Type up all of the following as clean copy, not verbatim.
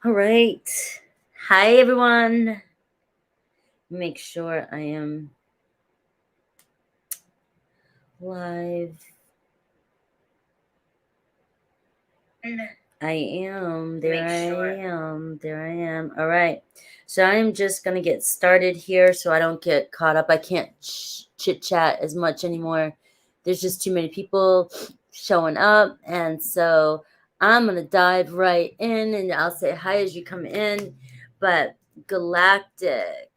All right. Hi, everyone. Make sure I am live. I am. There I am. There I am. All right. So I'm just going to get started here so I don't get caught up. I can't chit chat as much anymore. There's just too many people showing up. And so I'm going to dive right in and I'll say hi as you come in. But Galactic.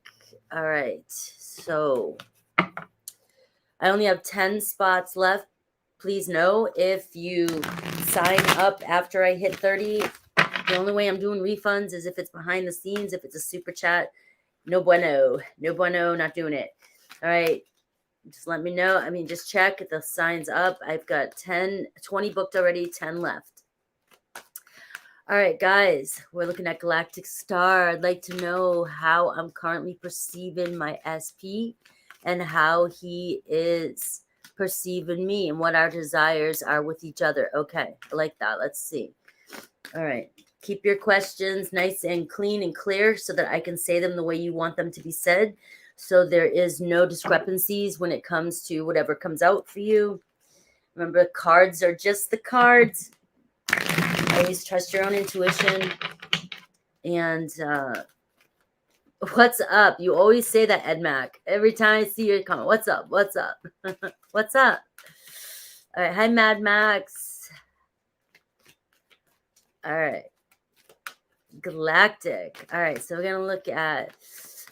All right. So I only have 10 spots left. Please know if you sign up after I hit 30, the only way I'm doing refunds is if it's behind the scenes. If it's a super chat, no bueno. No bueno, not doing it. All right. Just let me know. I mean, just check if the sign's up. I've got 20 booked already, 10 left. All right, guys, we're looking at Galactic Star. I'd like to know how I'm currently perceiving my SP and how he is perceiving me and what our desires are with each other. Okay, I like that. Let's see. All right. Keep your questions nice and clean and clear so that I can say them the way you want them to be said. So there is no discrepancies when it comes to whatever comes out for you. Remember, cards are just the cards. Always trust your own intuition. And what's up? You always say that, Ed Mac. Every time I see your comment, what's up? What's up? What's up? All right. Hi, Mad Max. All right. Galactic. All right. So we're going to look at,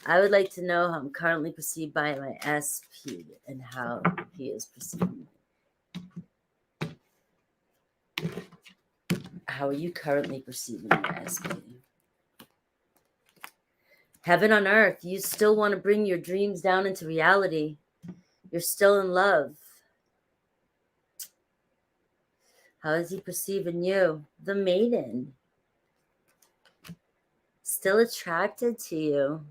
I would like to know how I'm currently perceived by my SP and how he is perceiving me. How are you currently perceiving my SP? Heaven on earth, you still want to bring your dreams down into reality. You're still in love. How is he perceiving you? The maiden. Still attracted to you.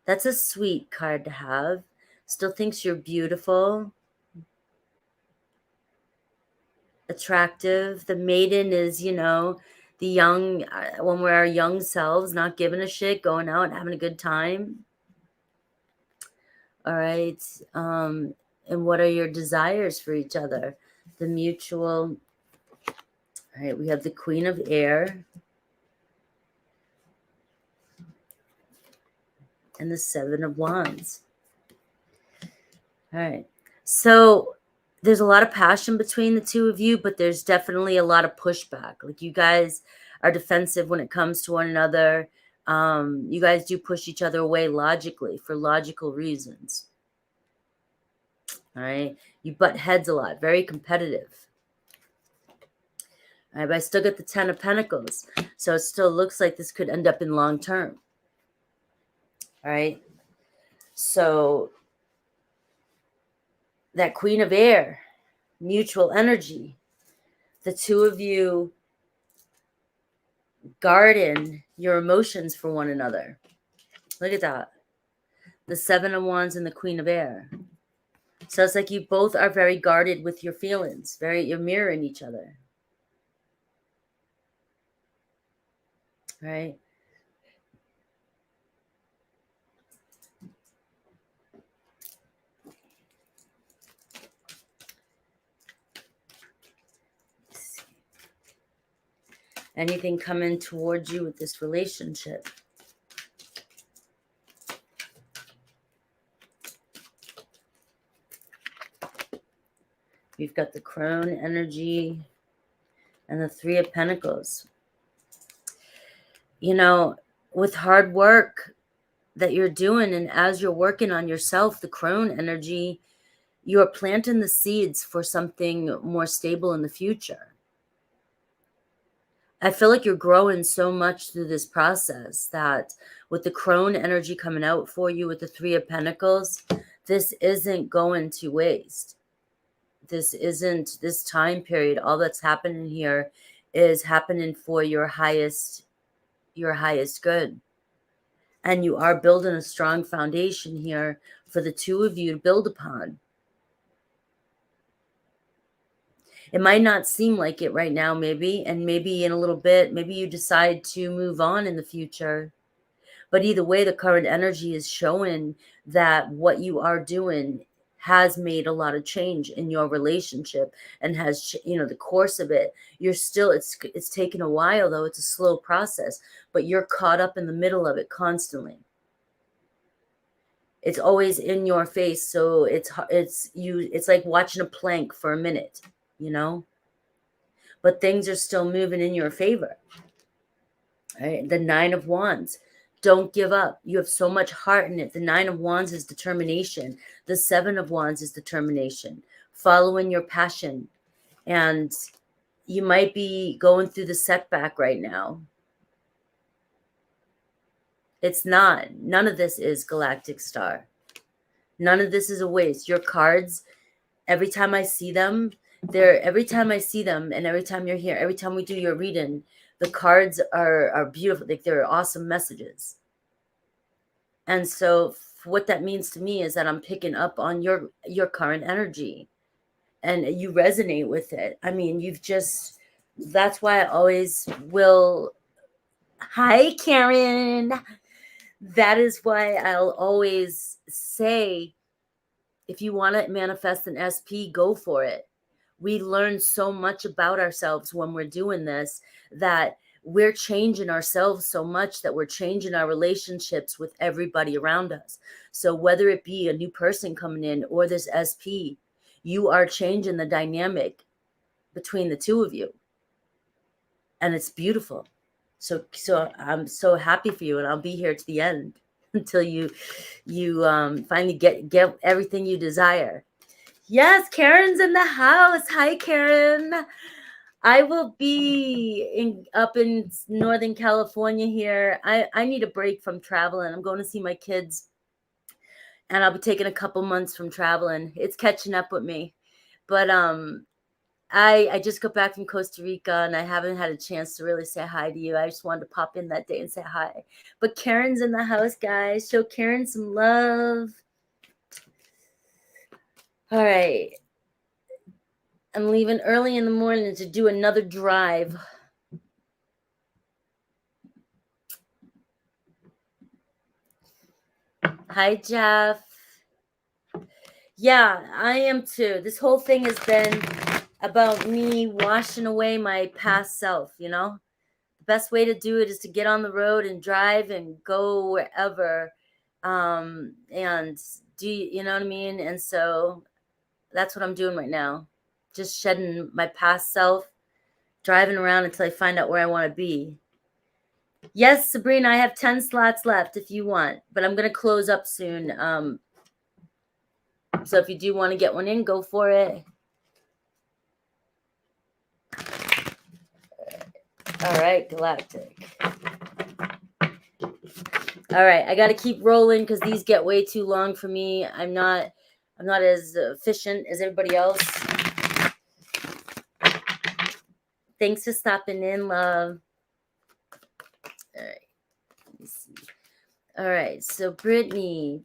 That's a sweet card to have. Still thinks you're beautiful. Attractive. The maiden is, the young, when we're our young selves, not giving a shit, going out and having a good time. All right. And what are your desires for each other? The mutual. All right. We have the Queen of Air and the Seven of Wands. All right. So there's a lot of passion between the two of you, but there's definitely a lot of pushback. Like, you guys are defensive when it comes to one another. You guys do push each other away logically for logical reasons. All right. You butt heads a lot, very competitive. All right, but I still get the 10 of Pentacles. So it still looks like this could end up in long term. All right. So that Queen of Air, mutual energy, the two of you garden your emotions for one another. Look at that. The Seven of Wands and the Queen of Air. So it's like you both are very guarded with your feelings. You're mirroring each other. Right? Anything coming towards you with this relationship? You've got the Crone energy and the Three of Pentacles. With hard work that you're doing, and as you're working on yourself, the Crone energy, you're planting the seeds for something more stable in the future. I feel like you're growing so much through this process that with the Crone energy coming out for you with the Three of Pentacles, this isn't going to waste. This time period, all that's happening here is happening for your highest good. And you are building a strong foundation here for the two of you to build upon. It might not seem like it right now, maybe, and maybe in a little bit, maybe you decide to move on in the future. But either way, the current energy is showing that what you are doing has made a lot of change in your relationship and has, the course of it. You're still, it's taken a while though. It's a slow process, but you're caught up in the middle of it constantly. It's always in your face. So it's like watching a plank for a minute, but things are still moving in your favor. Right? The 9 of Wands. Don't give up. You have so much heart in it. The 9 of Wands is determination. The 7 of Wands is determination. Following your passion. And you might be going through the setback right now. It's not. None of this is Galactic Star. None of this is a waste. Your cards, every time I see them, and every time you're here, every time we do your reading, the cards are beautiful. Like, they're awesome messages. And so what that means to me is that I'm picking up on your current energy and you resonate with it. I mean, that's why I always will. Hi, Karen. That is why I'll always say, if you want to manifest an SP, go for it. We learn so much about ourselves when we're doing this, that we're changing ourselves so much that we're changing our relationships with everybody around us. So whether it be a new person coming in or this SP, you are changing the dynamic between the two of you. And it's beautiful. So I'm so happy for you, and I'll be here to the end until you finally get everything you desire. Yes, Karen's in the house. Hi, Karen. I will be up in Northern California here. I need a break from traveling. I'm going to see my kids, and I'll be taking a couple months from traveling. It's catching up with me. But I just got back from Costa Rica, and I haven't had a chance to really say hi to you. I just wanted to pop in that day and say hi. But Karen's in the house, guys. Show Karen some love. All right. I'm leaving early in the morning to do another drive. Hi, Jeff. Yeah, I am too. This whole thing has been about me washing away my past self, The best way to do it is to get on the road and drive and go wherever. And do you know what I mean? And so that's what I'm doing right now. Just shedding my past self, driving around until I find out where I want to be. Yes, Sabrina, I have 10 slots left if you want, but I'm going to close up soon. So if you do want to get one in, go for it. All right, Galactic. All right, I got to keep rolling because these get way too long for me. I'm not as efficient as everybody else. Thanks for stopping in, love. All right. Let me see. All right, so Brittany.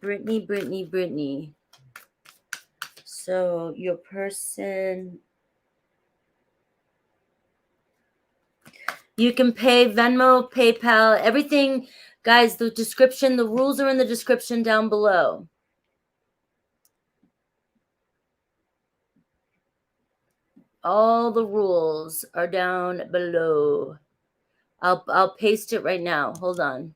So your person, you can pay Venmo, PayPal, everything. Guys, the rules are in the description down below. All the rules are down below. I'll paste it right now. Hold on.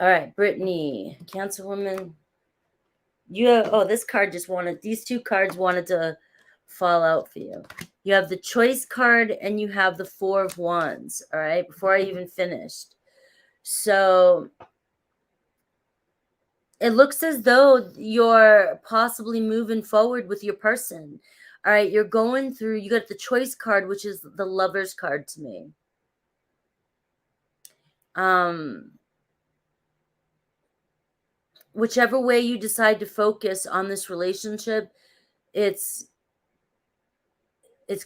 All right, Brittany, Cancer woman. This card these two cards wanted to fall out for you. You have the choice card and you have the 4 of Wands. All right, before I even finished. So it looks as though you're possibly moving forward with your person. All right, you're going through, you got the choice card, which is the Lover's card to me. Whichever way you decide to focus on this relationship, it's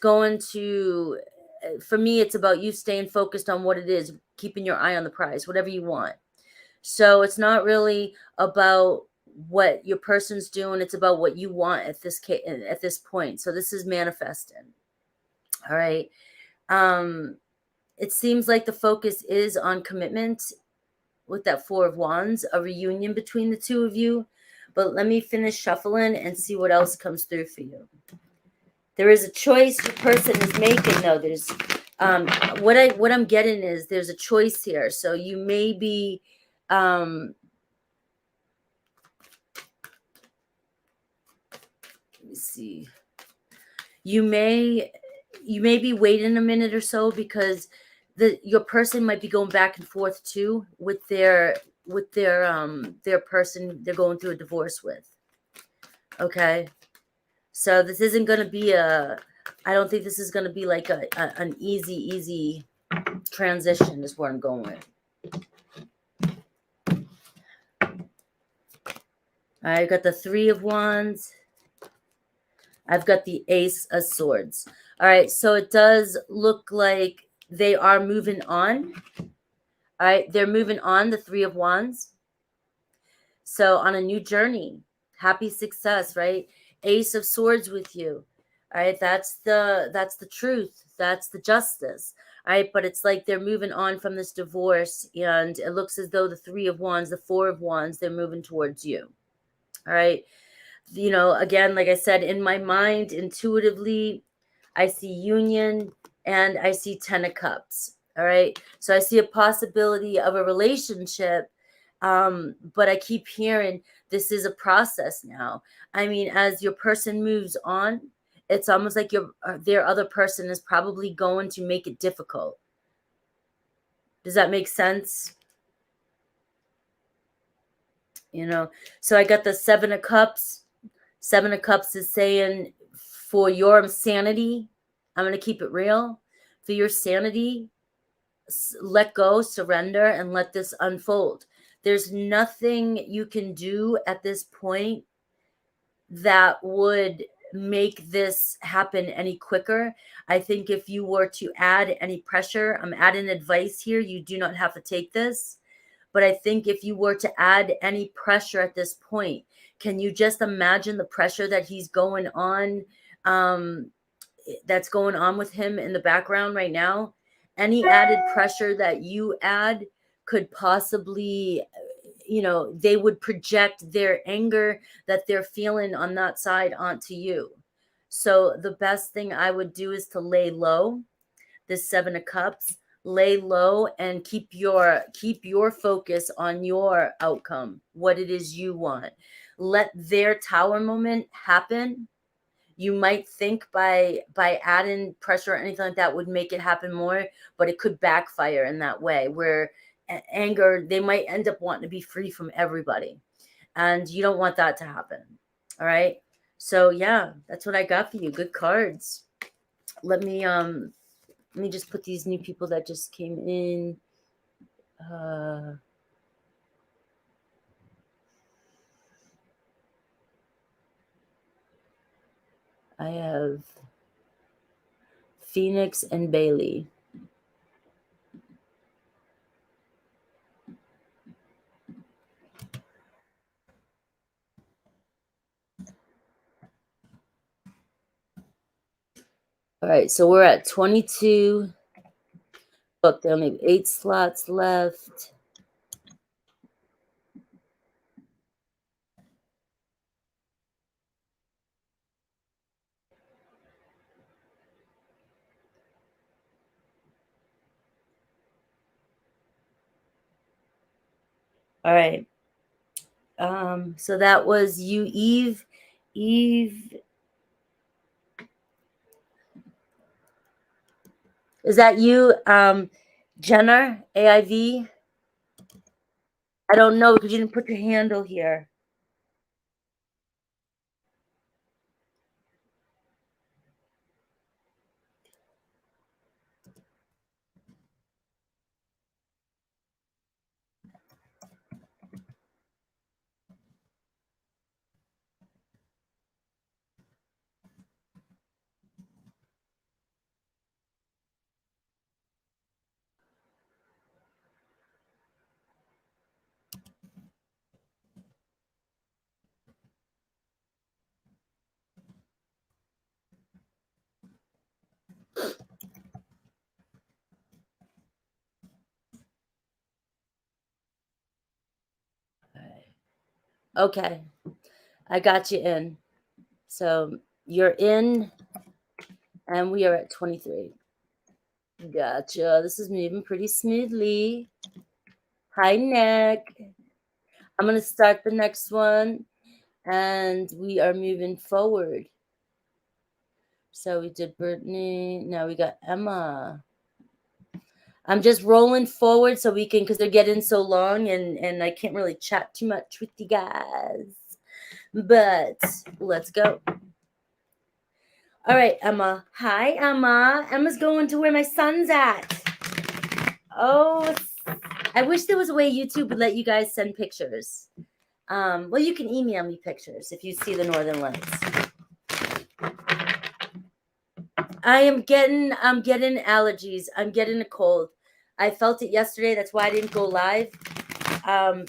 going to, for me, it's about you staying focused on what it is, keeping your eye on the prize, whatever you want. So it's not really about what your person's doing. It's about what you want at this point. So this is manifesting. All right. It seems like the focus is on commitment with that Four of Wands, a reunion between the two of you. But let me finish shuffling and see what else comes through for you. There is a choice your person is making, though. There's what I'm getting is there's a choice here. So you may be let me see. You may be waiting a minute or so because your person might be going back and forth too with their person they're going through a divorce with. Okay. So this isn't going to be I don't think this is going to be like an easy transition is what I'm going with. I've got the Three of Wands. I've got the Ace of Swords. All right, so it does look like they are moving on. All right, they're moving on, the Three of Wands. So on a new journey, happy success, right? Ace of Swords with you. All right, that's the truth. That's the justice. All right, but it's like they're moving on from this divorce, and it looks as though the Three of Wands, the Four of Wands, they're moving towards you. All right. Again, like I said, in my mind, intuitively, I see union and I see Ten of Cups. All right. So I see a possibility of a relationship. But I keep hearing this is a process now. I mean, as your person moves on, it's almost like their other person is probably going to make it difficult. Does that make sense? So I got the Seven of Cups. Seven of Cups is saying, for your sanity, I'm going to keep it real. For your sanity, let go, surrender, and let this unfold. There's nothing you can do at this point that would make this happen any quicker. I think if you were to add any pressure, I'm adding advice here. You do not have to take this. But I think if you were to add any pressure at this point, can you just imagine the pressure that he's going on, that's going on with him in the background right now? Any added pressure that you add could possibly, they would project their anger that they're feeling on that side onto you. So the best thing I would do is to lay low. This Seven of Cups, lay low and keep your focus on your outcome, what it is you want. Let their tower moment happen. You might think by adding pressure or anything like that would make it happen more, but it could backfire in that way where anger, they might end up wanting to be free from everybody, and you don't want that to happen. All right, so yeah, that's what I got for you. Good cards. Let me just put these new people that just came in. I have Phoenix and Bailey. All right, so we're at 22. Look, they only have 8 slots left. All right. So that was you, Eve. Eve, is that you? Jenner, AIV? I don't know because you didn't put your handle here. Okay. I got you in. So you're in, and we are at 23. Gotcha. This is moving pretty smoothly. Hi, Nick. I'm going to start the next one, and we are moving forward. So we did Brittany. Now we got Emma. I'm just rolling forward so we can, because they're getting so long, and I can't really chat too much with you guys. But let's go. All right, Emma. Hi, Emma. Emma's going to where my son's at. Oh, I wish there was a way YouTube would let you guys send pictures. Well, you can email me pictures if you see the Northern Lights. I'm getting allergies. I'm getting a cold. I felt it yesterday. That's why I didn't go live.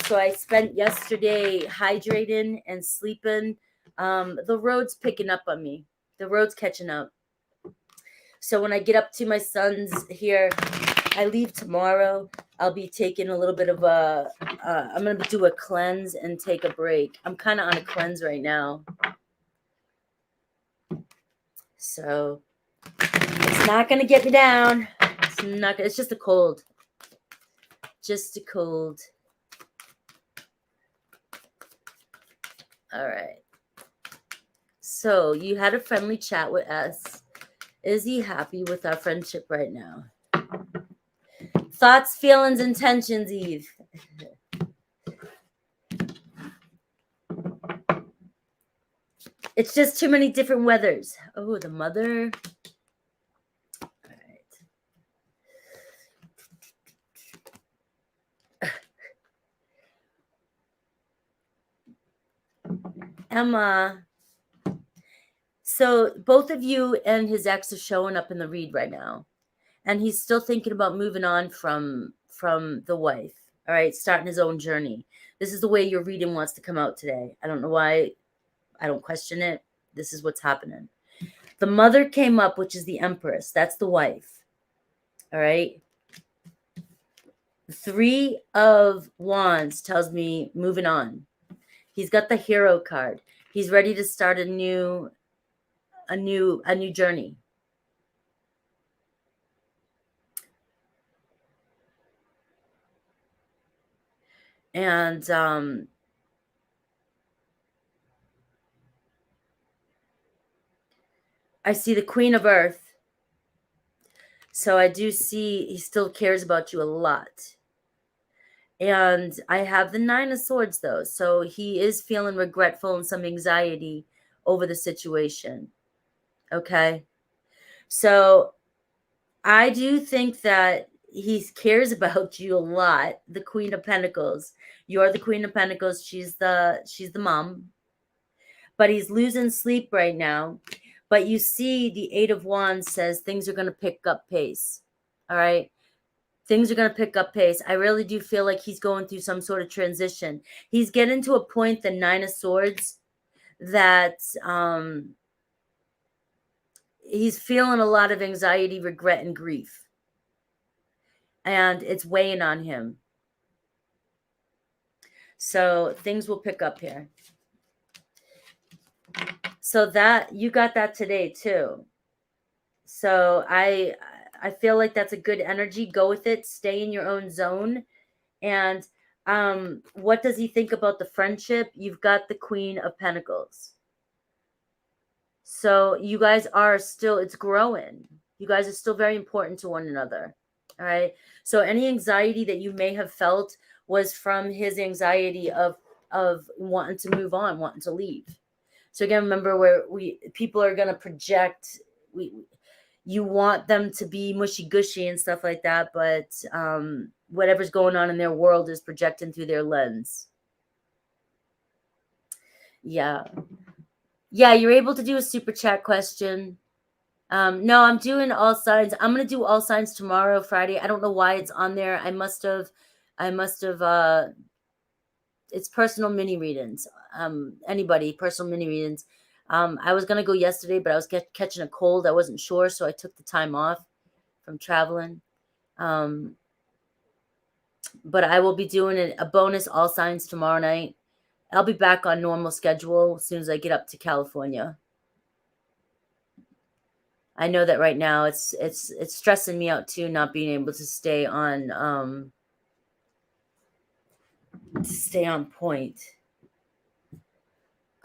So I spent yesterday hydrating and sleeping. The road's picking up on me. The road's catching up. So when I get up to my son's here, I leave tomorrow. I'll be taking a little bit of I'm going to do a cleanse and take a break. I'm kind of on a cleanse right now. So it's not going to get me down. It's just a cold. Just a cold. All right. So you had a friendly chat with us. Is he happy with our friendship right now? Thoughts, feelings, intentions, Eve. It's just too many different weathers. Oh, the mother. All right. Emma. So both of you and his ex are showing up in the read right now. And he's still thinking about moving on from the wife. All right, starting his own journey. This is the way your reading wants to come out today. I don't know why. I don't question it. This is what's happening. The mother came up, which is the Empress. That's the wife. All right. 3 of Wands tells me moving on. He's got the Hero card. He's ready to start a new journey. And I see the Queen of Earth. So I do see he still cares about you a lot. And I have the 9 of Swords, though. So he is feeling regretful and some anxiety over the situation. Okay. So I do think that he cares about you a lot. The Queen of Pentacles. You're the Queen of Pentacles. She's the mom. But he's losing sleep right now. But you see the 8 of Wands says things are going to pick up pace. All right. Things are going to pick up pace. I really do feel like he's going through some sort of transition. He's getting to a point, the 9 of Swords, that he's feeling a lot of anxiety, regret, and grief. And it's weighing on him. So things will pick up here. So that you got that today too. So I feel like that's a good energy. Go with it. Stay in your own zone. And what does he think about the friendship? You've got the Queen of Pentacles. So you guys are still, it's growing. You guys are still very important to one another. All right. So any anxiety that you may have felt was from his anxiety of wanting to move on, wanting to leave. So again, remember where people are going to project, you want them to be mushy gushy and stuff like that. But whatever's going on in their world is projecting through their lens. Yeah. Yeah, you're able to do a super chat question. No, I'm doing all signs. I'm going to do all signs tomorrow, Friday. I don't know why it's on there. I must have, it's personal mini readings. Anybody, personal mini readings. I was going to go yesterday, but I was catching a cold. I wasn't sure, so I took the time off from traveling. But I will be doing a bonus all signs tomorrow night. I'll be back on normal schedule as soon as I get up to California. I know that right now it's stressing me out too, not being able to stay on point.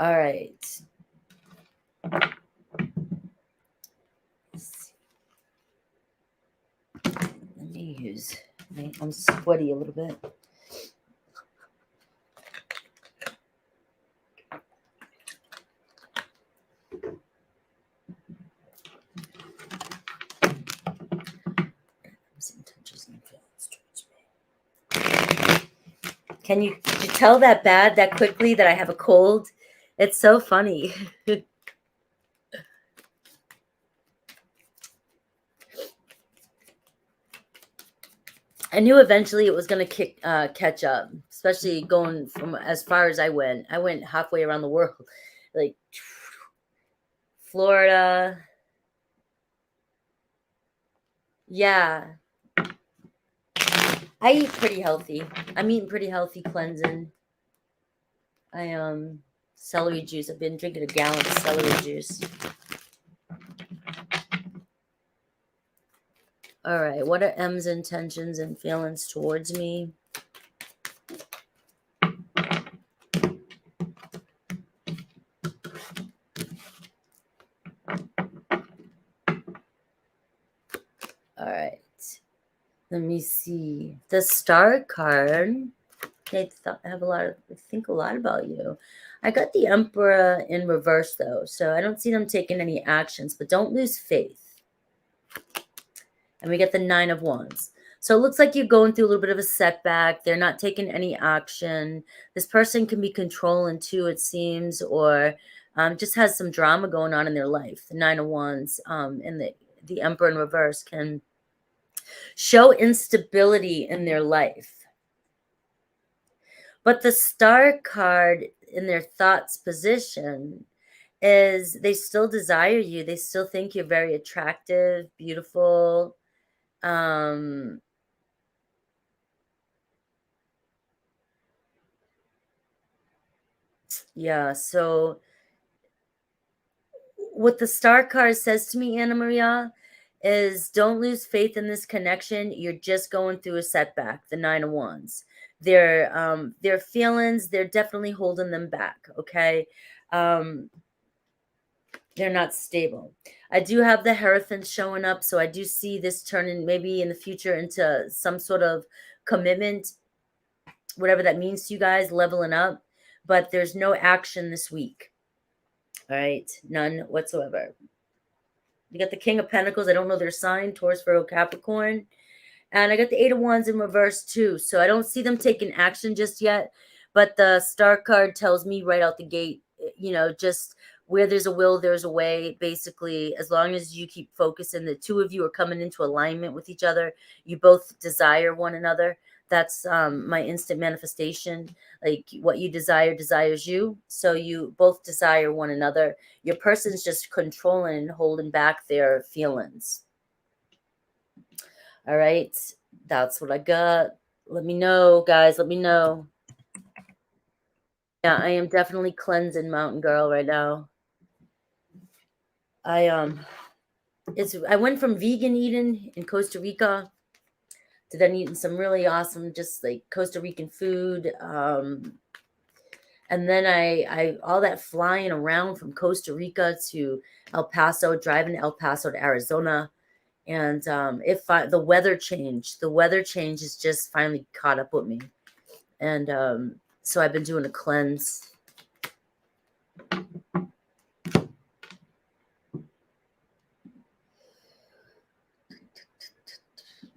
All right. Let me use. I'm sweaty a little bit. Can you tell that quickly that I have a cold? It's so funny. I knew eventually it was going to catch up, especially going from as far as I went. I went halfway around the world, like Florida. Yeah. I eat pretty healthy. I'm eating pretty healthy, cleansing. Celery juice. I've been drinking a gallon of celery juice. All right. What are M's intentions and feelings towards me? All right. Let me see. The Star card. I think a lot about you. I got the Emperor in reverse though, so I don't see them taking any actions, but don't lose faith. And we get the 9 of Wands. So it looks like you're going through a little bit of a setback. They're not taking any action. This person can be controlling too, it seems, or just has some drama going on in their life. The 9 of Wands and the Emperor in reverse can show instability in their life. But the Star card in their thoughts position is they still desire you. They still think you're very attractive, beautiful. Yeah, so what the Star card says to me, Anna Maria, is don't lose faith in this connection. You're just going through a setback, the 9 of Wands. Their feelings, they're definitely holding them back, okay? They're not stable. I do have the Hierophant showing up, so I do see this turning maybe in the future into some sort of commitment, whatever that means to you guys, leveling up, but there's no action this week. All right, none whatsoever. You got the King of Pentacles. I don't know their sign, Taurus, Virgo, Capricorn. And I got the 8 of Wands in reverse too. So I don't see them taking action just yet. But the Star card tells me right out the gate, just where there's a will, there's a way. Basically, as long as you keep focusing, the two of you are coming into alignment with each other. You both desire one another. That's my instant manifestation. Like what you desire desires you. So you both desire one another. Your person's just controlling and holding back their feelings. All right. That's what I got. Let me know, guys. Let me know. Yeah, I am definitely cleansing, Mountain Girl, right now. I went from vegan eating in Costa Rica to then eating some really awesome, just like Costa Rican food. And then I all that flying around from Costa Rica to El Paso, driving to El Paso to Arizona. And the weather change has just finally caught up with me. And so I've been doing a cleanse.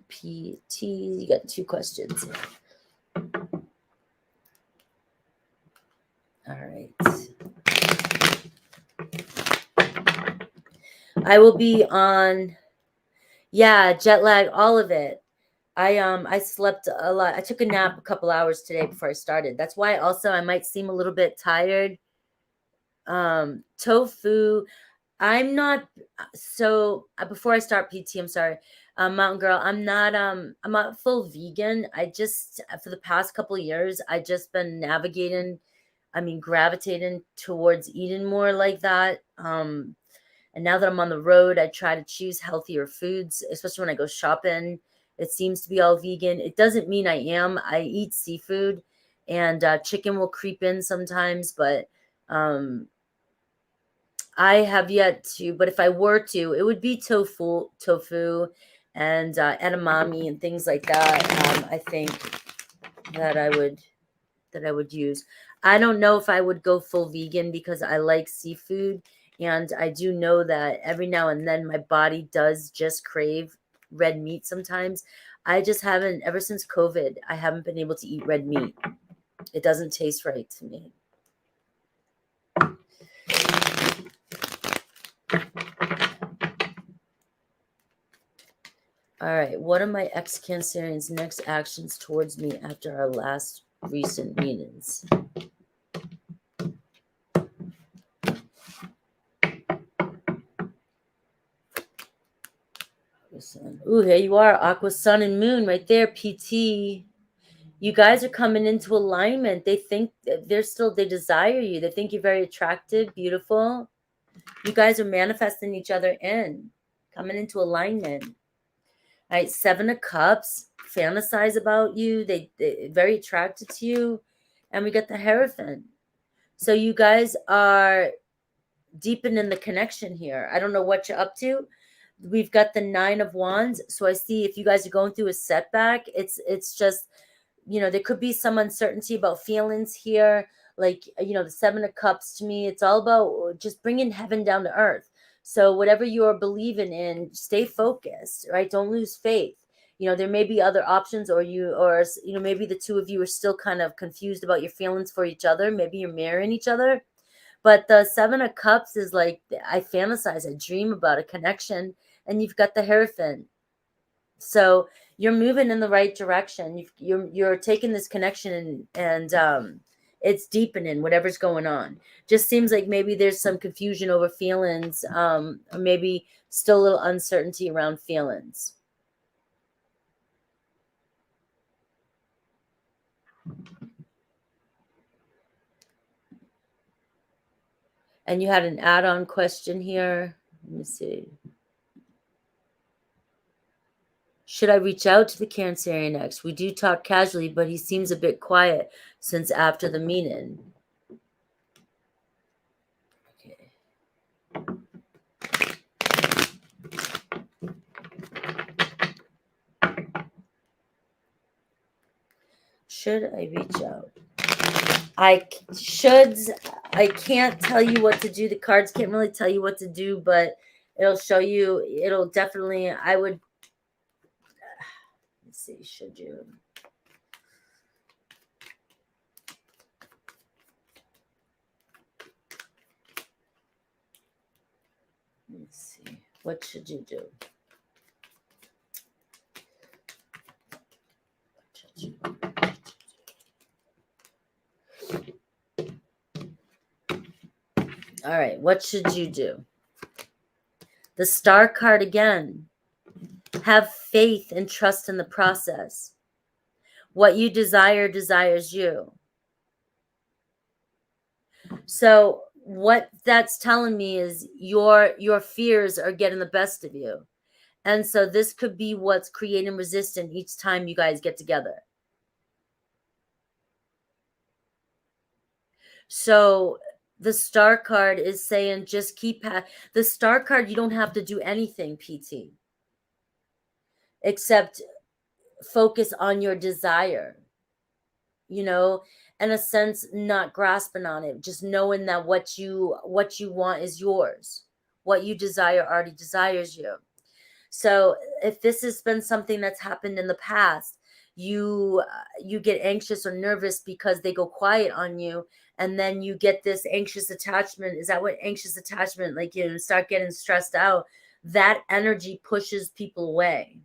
PT, you got 2 questions. All right. I will be on, jet lag, all of it. I slept a lot. I took a nap a couple hours today before I started. That's why also I might seem a little bit tired. Tofu, I'm not, so before I start PT, I'm sorry, Mountain Girl, I'm not full vegan. I just, for the past couple of years, I just been navigating gravitating towards eating more like that. And now that I'm on the road, I try to choose healthier foods, especially when I go shopping. It seems to be all vegan. It doesn't mean I am. I eat seafood, and chicken will creep in sometimes, but I have yet to. But if I were to, it would be tofu, and edamame and things like that. I think that I would use. I don't know if I would go full vegan because I like seafood, and I do know that every now and then my body does just crave red meat sometimes. I just haven't, ever since COVID, I haven't been able to eat red meat. It doesn't taste right to me. All right, what are my ex-Cancerians' next actions towards me after our last recent meetings? Ooh, here you are, Aqua, Sun, and Moon right there, PT. You guys are coming into alignment. They think they desire you. They think you're very attractive, beautiful. You guys are manifesting each other coming into alignment. All right, 7 of Cups, fantasize about you. They very attracted to you. And we got the Hierophant. So you guys are deepening the connection here. I don't know what you're up to. We've got the 9 of Wands. So I see if you guys are going through a setback, it's just, there could be some uncertainty about feelings here. Like, the 7 of Cups to me, it's all about just bringing heaven down to earth. So whatever you're believing in, stay focused, right? Don't lose faith. There may be other options, or maybe the two of you are still kind of confused about your feelings for each other. Maybe you're marrying each other. But the 7 of Cups is like, I fantasize, I dream about a connection, and you've got the Hierophant. So you're moving in the right direction. You're taking this connection and it's deepening whatever's going on. Just seems like maybe there's some confusion over feelings, or maybe still a little uncertainty around feelings. And you had an add-on question here. Let me see. Should I reach out to the Cancerian ex? We do talk casually, but he seems a bit quiet since after the meeting. Okay. Should I reach out? I can't tell you what to do. The cards can't really tell you what to do, but it'll show you. It'll definitely, let's see, should you? Let's see. What should you do? All right, what should you do? The Star card again. Have faith and trust in the process. What you desire desires you. So what that's telling me is your fears are getting the best of you. And so this could be what's creating resistance each time you guys get together. So the Star card is saying just the Star card, you don't have to do anything, PT, except focus on your desire, in a sense, not grasping on it, just knowing that what you want is yours. What you desire already desires you. So if this has been something that's happened in the past, you get anxious or nervous because they go quiet on you, and then you get this anxious attachment. Is that what anxious attachment, like, start getting stressed out? That energy pushes people away.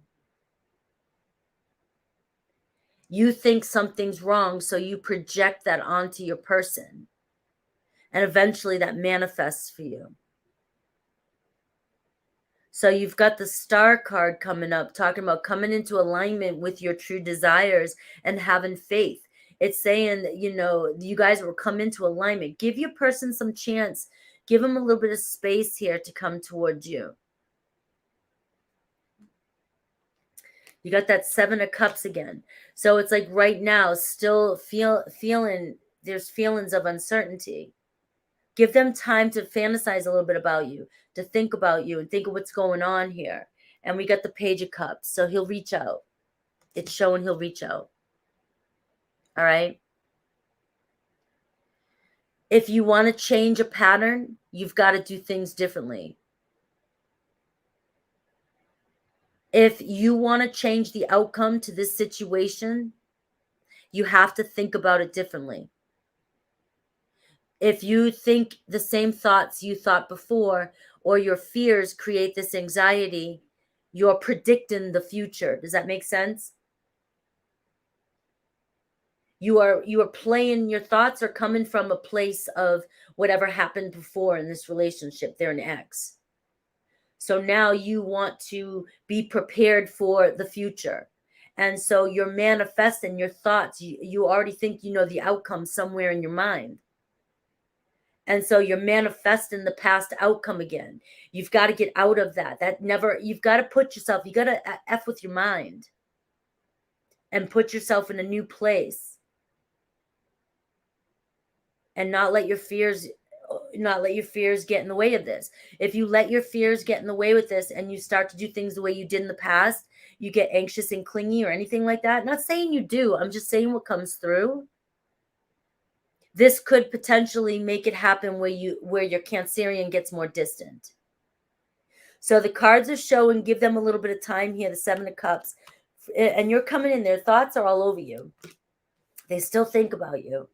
You think something's wrong, so you project that onto your person, and eventually that manifests for you. So you've got the Star card coming up, talking about coming into alignment with your true desires and having faith. It's saying that, you know, you guys will come into alignment. Give your person some chance. Give them a little bit of space here to come towards you. You got that 7 of Cups again. So it's like right now, still feeling, there's feelings of uncertainty. Give them time to fantasize a little bit about you, to think about you and think of what's going on here. And we got the Page of Cups. So he'll reach out. It's showing he'll reach out. All right. If you want to change a pattern, you've got to do things differently. If you want to change the outcome to this situation, you have to think about it differently. If you think the same thoughts you thought before, or your fears create this anxiety, you're predicting the future. Does that make sense? You are playing, your thoughts are coming from a place of whatever happened before in this relationship. They're an ex. So now you want to be prepared for the future. And so you're manifesting your thoughts. You already think you know the outcome somewhere in your mind. And so you're manifesting the past outcome again. You've got to get out of that. You've got to put yourself, you got to F with your mind and put yourself in a new place. And not let your fears get in the way of this. If you let your fears get in the way with this and you start to do things the way you did in the past, you get anxious and clingy or anything like that. Not saying you do. I'm just saying what comes through. This could potentially make it happen where your Cancerian gets more distant. So the cards are showing, give them a little bit of time here, the 7 of Cups. And you're coming in, their thoughts are all over you. They still think about you.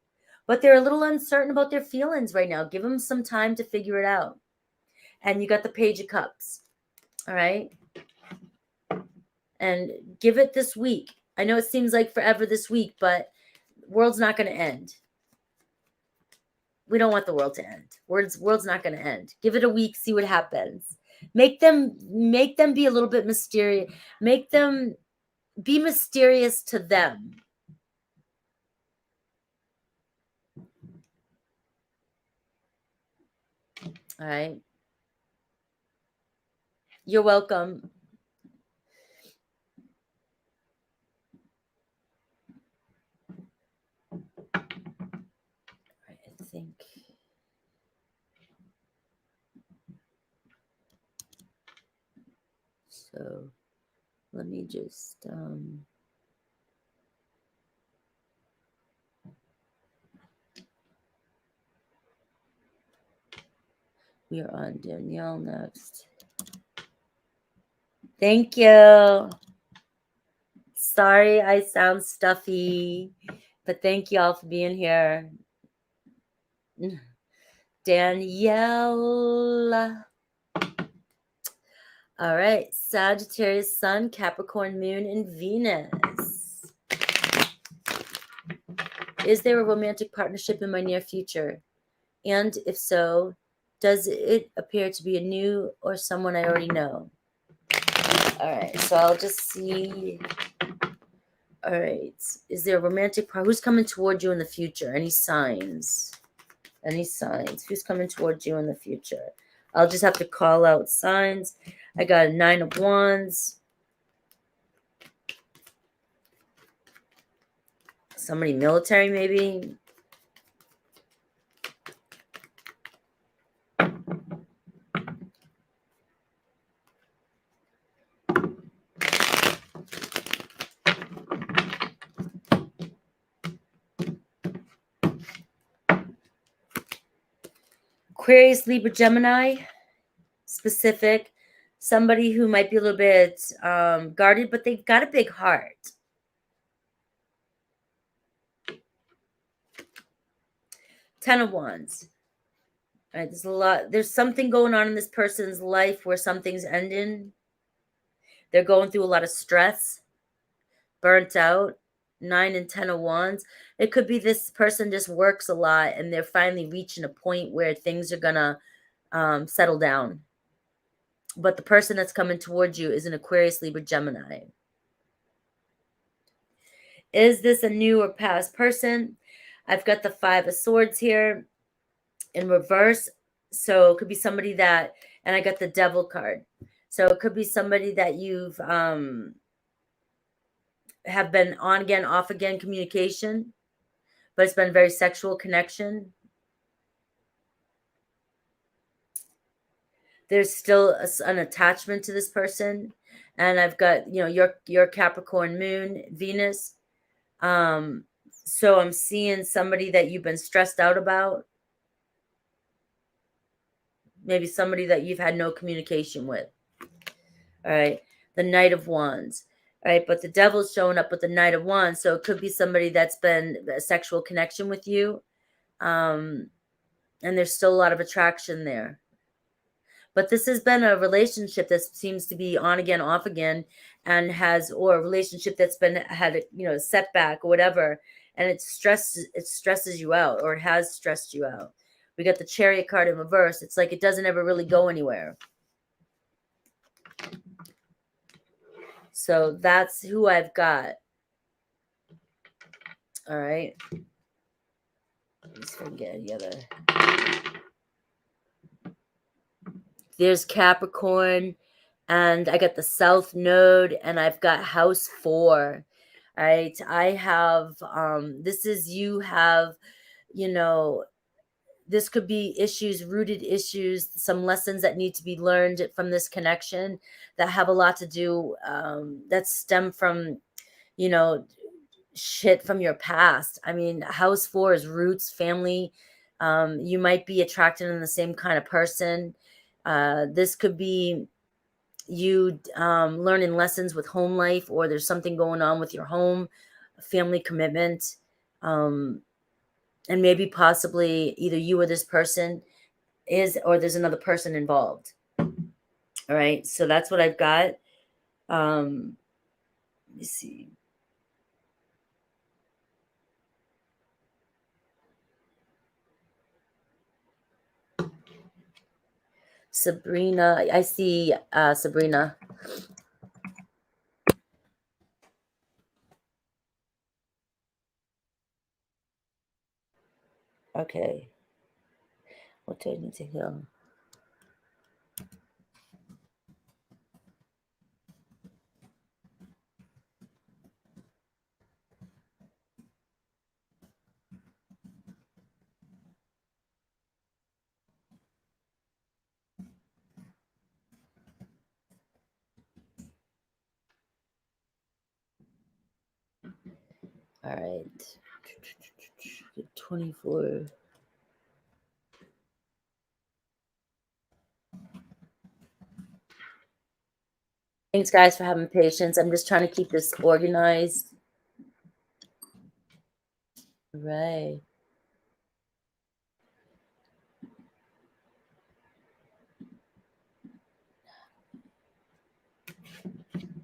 But they're a little uncertain about their feelings right now. Give them some time to figure it out. And you got the Page of Cups. All right? And give it this week. I know it seems like forever this week, but the world's not going to end. We don't want the world to end. World's not going to end. Give it a week, see what happens. Make them be a little bit mysterious. Make them be mysterious to them. All right. You're welcome. All right, I think. So let me just we are on Danielle next. Thank you. Sorry I sound stuffy, but thank you all for being here. Danielle. All right. Sagittarius Sun, Capricorn Moon, and Venus. Is there a romantic partnership in my near future? And if so, does it appear to be a new or someone I already know? All right. So I'll just see. All right. Is there a romantic part? Who's coming towards you in the future? Any signs? Any signs? Who's coming towards you in the future? I'll just have to call out signs. I got a 9 of Wands. Somebody military, maybe. Aquarius, Libra, Gemini, specific. Somebody who might be a little bit guarded, but they've got a big heart. Ten of Wands. All right, there's something going on in this person's life where something's ending. They're going through a lot of stress, burnt out. 9 and 10 of Wands. It could be this person just works a lot and they're finally reaching a point where things are gonna settle down. But the person that's coming towards you is an Aquarius, Libra, Gemini. Is this a new or past person? I've got the 5 of Swords here in reverse. So it could be somebody that, and I got the Devil card. So it could be somebody that you've have been on again, off again communication, but it's been very sexual connection. There's still an attachment to this person. And I've got, your Capricorn moon, Venus. So I'm seeing somebody that you've been stressed out about. Maybe somebody that you've had no communication with. All right. The Knight of Wands. All right. But the Devil's showing up with the Knight of Wands. So it could be somebody that's been a sexual connection with you. And there's still a lot of attraction there. But this has been a relationship that seems to be on again, off again, and or a relationship that's been had a setback or whatever, and it stresses you out, or it has stressed you out. We got the Chariot card in reverse. It's like it doesn't ever really go anywhere. So that's who I've got. All right. Let's get any other. There's Capricorn, and I got the South Node, and I've got House 4. All right. I have, this is, you have, this could be issues, rooted issues, some lessons that need to be learned from this connection that have a lot to do, that stem from, shit from your past. I mean, House 4 is roots, family. You might be attracted in the same kind of person. This could be you learning lessons with home life, or there's something going on with your home, family commitment, and maybe possibly either you or this person or there's another person involved. All right, so that's what I've got. Let me see. Sabrina, I see Sabrina. Okay. What do I need to heal? All right. 24. Thanks, guys, for having patience. I'm just trying to keep this organized. Right.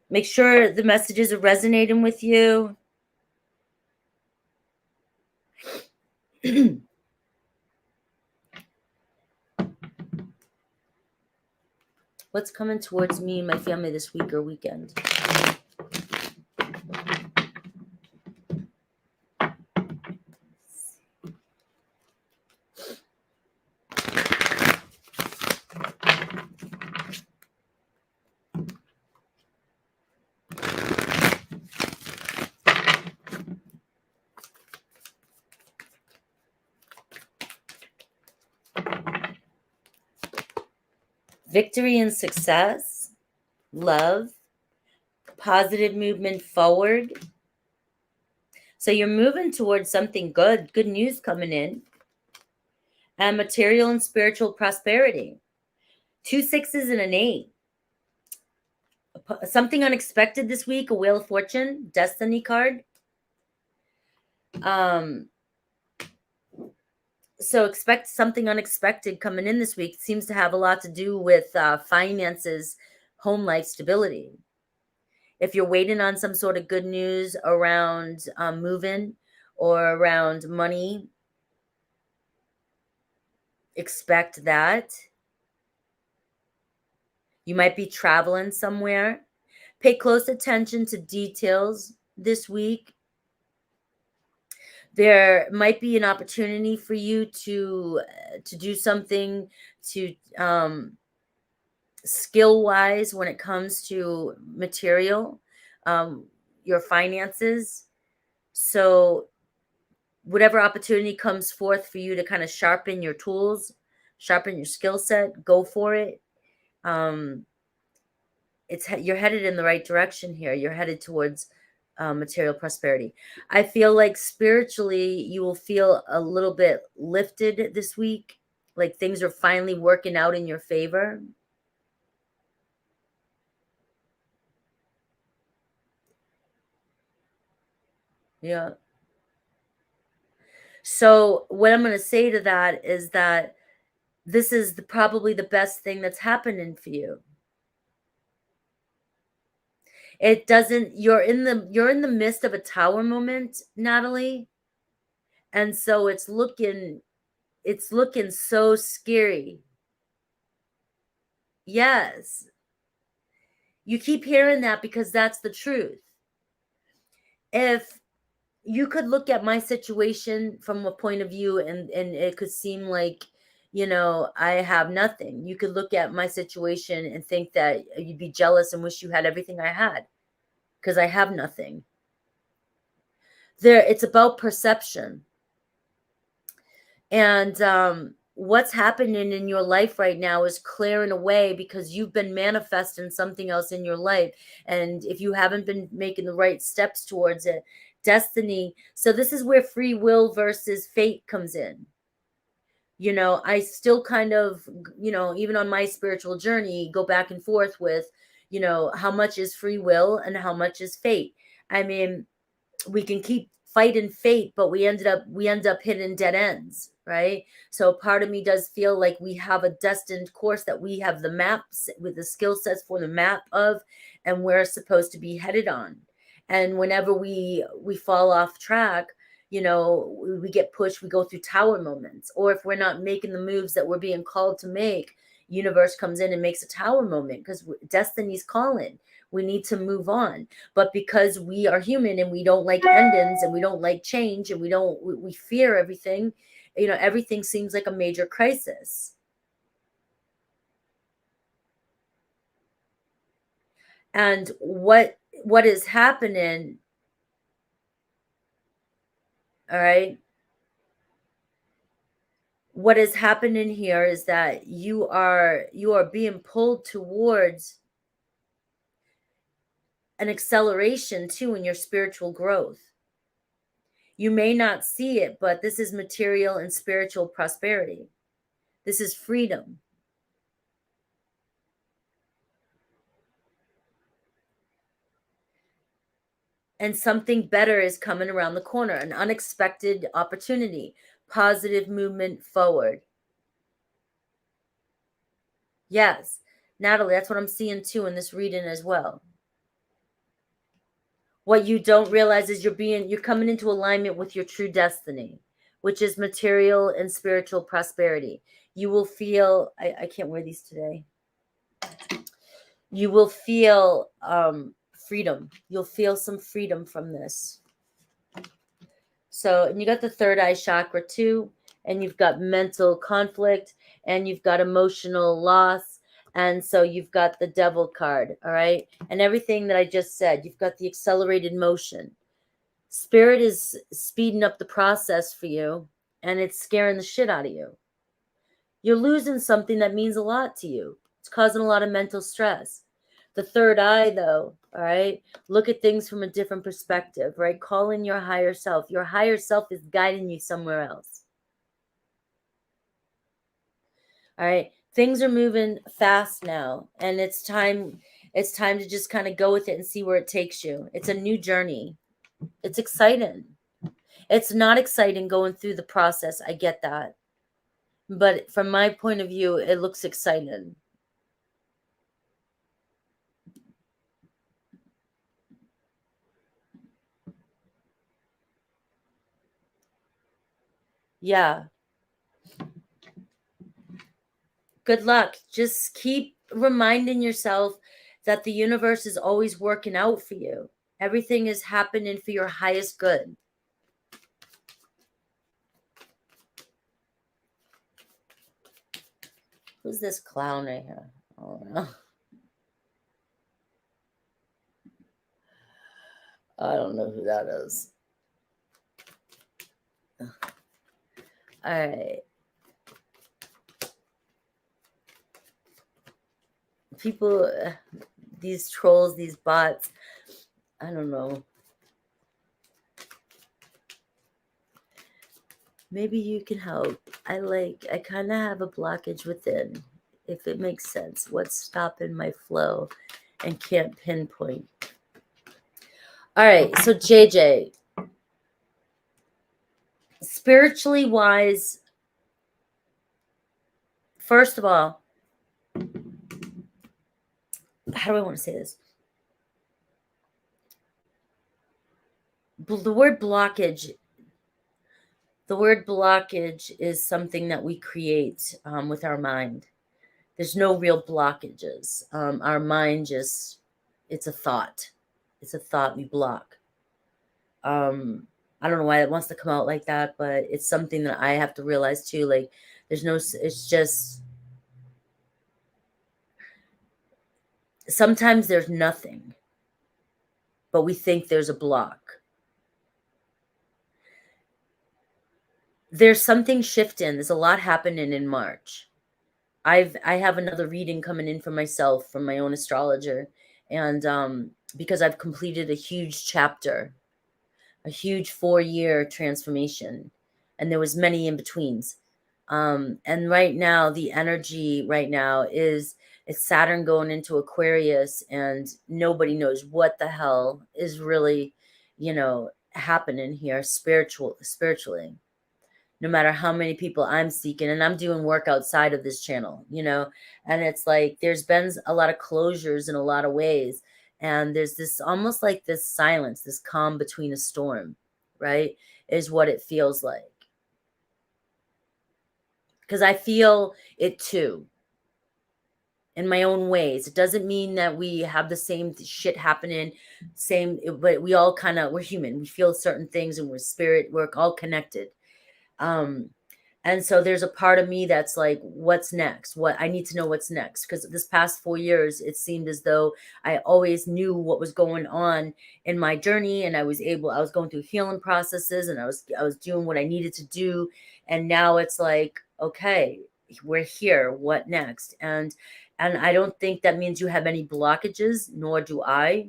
Make sure the messages are resonating with you. What's coming towards me and my family this week or weekend? Victory and success, love, positive movement forward. So you're moving towards something good news coming in, and material and spiritual prosperity. 2 6s and an 8. Something unexpected this week, a Wheel of Fortune, Destiny card. So expect something unexpected coming in this week. It seems to have a lot to do with finances, home life stability. If you're waiting on some sort of good news around moving or around money, expect that. You might be traveling somewhere. Pay close attention to details this week. There might be an opportunity for you to do something to skill wise when it comes to material, your finances. So whatever opportunity comes forth for you to kind of sharpen your tools, sharpen your skill set, go for it. You're headed in the right direction here. You're headed towards material prosperity. I feel like spiritually you will feel a little bit lifted this week, like things are finally working out in your favor. Yeah. So what I'm going to say to that is that this is probably the best thing that's happening for you. It doesn't, you're in the midst of a tower moment, Natalie. And so it's looking so scary. Yes. You keep hearing that because that's the truth. If you could look at my situation from a point of view and it could seem like, I have nothing. You could look at my situation and think that you'd be jealous and wish you had everything I had because I have nothing. It's about perception. And what's happening in your life right now is clearing away because you've been manifesting something else in your life. And if you haven't been making the right steps towards it, destiny. So this is where free will versus fate comes in. I still kind of, even on my spiritual journey, go back and forth with, how much is free will and how much is fate. I mean, we can keep fighting fate, but we end up hitting dead ends, right? So part of me does feel like we have a destined course that we have the maps with the skill sets for the map of, and we're supposed to be headed on. And whenever we fall off track, we get pushed, we go through tower moments. Or if we're not making the moves that we're being called to make, universe comes in and makes a tower moment because destiny's calling. We need to move on. But because we are human and we don't like endings and we don't like change and we fear everything, everything seems like a major crisis. And what is happening, all right? What is happening here is that you are being pulled towards an acceleration too in your spiritual growth. You may not see it, but this is material and spiritual prosperity. This is freedom. And something better is coming around the corner, an unexpected opportunity, positive movement forward. Yes, Natalie, that's what I'm seeing too in this reading as well. What you don't realize is you're coming into alignment with your true destiny, which is material and spiritual prosperity. You will feel, I can't wear these today. You will feel freedom. You'll feel some freedom from this. So, and you got the third eye chakra too, and you've got mental conflict, and you've got emotional loss, and so you've got the devil card, all right? And everything that I just said, you've got the accelerated motion. Spirit is speeding up the process for you, and it's scaring the shit out of you. You're losing something that means a lot to you. It's causing a lot of mental stress. The third eye, though, all right, look at things from a different perspective, right? Call in your higher self. Your higher self is guiding you somewhere else. All right, things are moving fast now, and it's time to just kind of go with it and see where it takes you. It's a new journey. It's exciting. It's not exciting going through the process. I get that. But from my point of view, it looks exciting. Yeah. Good luck. Just keep reminding yourself that the universe is always working out for you. Everything is happening for your highest good. Who's this clown right here? Oh, no. I don't know who that is. All right. People, these trolls, these bots, I don't know. Maybe you can help. I kind of have a blockage within, if it makes sense. What's stopping my flow and can't pinpoint? All right, so JJ, spiritually wise, first of all, how do I want to say this? The word blockage is something that we create with our mind. There's no real blockages. Our mind just, it's a thought. It's a thought we block. I don't know why it wants to come out like that, but it's something that I have to realize too. Like, it's just, sometimes there's nothing, but we think there's a block. There's something shifting. There's a lot happening in March. I have another reading coming in for myself from my own astrologer, and because I've completed a huge chapter, a huge 4-year transformation, and there was many in betweens. And right now, the energy right now is it's Saturn going into Aquarius, and nobody knows what the hell is really, happening here spiritually. No matter how many people I'm seeking, and I'm doing work outside of this channel, and it's like there's been a lot of closures in a lot of ways, and there's this almost like this silence, this calm between a storm, right? Is what it feels like. Because I feel it too in my own ways. It doesn't mean that we have the same shit happening, but we all we're human. We feel certain things, and we're all connected. And so there's a part of me that's like, what's next? What I need to know what's next. Because this past 4 years, it seemed as though I always knew what was going on in my journey. And I was going through healing processes, and I was doing what I needed to do. And now it's like, okay, we're here. What next? And I don't think that means you have any blockages, nor do I.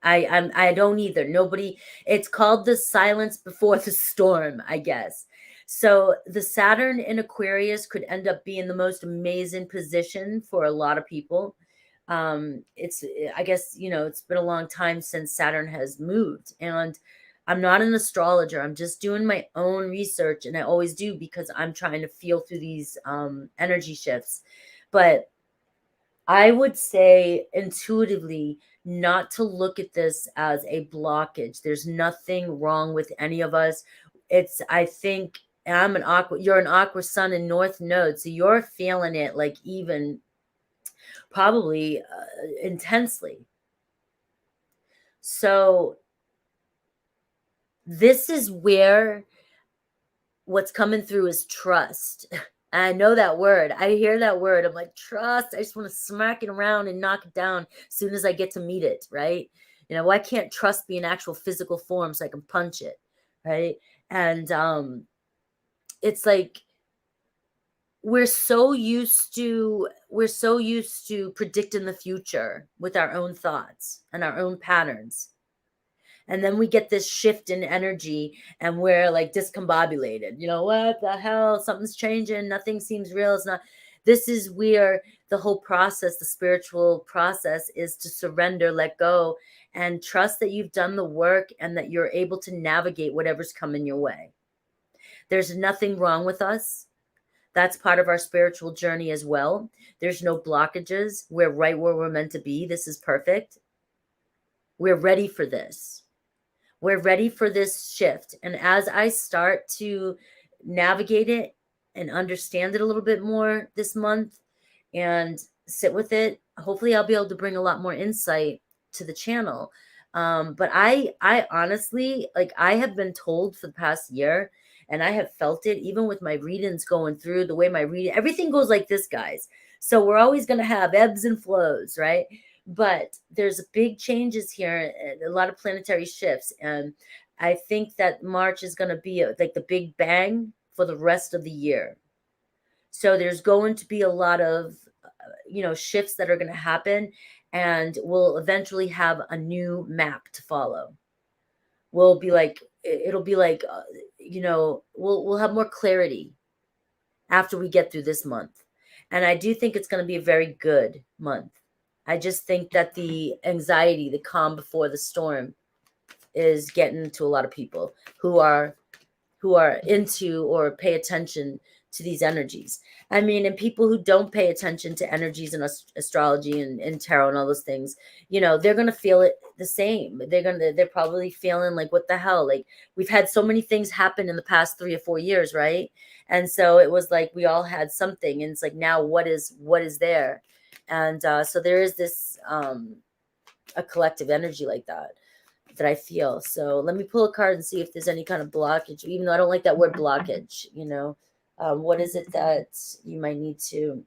I don't either. Nobody. It's called the silence before the storm, I guess. So the Saturn in Aquarius could end up being the most amazing position for a lot of people. It's, I guess, it's been a long time since Saturn has moved, and I'm not an astrologer. I'm just doing my own research, and I always do, because I'm trying to feel through these energy shifts. But I would say intuitively not to look at this as a blockage. There's nothing wrong with any of us. I think you're an Aqua Sun in North Node, so you're feeling it like even probably intensely. So this is where what's coming through is trust. I know that word. I hear that word. I'm like, trust. I just want to smack it around and knock it down as soon as I get to meet it, right? Why can't trust be an actual physical form so I can punch it, right? And it's like we're so used to predicting the future with our own thoughts and our own patterns. And then we get this shift in energy, and we're like discombobulated. What the hell? Something's changing. Nothing seems real. It's not. This is where the whole process, the spiritual process, is to surrender, let go, and trust that you've done the work and that you're able to navigate whatever's coming your way. There's nothing wrong with us. That's part of our spiritual journey as well. There's no blockages. We're right where we're meant to be. This is perfect. We're ready for this. We're ready for this shift. And as I start to navigate it and understand it a little bit more this month and sit with it, hopefully I'll be able to bring a lot more insight to the channel. But I honestly, I have been told for the past year, And I have felt it even with my readings going through, the way my reading, everything goes like this, guys. So we're always going to have ebbs and flows, right? But there's big changes here, a lot of planetary shifts. And I think that March is going to be like the big bang for the rest of the year. So there's going to be a lot of, shifts that are going to happen, and we'll eventually have a new map to follow. We'll be like, it'll be like, we'll have more clarity after we get through this month. And I do think it's going to be a very good month. I just think that the anxiety, the calm before the storm, is getting to a lot of people who are into or pay attention to these energies. I mean, and people who don't pay attention to energies and astrology and tarot and all those things, they're going to feel it the same. They're probably feeling like, what the hell? Like, we've had so many things happen in the past 3 or 4 years, right? And so it was like we all had something, and it's like, now what is there? And so there is this a collective energy like that I feel. So let me pull a card and see if there's any kind of blockage, even though I don't like that word blockage. What is it that you might need to?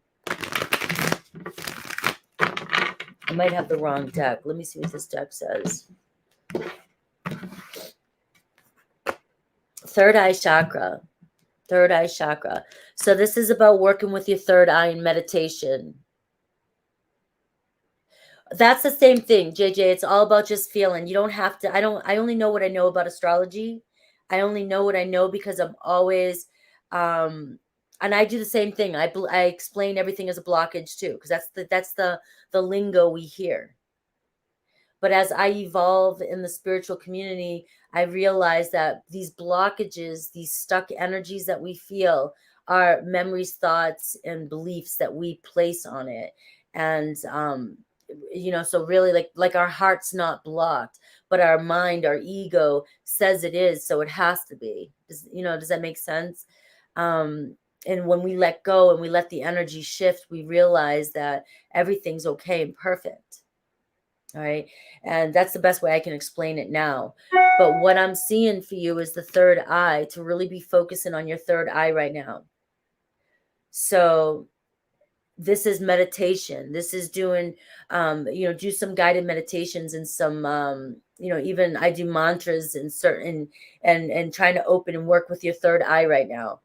I might have the wrong deck. Let me see what this deck says. Third eye chakra. Third eye chakra. So this is about working with your third eye in meditation. That's the same thing, JJ. It's all about just feeling. You don't have to. I only know what I know about astrology. I only know what I know because I'm always, and I do the same thing. I explain everything as a blockage too, because that's the lingo we hear. But as I evolve in the spiritual community, I realize that these blockages, these stuck energies that we feel, are memories, thoughts, and beliefs that we place on it. And so really, like our heart's not blocked, but our mind, our ego says it is, so it has to be. Does that make sense? And when we let go and we let the energy shift, we realize that everything's okay and perfect. All right. And that's the best way I can explain it now. But what I'm seeing for you is the third eye, to really be focusing on your third eye right now. So this is meditation. This is doing, do some guided meditations and some, even I do mantras and certain, and trying to open and work with your third eye right now.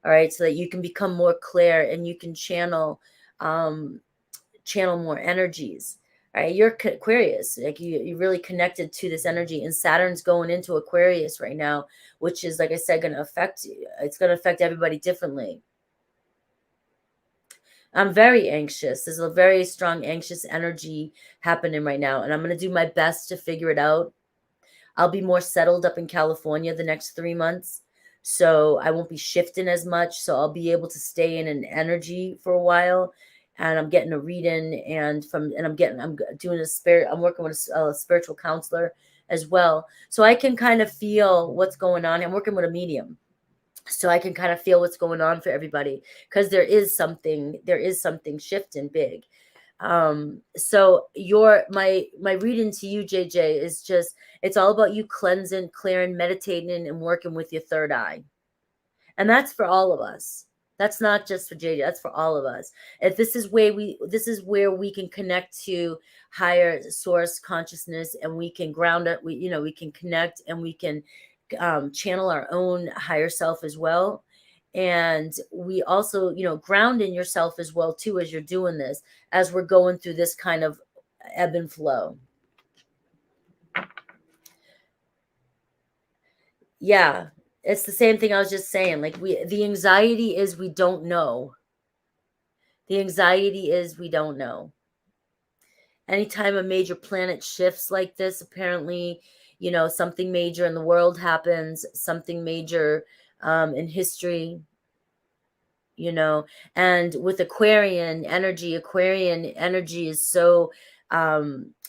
All right. So that you can become more clear and you can channel more energies. All right, you're Aquarius. Like you're really connected to this energy, and Saturn's going into Aquarius right now, which is, like I said, going to affect you. It's going to affect everybody differently. I'm very anxious. There's a very strong anxious energy happening right now, and I'm going to do my best to figure it out. I'll be more settled up in California the next 3 months, so I won't be shifting as much. So I'll be able to stay in an energy for a while. And I'm getting a read-in, and I'm doing I'm working with a spiritual counselor as well. So I can kind of feel what's going on. I'm working with a medium, so I can kind of feel what's going on for everybody, because there is something shifting big. So my reading to you, JJ, is just, it's all about you cleansing, clearing, meditating, and working with your third eye. And that's for all of us. That's not just for JJ. That's for all of us. If this is where we can connect to higher source consciousness, and we can ground it. We can connect, and we can channel our own higher self as well. And we also, ground in yourself as well too, as you're doing this, as we're going through this kind of ebb and flow. Yeah. It's the same thing I was just saying. Like the anxiety is we don't know. The anxiety is we don't know. Anytime a major planet shifts like this, apparently, something major in the world happens, something major in history, and with Aquarian energy is so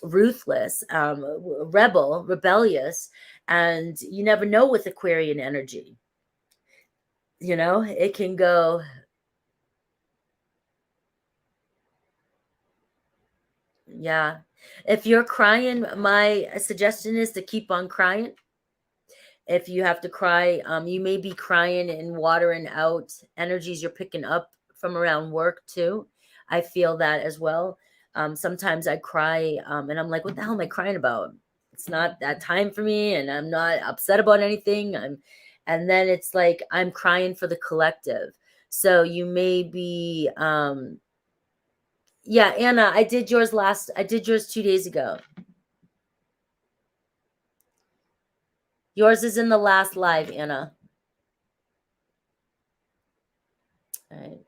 ruthless, rebellious, and you never know with Aquarian energy. It can go. Yeah. If you're crying, my suggestion is to keep on crying. If you have to cry, you may be crying and watering out energies you're picking up from around work too. I feel that as well. Sometimes I cry and I'm like, what the hell am I crying about? It's not that time for me and I'm not upset about anything. And then it's like I'm crying for the collective. So you may be yeah, Anna, I did yours 2 days ago. Yours is in the last live, Anna. All right.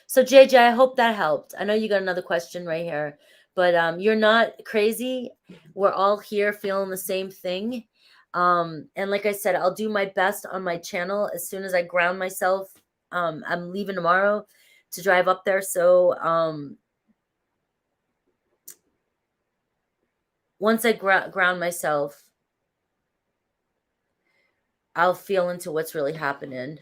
So JJ, I hope that helped. I know you got another question right here, but you're not crazy. We're all here feeling the same thing. And like I said, I'll do my best on my channel as soon as I ground myself. I'm leaving tomorrow to drive up there. So once I ground myself, I'll feel into what's really happening.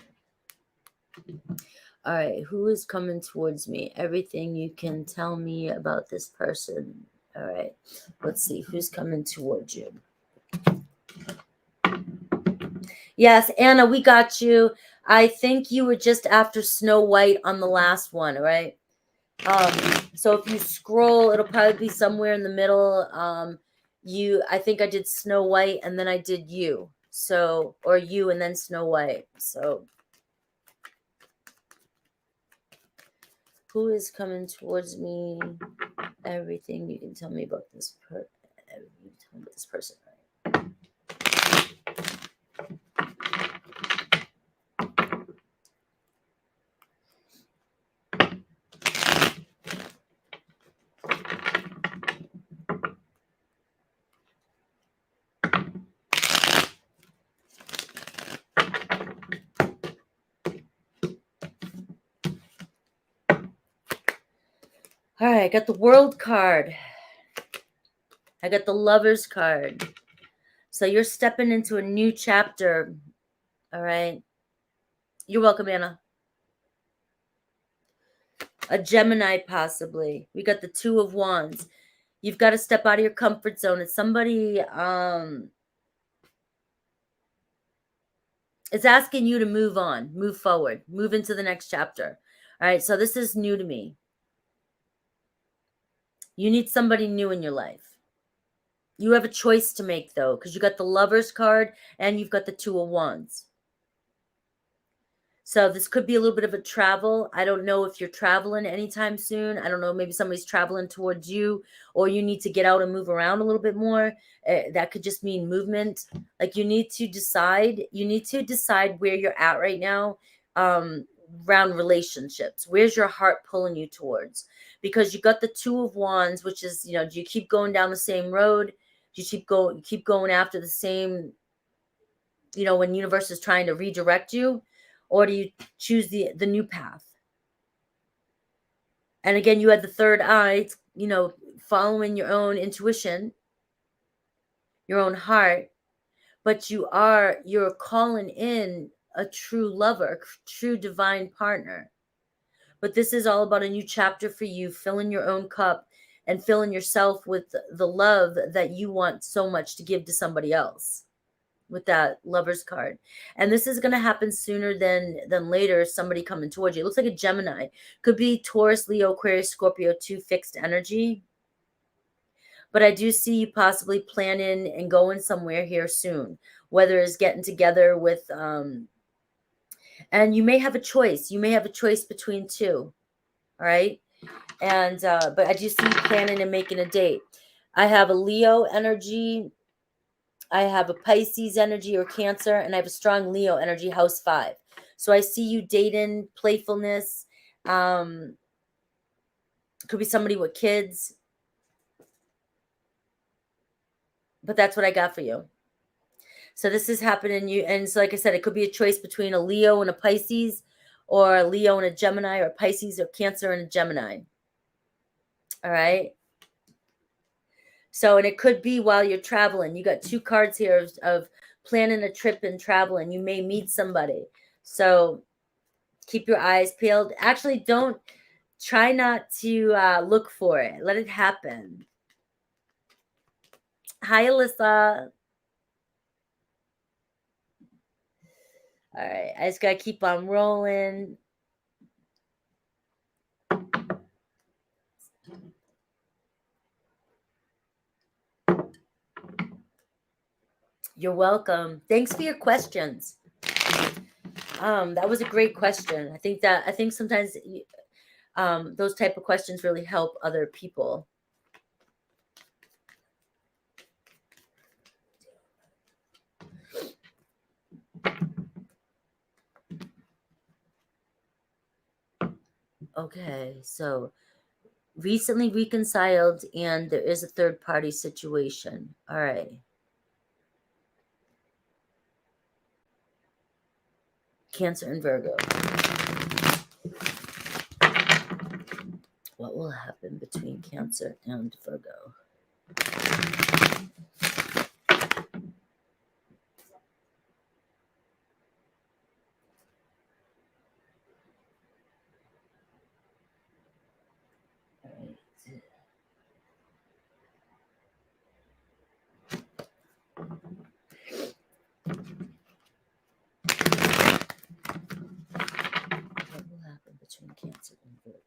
All right, who is coming towards me? Everything you can tell me about this person. All right, let's see who's coming towards you. Yes, Anna, we got you. I think you were just after Snow White on the last one, right? So if you scroll, it'll probably be somewhere in the middle. I think I did Snow White and then I did you. So, or you and then Snow White. So who is coming towards me? Everything you can tell me about this person, right? All right, I got the World card. I got the Lovers card. So you're stepping into a new chapter. All right. You're welcome, Anna. A Gemini, possibly. We got the Two of Wands. You've got to step out of your comfort zone. It's somebody it's asking you to move on, move forward, move into the next chapter. All right, so this is new to me. You need somebody new in your life. You have a choice to make, though, because you got the Lovers card and you've got the Two of Wands. So this could be a little bit of a travel. I don't know if you're traveling anytime soon. I don't know, maybe somebody's traveling towards you, or you need to get out and move around a little bit more. That could just mean movement. Like you need to decide where you're at right now around relationships. Where's your heart pulling you towards? Because you got the Two of Wands, which is, do you keep going down the same road? Do you keep going after the same, when universe is trying to redirect you? Or do you choose the new path? And again, you had the third eye, following your own intuition, your own heart, but you're calling in a true lover, true divine partner. But this is all about a new chapter for you, filling your own cup and filling yourself with the love that you want so much to give to somebody else. With that Lovers card. And this is going to happen sooner than later. Somebody coming towards you. It looks like a Gemini. Could be Taurus, Leo, Aquarius, Scorpio, 2 fixed energy. But I do see you possibly planning and going somewhere here soon. Whether it's getting together with and you may have a choice. You may have a choice between two. All right. And but I do see you planning and making a date. I have a Leo energy, I have a Pisces energy or Cancer, and I have a strong Leo energy, house 5. So I see you dating, playfulness. Could be somebody with kids. But that's what I got for you. So this is happening. And so like I said, it could be a choice between a Leo and a Pisces, or a Leo and a Gemini, or Pisces or Cancer and a Gemini. All right. So, and it could be while you're traveling. You got 2 cards here of planning a trip and traveling. You may meet somebody. So keep your eyes peeled. Actually, try not to look for it. Let it happen. Hi, Alyssa. All right. I just got to keep on rolling. You're welcome. Thanks for your questions. That was a great question. I think sometimes those type of questions really help other people. Okay, so recently reconciled and there is a third party situation. All right. Cancer and Virgo. What will happen between Cancer and Virgo? What will happen between Cancer and Virgo?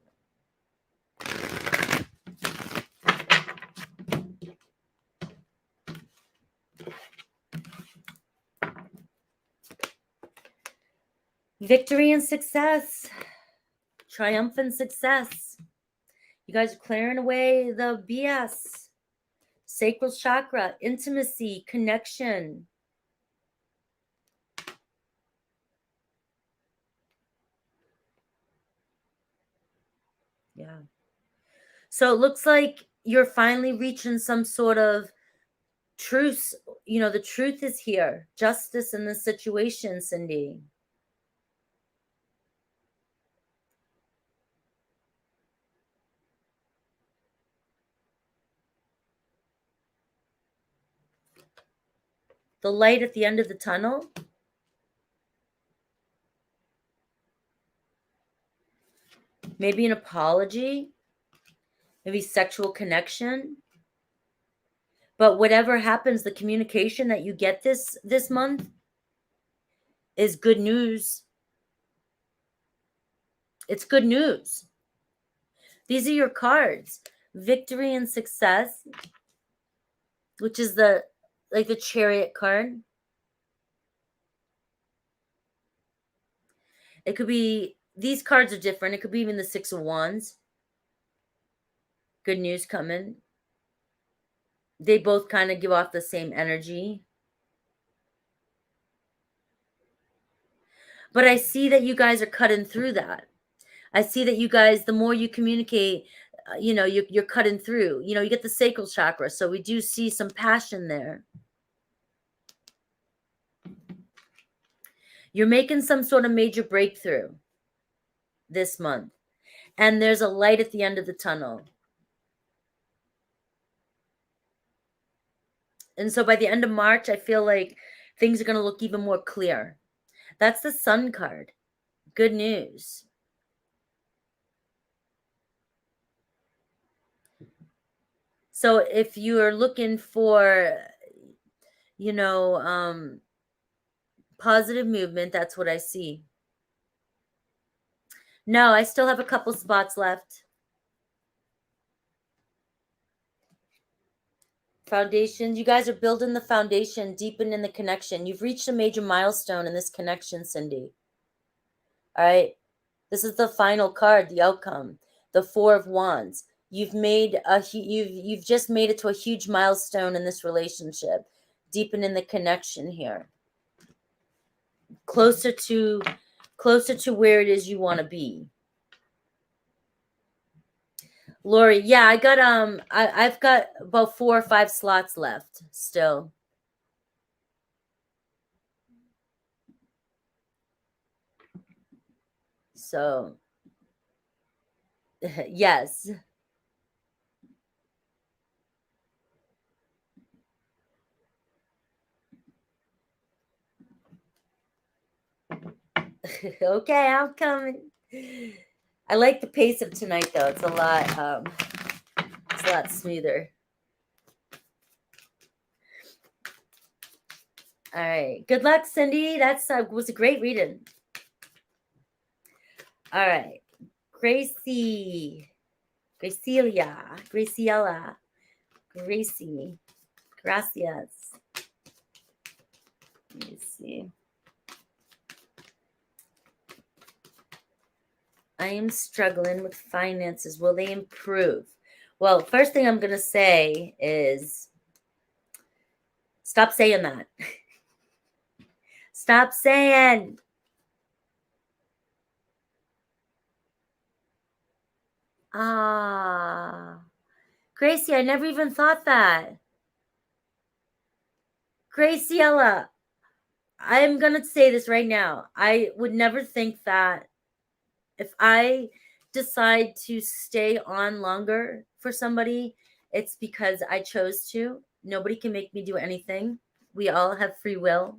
Victory and success. Triumphant success. You guys are clearing away the BS. Sacral chakra, intimacy, connection. Yeah. So it looks like you're finally reaching some sort of truth. You know, the truth is here. Justice in this situation, Cindy. The light at the end of the tunnel. Maybe an apology. Maybe sexual connection. But whatever happens, the communication that you get this month is good news. It's good news. These are your cards. Victory and success, which is the Chariot card. It could be, these cards are different. It could be even the Six of Wands. Good news coming. They both kind of give off the same energy. But I see that you guys are cutting through that. I see that you guys, the more you communicate, you're cutting through. You get the sacral chakra, so we do see some passion there. You're making some sort of major breakthrough this month. And there's a light at the end of the tunnel. And so by the end of March, I feel like things are going to look even more clear. That's the Sun card. Good news. So if you're looking for, positive movement, that's what I see. No, I still have a couple spots left. Foundation. You guys are building the foundation, deepening the connection. You've reached a major milestone in this connection, Cindy. All right. This is the final card, the outcome, the Four of Wands. You've just made it to a huge milestone in this relationship, deepening the connection here. Closer to where it is you want to be. Lori, yeah, I got I've got about 4 or 5 slots left still. So yes. Okay, I'm coming. I like the pace of tonight though. It's a lot smoother. All right. Good luck, Cindy. That's was a great reading. All right. Gracie. Graciela. Graciela. Gracie. Gracias. Let me see. I am struggling with finances. Will they improve? Well, first thing I'm going to say is stop saying that. Stop saying. Gracie, I never even thought that. Graciela, I'm going to say this right now. I would never think that if I decide to stay on longer for somebody, it's because I chose to. Nobody can make me do anything. We all have free will.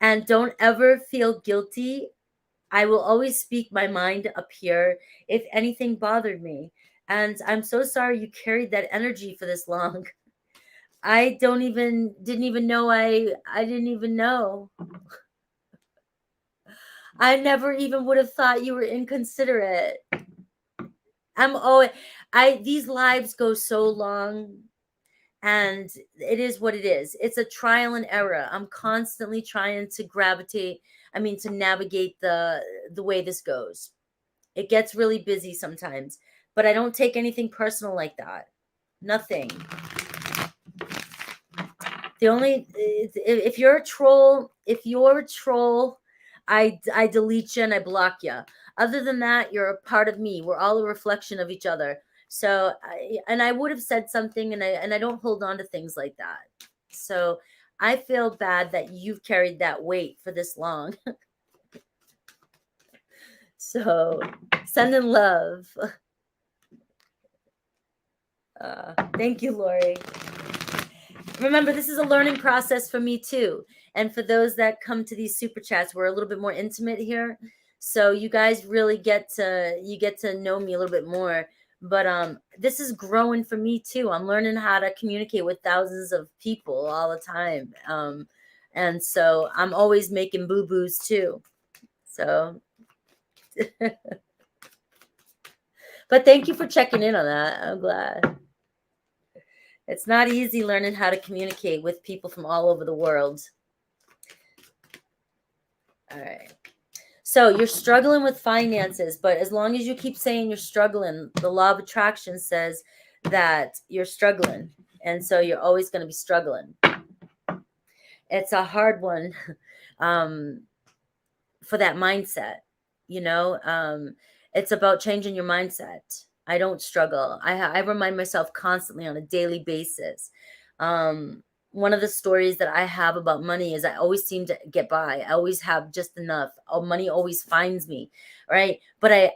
And don't ever feel guilty. I will always speak my mind up here if anything bothered me. And I'm so sorry you carried that energy for this long. I didn't even know I didn't even know. I never even would have thought you were inconsiderate. These lives go so long, and it is what it is. It's a trial and error. I'm constantly trying to to navigate the way this goes. It gets really busy sometimes, but I don't take anything personal like that. Nothing. If you're a troll, I delete you and I block you. Other than that, you're a part of me. We're all a reflection of each other. So, I would have said something, and I don't hold on to things like that. So, I feel bad that you've carried that weight for this long. So, sending love. Thank you, Lori. Remember, this is a learning process for me too. And for those that come to these super chats, we're a little bit more intimate here. So you guys really get to know me a little bit more. But this is growing for me too. I'm learning how to communicate with thousands of people all the time. And so I'm always making boo-boos too. So but thank you for checking in on that. I'm glad. It's not easy learning how to communicate with people from all over the world. All right. So you're struggling with finances, but as long as you keep saying you're struggling, the law of attraction says that you're struggling. And so you're always going to be struggling. It's a hard one for that mindset. It's about changing your mindset. I don't struggle. I remind myself constantly on a daily basis. One of the stories that I have about money is I always seem to get by. I always have just enough. Money always finds me, right? But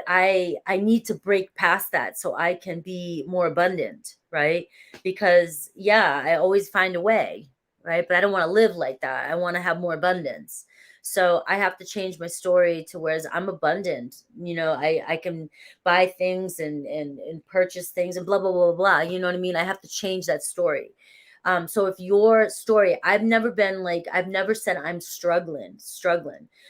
I need to break past that so I can be more abundant, right? Because I always find a way, right? But I don't want to live like that. I want to have more abundance. So I have to change my story to whereas I'm abundant. I can buy things and purchase things and blah, blah, blah, blah. You know what I mean? I have to change that story. So if your story, I've never said I'm struggling.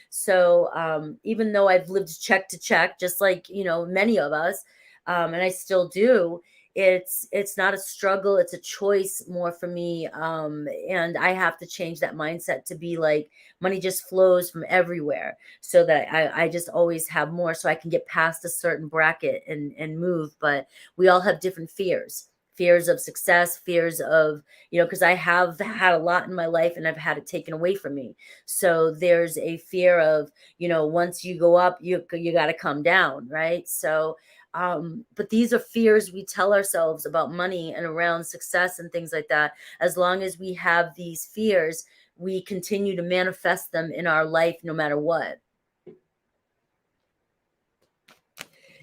So even though I've lived check to check, just like, many of us, and I still do, it's not a struggle. It's a choice more for me. And I have to change that mindset to be like, money just flows from everywhere so that I just always have more so I can get past a certain bracket and move. But we all have different fears of success, fears of, because I have had a lot in my life and I've had it taken away from me. So there's a fear of, once you go up, you got to come down. Right. So, but these are fears we tell ourselves about money and around success and things like that. As long as we have these fears, we continue to manifest them in our life, no matter what.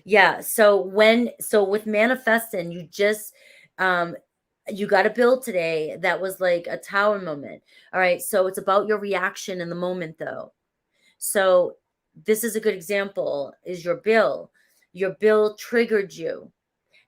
Yeah. So with manifesting, you just, you got a bill today that was like a tower moment. All right. So it's about your reaction in the moment though. So this is a good example is your bill. Your bill triggered you.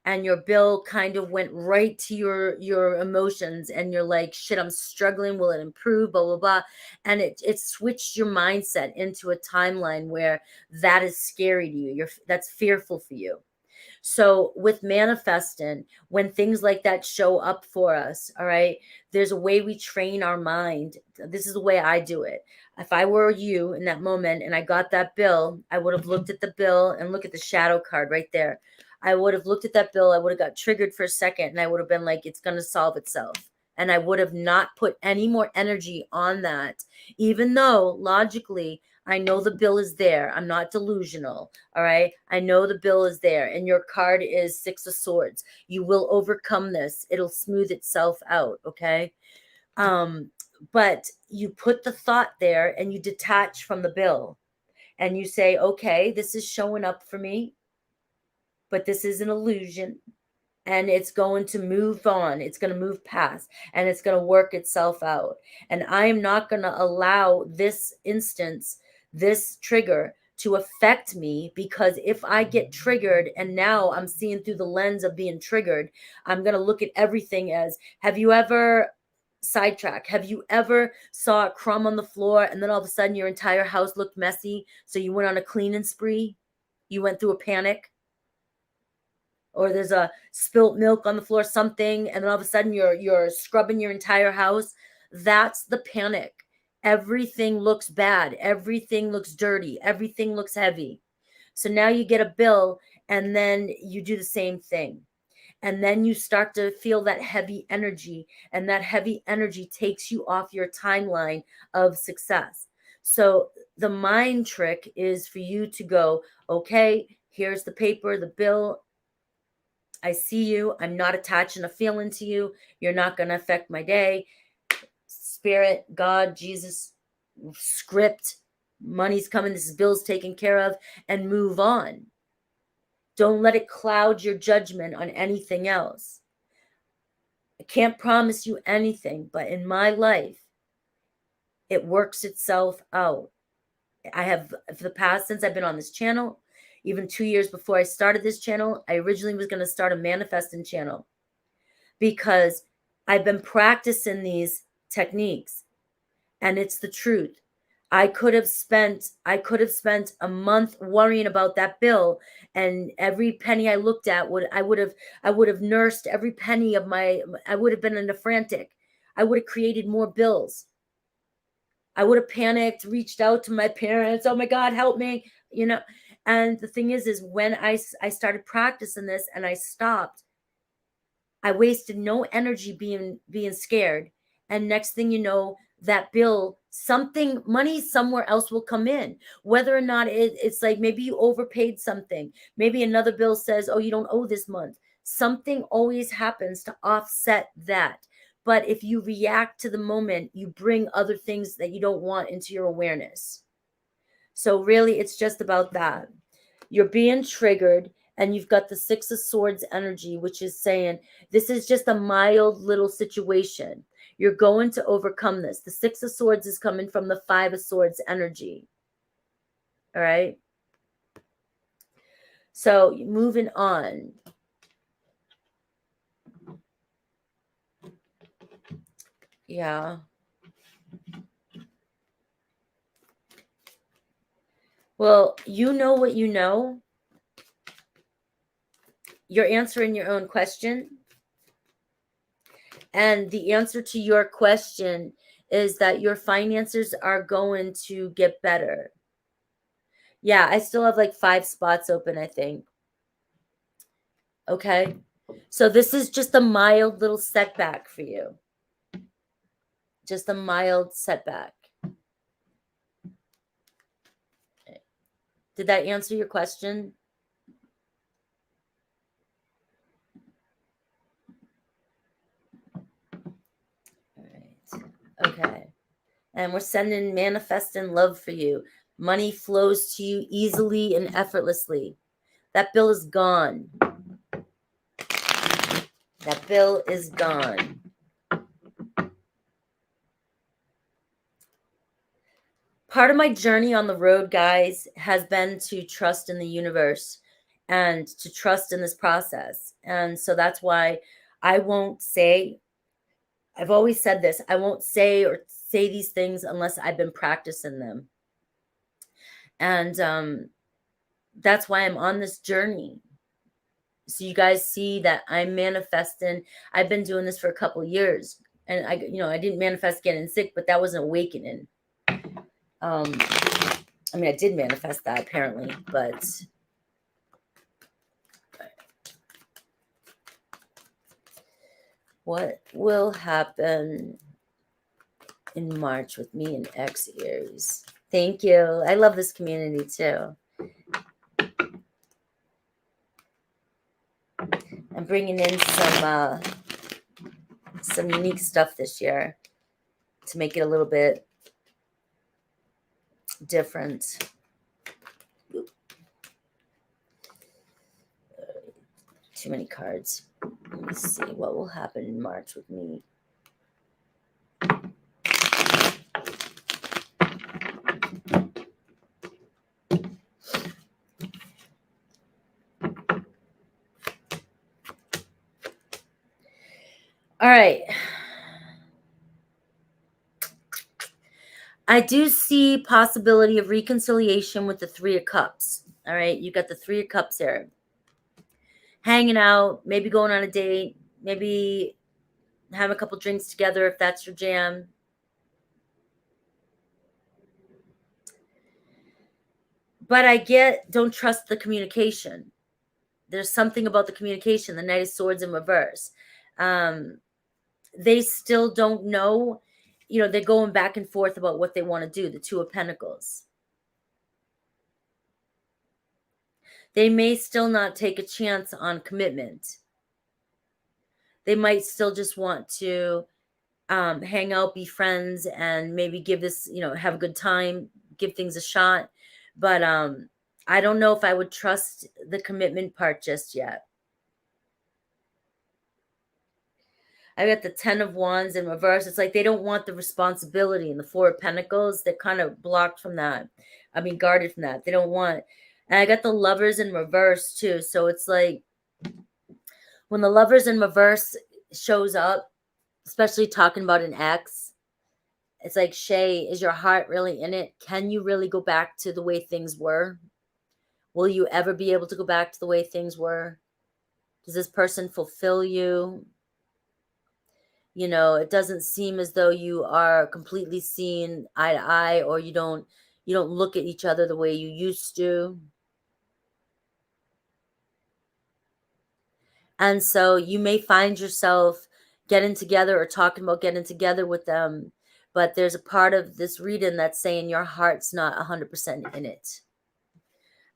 and your bill kind of went right to your emotions, and you're like, shit, I'm struggling, will it improve, blah blah blah, and it switched your mindset into a timeline where that is scary to you, that's fearful for you. So with manifesting, when things like that show up for us, all right, there's a way we train our mind. This is the way I do it. If I were you in that moment and I got that bill, I would have looked at the bill and look at the shadow card right there. I would have looked at that bill. I would have got triggered for a second, and I would have been like, it's going to solve itself. And I would have not put any more energy on that, even though logically I know the bill is there. I'm not delusional. All right. I know the bill is there, and your card is Six of Swords. You will overcome this. It'll smooth itself out. Okay. But you put the thought there and you detach from the bill and you say, okay, this is showing up for me, but this is an illusion. And it's going to move on. It's going to move past, and it's going to work itself out. And I am not going to allow this instance, this trigger, to affect me, because if I get triggered and now I'm seeing through the lens of being triggered, I'm going to look at everything as, have you ever sidetrack? Have you ever saw a crumb on the floor and then all of a sudden your entire house looked messy? So you went on a cleaning spree. You went through a panic. Or there's a spilt milk on the floor, something, and then all of a sudden you're scrubbing your entire house. That's the panic. Everything looks bad. Everything looks dirty. Everything looks heavy. So now you get a bill, and then you do the same thing. And then you start to feel that heavy energy, and that heavy energy takes you off your timeline of success. So the mind trick is for you to go, okay, here's the paper, the bill. I see you. I'm not attaching a feeling to you. You're not going to affect my day. Spirit, God, Jesus, script, money's coming. This bill's taken care of, and move on. Don't let it cloud your judgment on anything else. I can't promise you anything, but in my life, it works itself out. I have, for the past, since I've been on this channel, even 2 years before I started this channel, I originally was going to start a manifesting channel, because I've been practicing these techniques, and it's the truth. I could have spent a month worrying about that bill, and every penny I looked at I would have nursed every penny of I would have been in a frantic. I would have created more bills. I would have panicked, reached out to my parents. Oh my God, help me. And the thing is when I started practicing this and I stopped, I wasted no energy being scared. And next thing you know, that bill, money somewhere else will come in. Whether or not it's like, maybe you overpaid something. Maybe another bill says, oh, you don't owe this month. Something always happens to offset that. But if you react to the moment, you bring other things that you don't want into your awareness. So really, it's just about that. You're being triggered, and you've got the Six of Swords energy, which is saying this is just a mild little situation. You're going to overcome this. The Six of Swords is coming from the Five of Swords energy. All right. So moving on. Yeah. Well, you know what you know. You're answering your own question. And the answer to your question is that your finances are going to get better. Yeah, I still have like 5 spots open, I think. Okay. So this is just a mild little setback for you. Just a mild setback. Did that answer your question? All right. Okay. And we're sending manifesting love for you. Money flows to you easily and effortlessly. That bill is gone. That bill is gone. Part of my journey on the road, guys, has been to trust in the universe. and to trust in this process. And so that's why I won't say, I've always said this, I won't say these things unless I've been practicing them. And that's why I'm on this journey. So you guys see that I'm manifesting. I've been doing this for a couple of years, and I didn't manifest getting sick, but that was an awakening. I mean, I did manifest that apparently, but what will happen in March with me and X Aries? Thank you. I love this community too. I'm bringing in some unique stuff this year to make it a little bit different. Too many cards. Let me see what will happen in March with me. All right. I do see possibility of reconciliation with the Three of Cups. All right. You got the Three of Cups here. Hanging out, maybe going on a date, maybe have a couple drinks together if that's your jam. But I don't trust the communication. There's something about the communication. The Knight of Swords in reverse. They still don't know. They're going back and forth about what they want to do. The Two of Pentacles. They may still not take a chance on commitment. They might still just want to hang out, be friends, and maybe give this, have a good time, give things a shot. But I don't know if I would trust the commitment part just yet. I got the 10 of Wands in reverse. It's like they don't want the responsibility. And the Four of Pentacles, they're kind of blocked from that. I mean, guarded from that. They don't want. And I got the Lovers in reverse too. So it's like when the Lovers in reverse shows up, especially talking about an ex, it's like, Shay, is your heart really in it? Can you really go back to the way things were? Will you ever be able to go back to the way things were? Does this person fulfill you? It doesn't seem as though you are completely seeing eye to eye, or you don't look at each other the way you used to. And so you may find yourself getting together or talking about getting together with them, but there's a part of this reading that's saying your heart's not 100% in it.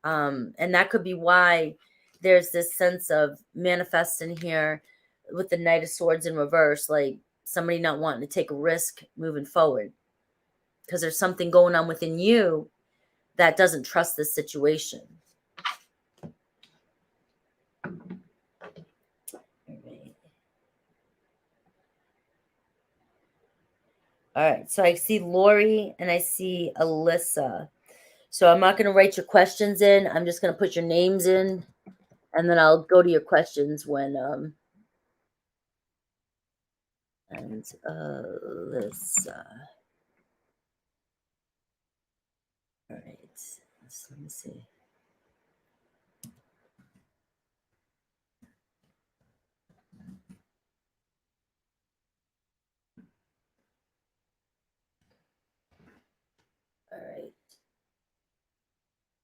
And that could be why there's this sense of manifesting here with the Knight of Swords in reverse, like somebody not wanting to take a risk moving forward because there's something going on within you that doesn't trust this situation. All right, so I see Lori and I see Alyssa. So I'm not going to write your questions in. I'm just going to put your names in, and then I'll go to your questions when and Alyssa. All right, so let me see. All right,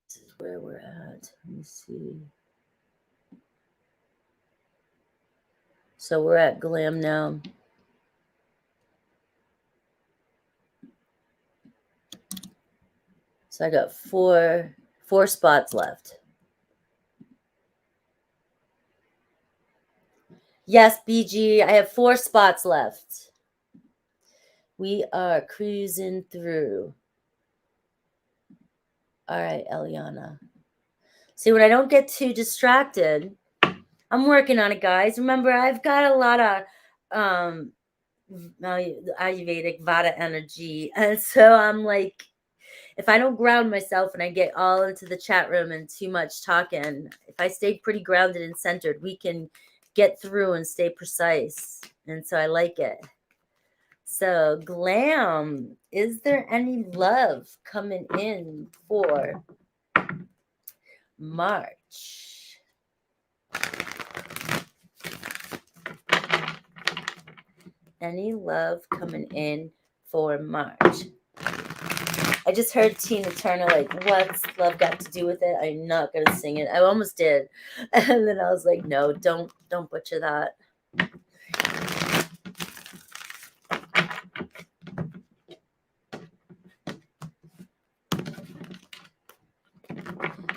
this is where we're at. Let me see. So we're at Glam now. So I got four spots left. Yes, BG, I have 4 spots left. We are cruising through. All right, Eliana. See, when I don't get too distracted, I'm working on it, guys. Remember, I've got a lot of Ayurvedic Vata energy. And so I'm like, if I don't ground myself and I get all into the chat room and too much talking, if I stay pretty grounded and centered, we can get through and stay precise. And so I like it. So, Glam, is there any love coming in for March? Any love coming in for March? I just heard Tina Turner, like, what's love got to do with it? I'm not gonna sing it. I almost did. And then I was like, no, don't butcher that.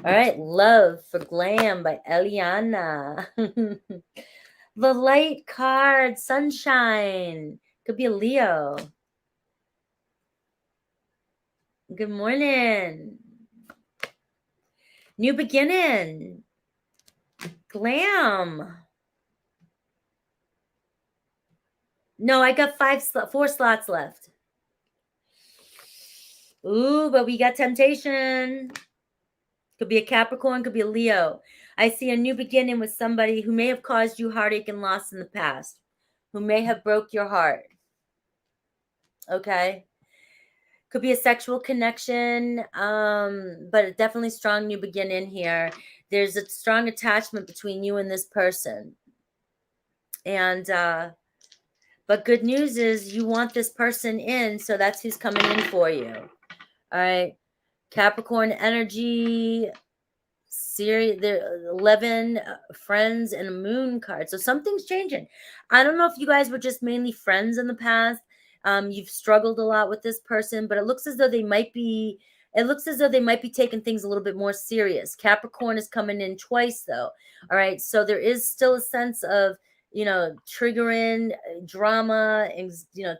All right, Love for Glam by Eliana. The light card, sunshine. Could be a Leo. Good morning. New beginning. Glam. No, I got 4 slots left. Ooh, but we got temptation. Could be a Capricorn, could be a Leo. I see a new beginning with somebody who may have caused you heartache and loss in the past, who may have broke your heart. Okay. Could be a sexual connection, but definitely strong new beginning here. There's a strong attachment between you and this person. And, but good news is you want this person in, so that's who's coming in for you. All right. Capricorn energy, series, there 11 friends and a moon card. So something's changing. I don't know if you guys were just mainly friends in the past. You've struggled a lot with this person, but it looks as though they might be taking things a little bit more serious. Capricorn is coming in twice though. All right. So there is still a sense of, triggering drama and,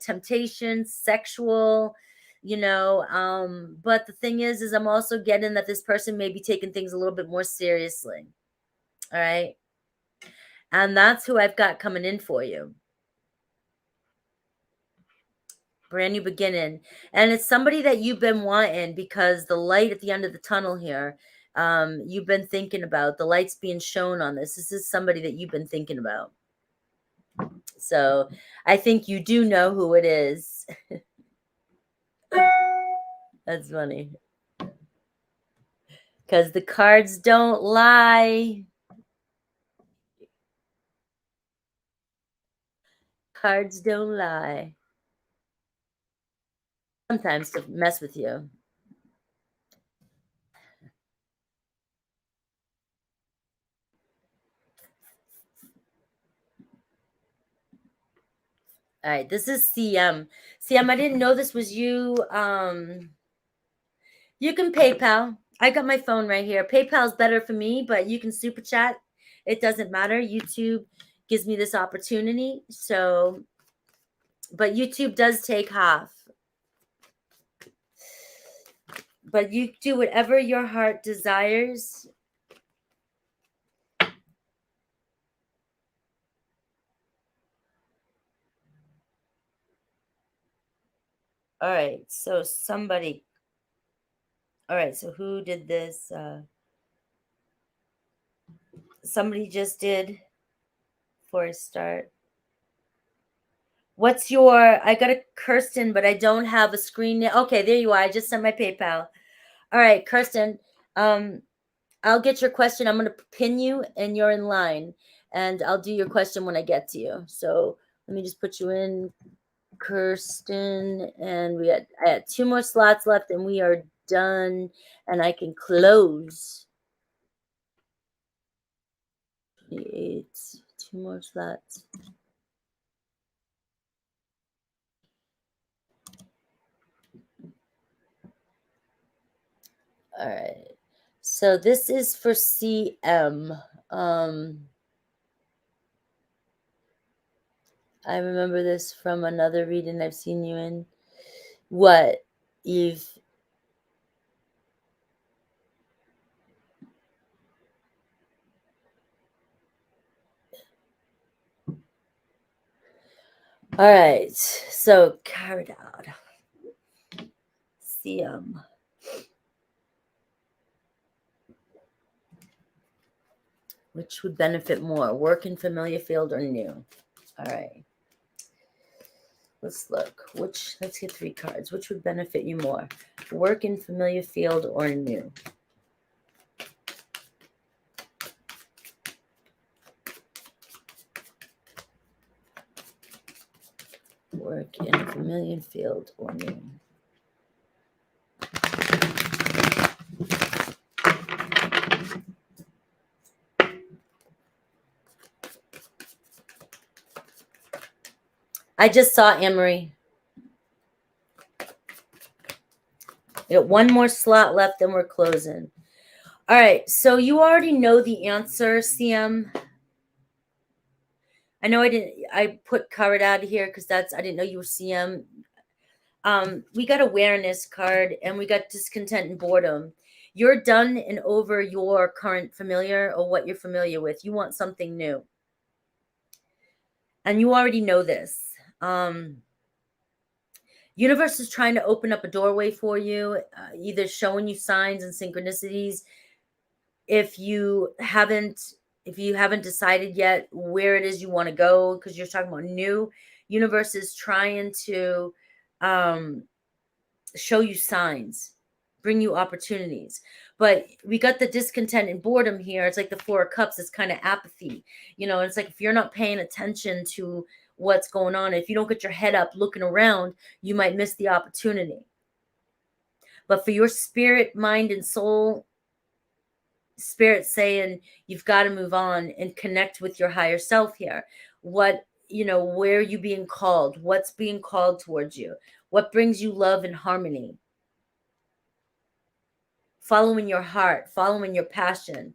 temptation, sexual, but the thing is I'm also getting that this person may be taking things a little bit more seriously. All right. And that's who I've got coming in for you. Brand new beginning. And it's somebody that you've been wanting, because the light at the end of the tunnel here, you've been thinking about. The light's being shown on this. This is somebody that you've been thinking about. So I think you do know who it is. That's funny. Because the cards don't lie. Cards don't lie. Sometimes to mess with you. All right, this is CM. CM, I didn't know this was you. You can PayPal. I got my phone right here. PayPal's better for me, but you can super chat. It doesn't matter. YouTube gives me this opportunity. So, but YouTube does take half. But you do whatever your heart desires. All right, so somebody. All right, so who did this? Somebody just did for a start. What's your, I got a Kirsten, but I don't have a screen. Okay, there you are. I just sent my PayPal. All right, Kirsten, I'll get your question. I'm going to pin you and you're in line, and I'll do your question when I get to you. So let me just put you in, Kirsten, and I had 2 more slots left and we are done, and I can close. 28, 2 more slots. All right. So this is for CM. I remember this from another reading I've seen you in. What, Eve? All right. So card out. CM. Which would benefit more, work in familiar field or new? All right. Let's look. Let's get 3 cards. Which would benefit you more, work in familiar field or new? Work in a familiar field or new? I just saw Anne-Marie. We got one more slot left, then we're closing. All right, so you already know the answer, CM. I know I put card out here because I didn't know you were CM. We got awareness card and we got discontent and boredom. You're done and over your current familiar or what you're familiar with. You want something new. And you already know this. Universe is trying to open up a doorway for you, either showing you signs and synchronicities. If you haven't decided yet where it is you want to go, because you're talking about new, universe is trying to show you signs, bring you opportunities. But we got the discontent and boredom here. It's like the 4 of Cups. It's kind of apathy. It's like if you're not paying attention to what's going on, if you don't get your head up looking around, you might miss the opportunity. But for your spirit, mind, and soul, spirit saying you've got to move on and connect with your higher self here. Where are you being called? What's being called towards you? What brings you love and harmony? Following your heart, following your passion,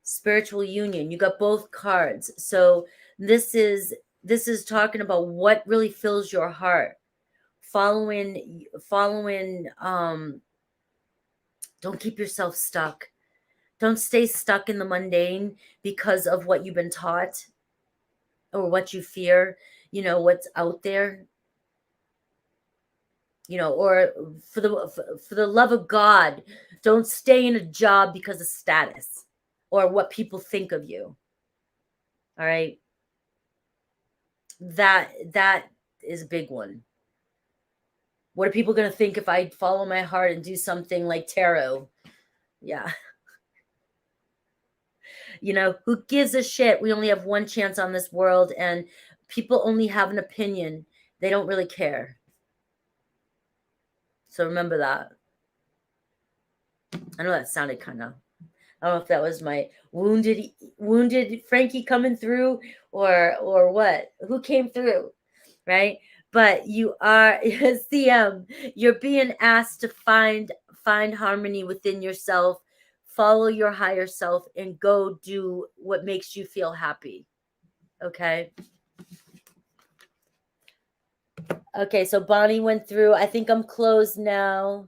spiritual union. You got both cards. So this is talking about what really fills your heart. Following, don't keep yourself stuck. Don't stay stuck in the mundane because of what you've been taught or what you fear, what's out there. Or for the love of God, don't stay in a job because of status or what people think of you. All right. That is a big one. What are people going to think if I follow my heart and do something like tarot? Yeah. Who gives a shit? We only have one chance on this world, and people only have an opinion. They don't really care. So remember that. I know that sounded kind of, I don't know if that was my wounded Frankie coming through or what. Who came through, right? But you are CM. You're being asked to find harmony within yourself, follow your higher self, and go do what makes you feel happy. Okay. Okay, so Bonnie went through. I think I'm closed now.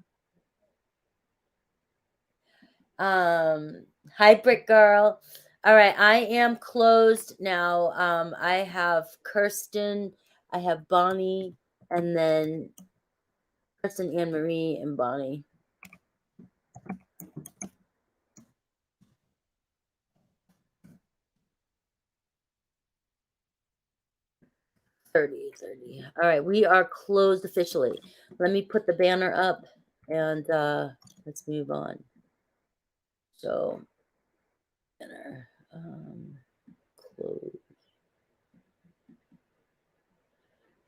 Hi, Brick Girl. All right, I am closed now. I have Kirsten, I have Bonnie, and then Kirsten, Anne Marie, and Bonnie. $30. All right, we are closed officially. Let me put the banner up and let's move on. So, banner,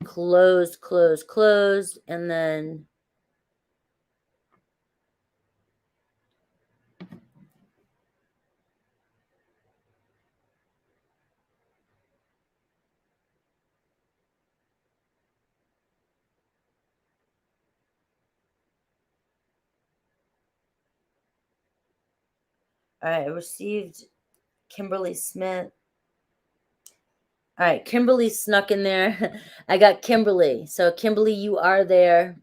close, and then all right, I received Kimberly Smith. All right, Kimberly snuck in there. I got Kimberly. So Kimberly, you are there.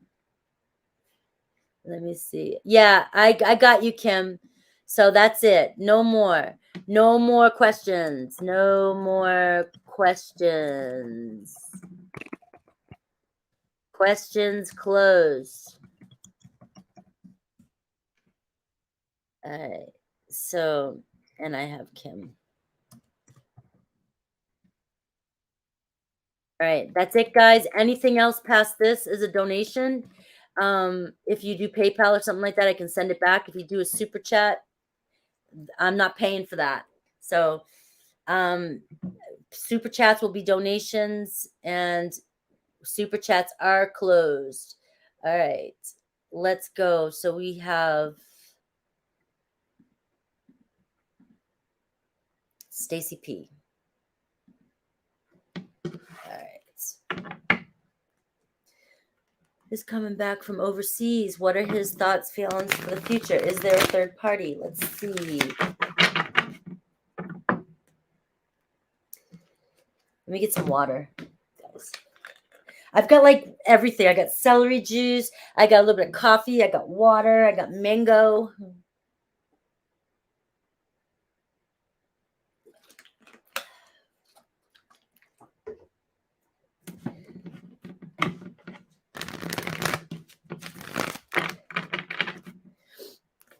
Let me see. Yeah, I got you, Kim. So that's it. No more questions. No more questions. Questions closed. All right. So, and I have Kim. All right, that's it, guys. Anything else past this is a donation. If you do PayPal or something like that, I can send it back. If you do a super chat, I'm not paying for that. So, super chats will be donations, and super chats are closed. All right, let's go. So we have Stacy P. All right. Is coming back from overseas. What are his thoughts, feelings for the future? Is there a third party? Let's see. Let me get some water, guys. I've got like everything. I got celery juice. I got a little bit of coffee. I got water. I got mango.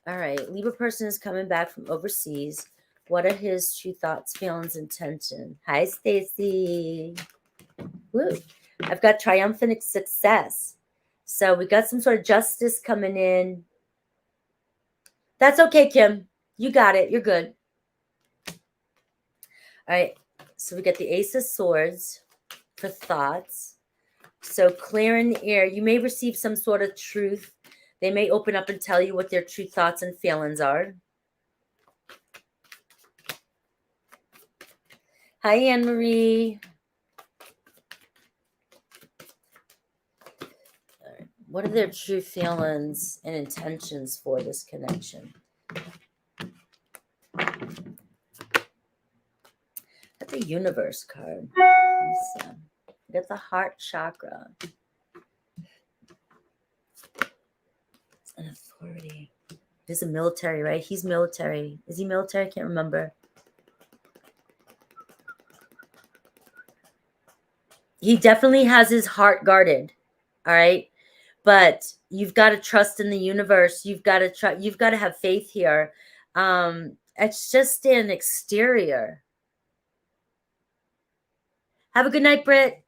All right. Libra person is coming back from overseas. What are his true thoughts, feelings, intention? Hi, Stacy. Woo. I've got triumphant success. So we got some sort of justice coming in. That's okay, Kim. You got it. You're good. All right. So we got the Ace of Swords for thoughts. So clearing the air. You may receive some sort of truth. They may open up and tell you what their true thoughts and feelings are. Hi, Anne-Marie. Right. What are their true feelings and intentions for this connection? Got the Universe card. Got the Heart Chakra. An authority. He's a military, right? He's military. Is he military? I can't remember. He definitely has his heart guarded. All right. But you've got to trust in the universe. You've got to try. You've got to have faith here. It's just an exterior. Have a good night, Britt.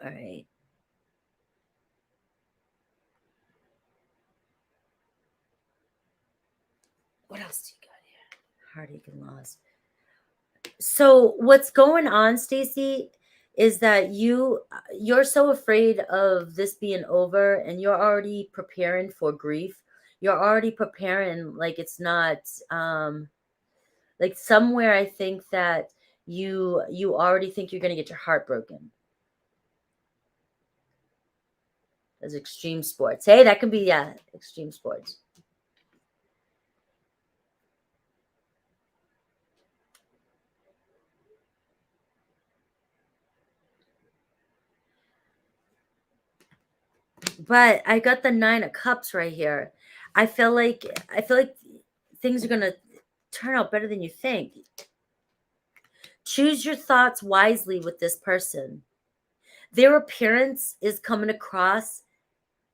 All right. What else do you got here? Heartache and loss. So what's going on, Stacy, is that you're so afraid of this being over, and you're already preparing for grief. You're already preparing like it's not like somewhere. I think that you already think you're going to get your heart broken. As extreme sports. Hey, that can be extreme sports. But I got the 9 of Cups right here. I feel like things are gonna turn out better than you think. Choose your thoughts wisely with this person. Their appearance is coming across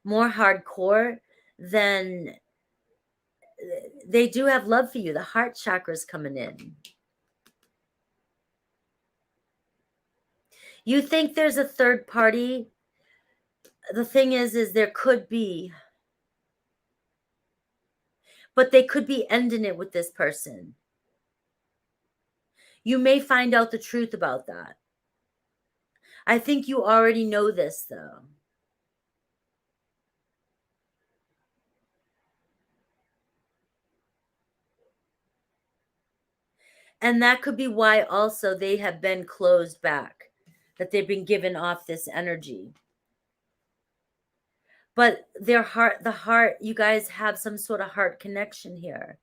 more hardcore than they do have love for you. The heart chakra is coming in. You think there's a third party. The thing is there could be. But they could be ending it with this person. You may find out the truth about that. I think you already know this, though. And that could be why also they have been closed back, that they've been given off this energy. But their heart, you guys have some sort of heart connection here.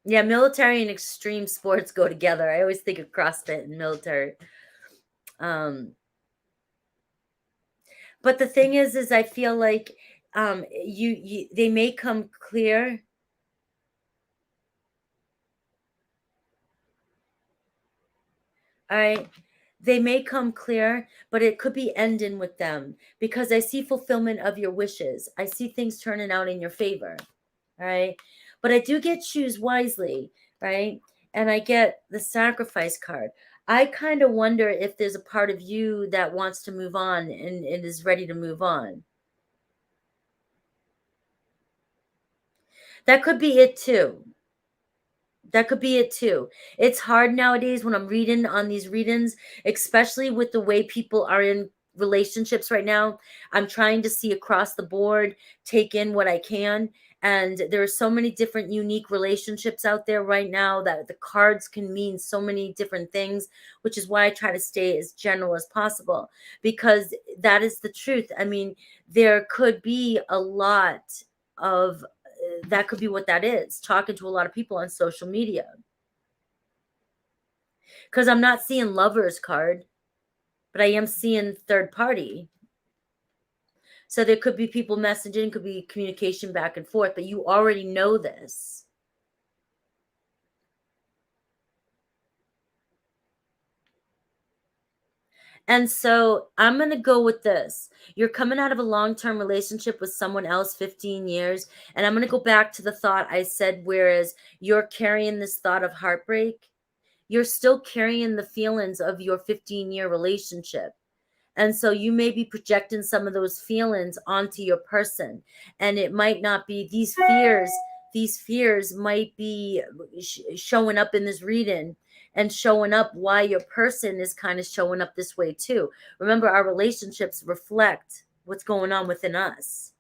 Yeah, military and extreme sports go together. I always think of CrossFit and military. But the thing is I feel like they may come clear. All right. They may come clear, but it could be ending with them, because I see fulfillment of your wishes. I see things turning out in your favor. All right. But I do get choose wisely, right? And I get the sacrifice card. I kind of wonder if there's a part of you that wants to move on and is ready to move on. That could be it too. That could be it too. It's hard nowadays when I'm reading on these readings, especially with the way people are in relationships right now. I'm trying to see across the board, take in what I can. And there are so many different unique relationships out there right now that the cards can mean so many different things, which is why I try to stay as general as possible, because that is the truth. I mean, there could be a lot of that could be what that is, talking to a lot of people on social media, because I'm not seeing lovers card, but I am seeing third party. So there could be people messaging, could be communication back and forth, but you already know this. And so I'm going to go with this. You're coming out of a long-term relationship with someone else, 15 years. And I'm going to go back to the thought I said, whereas you're carrying this thought of heartbreak, you're still carrying the feelings of your 15-year relationship. And so you may be projecting some of those feelings onto your person. And it might not be these fears might be showing up in this reading and showing up why your person is kind of showing up this way too. Remember, our relationships reflect what's going on within us.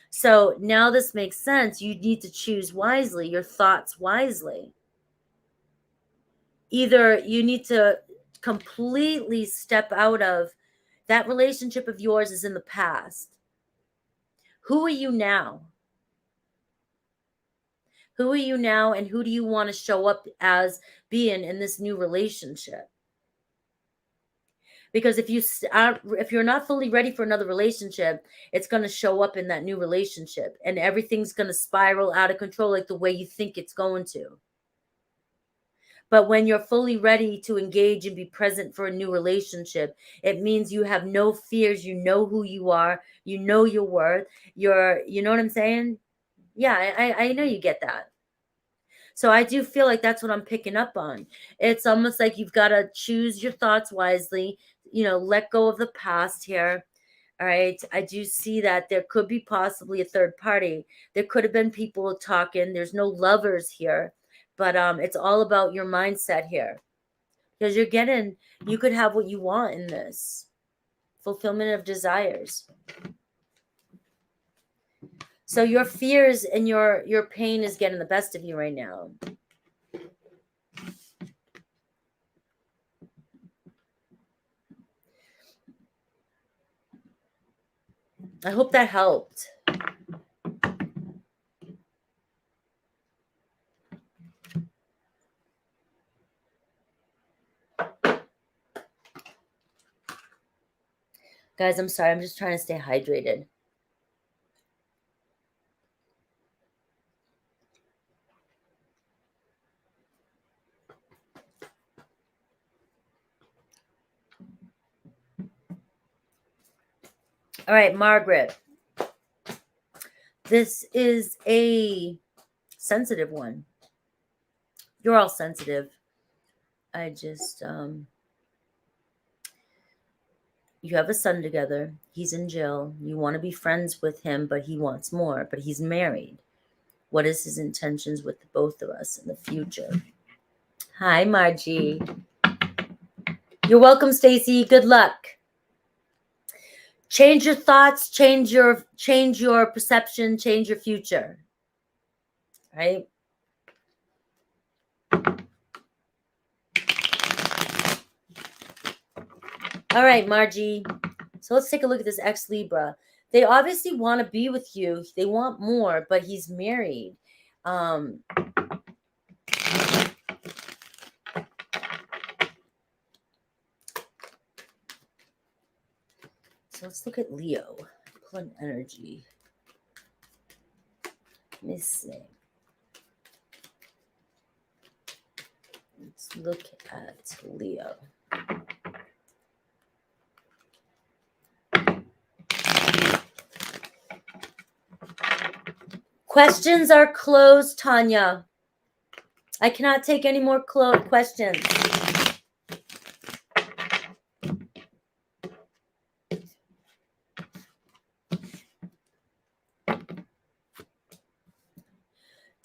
So now this makes sense. You need to choose wisely, your thoughts wisely. Either you need to completely step out of that relationship of yours is in the past. Who are you now? Who are you now, and who do you want to show up as being in this new relationship? Because if you're not fully ready for another relationship, it's going to show up in that new relationship, and everything's going to spiral out of control like the way you think it's going to. But when you're fully ready to engage and be present for a new relationship, it means you have no fears. You know who you are. You know your worth. You know what I'm saying? Yeah, I know you get that. So I do feel like that's what I'm picking up on. It's almost like you've got to choose your thoughts wisely, let go of the past here. All right. I do see that there could be possibly a third party. There could have been people talking. There's no lovers here, but it's all about your mindset here, because you could have what you want in this fulfillment of desires. So your fears and your pain is getting the best of you right now. I hope that helped. Guys, I'm sorry. I'm just trying to stay hydrated. All right, Margaret. This is a sensitive one. You're all sensitive. I just, you have a son together. He's in jail. You want to be friends with him, but he wants more. But he's married. What is his intentions with the both of us in the future? Hi, Margie. You're welcome, Stacy. Good luck. Change your thoughts, change your perception, change your future. Right? All right, Margie. So let's take a look at this ex-Libra. They obviously want to be with you. They want more, but he's married. So let's look at Leo. Pull an energy. Let me see. Let's look at Leo. Questions are closed, Tanya. I cannot take any more questions.